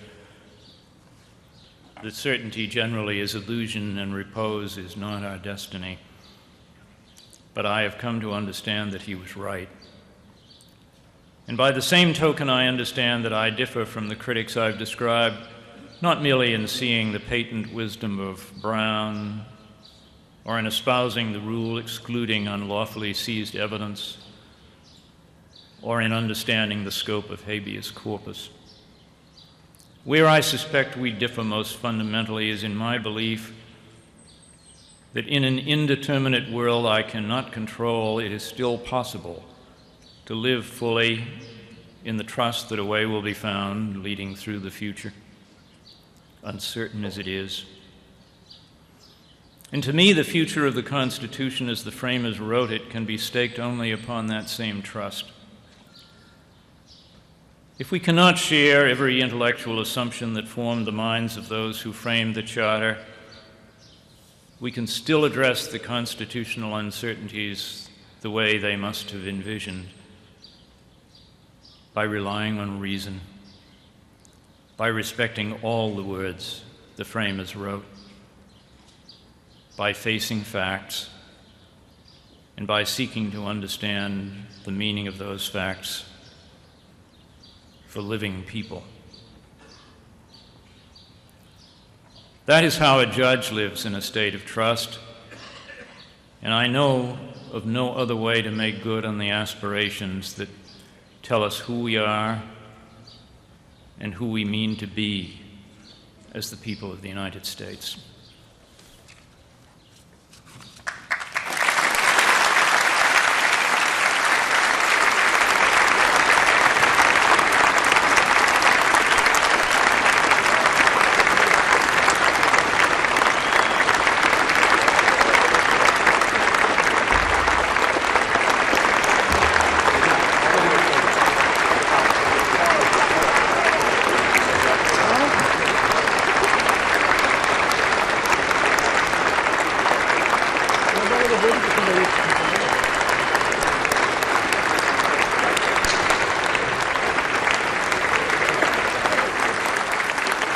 that certainty generally is illusion and repose is not our destiny. But I have come to understand that he was right. And by the same token, I understand that I differ from the critics I've described, not merely in seeing the patent wisdom of Brown or in espousing the rule excluding unlawfully seized evidence or in understanding the scope of habeas corpus. Where I suspect we differ most fundamentally is in my belief that in an indeterminate world I cannot control, it is still possible to live fully in the trust that a way will be found leading through the future, uncertain as it is. And to me, the future of the Constitution as the framers wrote it can be staked only upon that same trust. If we cannot share every intellectual assumption that formed the minds of those who framed the Charter, we can still address the constitutional uncertainties the way they must have envisioned, by relying on reason, by respecting all the words the framers wrote, by facing facts, and by seeking to understand the meaning of those facts for living people. That is how a judge lives in a state of trust, and I know of no other way to make good on the aspirations that tell us who we are and who we mean to be as the people of the United States.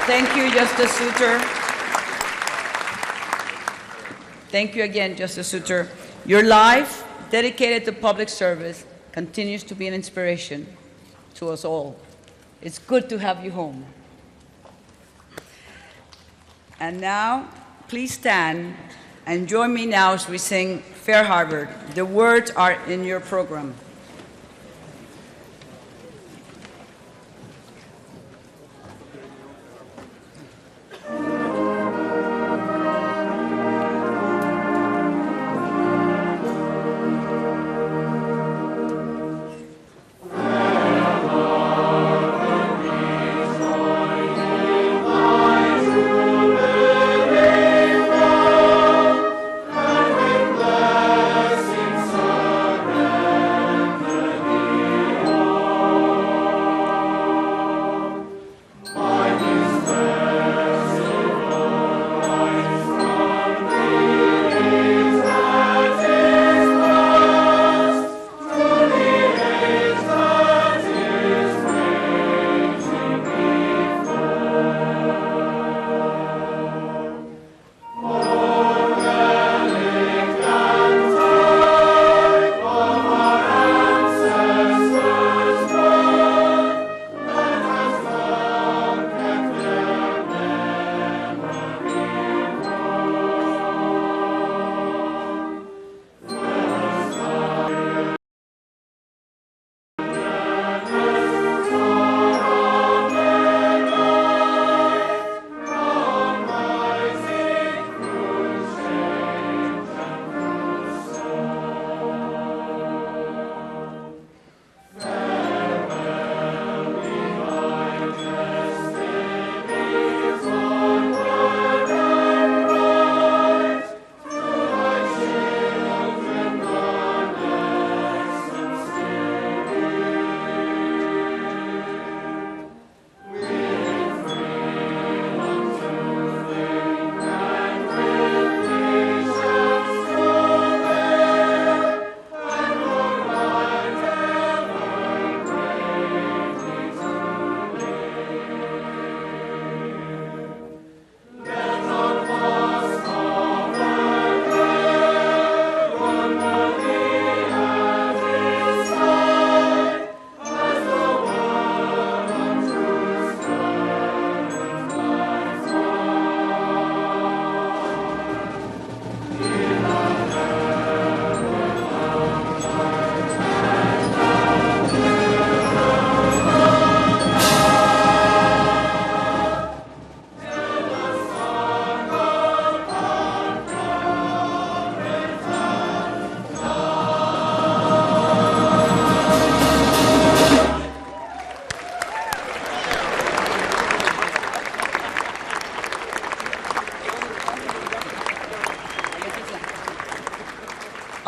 Thank you, Justice Souter. Thank you again, Justice Souter. Your life, dedicated to public service, continues to be an inspiration to us all. It's good to have you home. And now, please stand and join me now as we sing Fair Harvard. The words are in your program. Blessing surrender.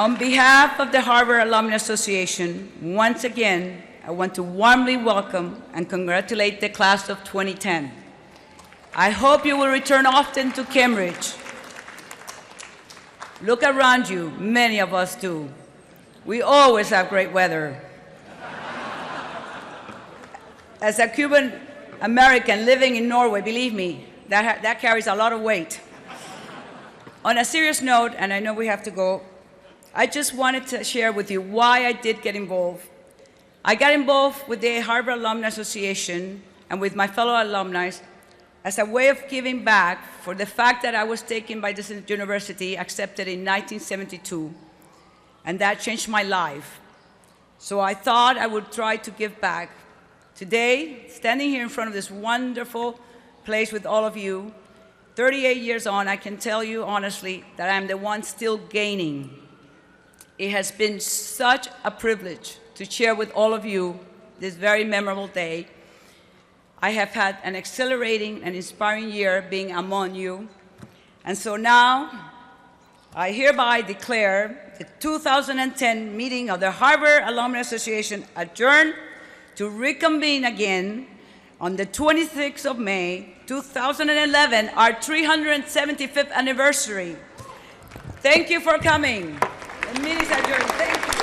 On behalf of the Harvard Alumni Association, once again, I want to warmly welcome and congratulate the class of 2010. I hope you will return often to Cambridge. Look around you, many of us do. We always have great weather. As a Cuban American living in Norway, believe me, that carries a lot of weight. On a serious note, and I know we have to go, I just wanted to share with you why I did get involved. I got involved with the Harvard Alumni Association and with my fellow alumni as a way of giving back for the fact that I was taken by this university, accepted in 1972, and that changed my life. So I thought I would try to give back. Today, standing here in front of this wonderful place with all of you, 38 years on, I can tell you honestly that I'm the one still gaining. It has been such a privilege to share with all of you this very memorable day. I have had an exhilarating and inspiring year being among you. And so now, I hereby declare the 2010 meeting of the Harvard Alumni Association adjourned to reconvene again on the 26th of May, 2011, our 375th anniversary. Thank you for coming. The meeting is adjourned. Thank you.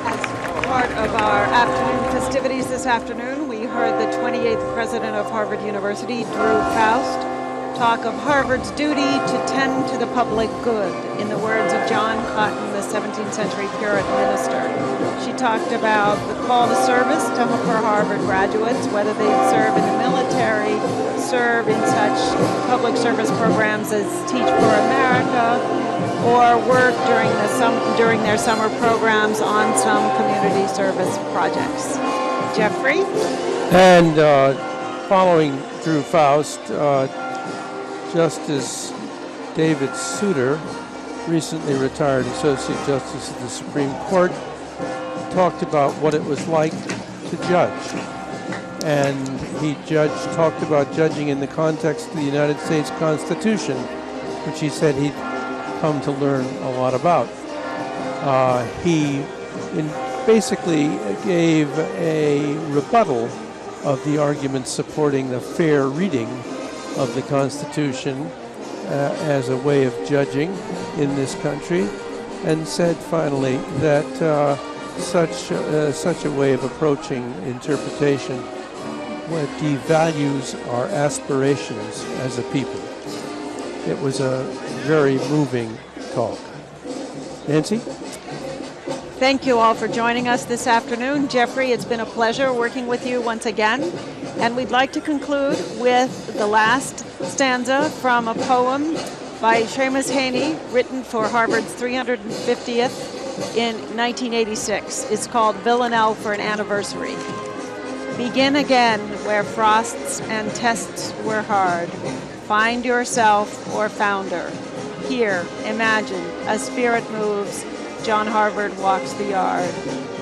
As part of our afternoon festivities this afternoon, we heard the 28th president of Harvard University, Drew Faust, talk of Harvard's duty to tend to the public good, in the words of John Cotton, the 17th century Puritan minister. She talked about the call to service for Harvard graduates, whether they serve in the military, serve in such public service programs as Teach for America, or work during their summer programs on some community service projects. Jeffrey? And following Drew Faust, Justice David Souter, recently retired Associate Justice of the Supreme Court, talked about what it was like to judge. And he talked about judging in the context of the United States Constitution, which he said he'd come to learn a lot about. He basically gave a rebuttal of the arguments supporting the fair reading of the Constitution as a way of judging in this country, and said finally that such a way of approaching interpretation devalues our aspirations as a people. It was a very moving talk. Nancy? Thank you all for joining us this afternoon. Jeffrey, it's been a pleasure working with you once again. And we'd like to conclude with the last stanza from a poem by Seamus Heaney, written for Harvard's 350th in 1986. It's called Villanelle for an Anniversary. Begin again where frosts and tests were hard. Find yourself or founder. Here, imagine, a spirit moves. John Harvard walks the yard.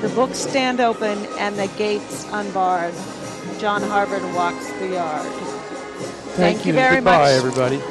The books stand open and the gates unbarred. John Harvard walks the yard. Thank you very much. Goodbye, everybody.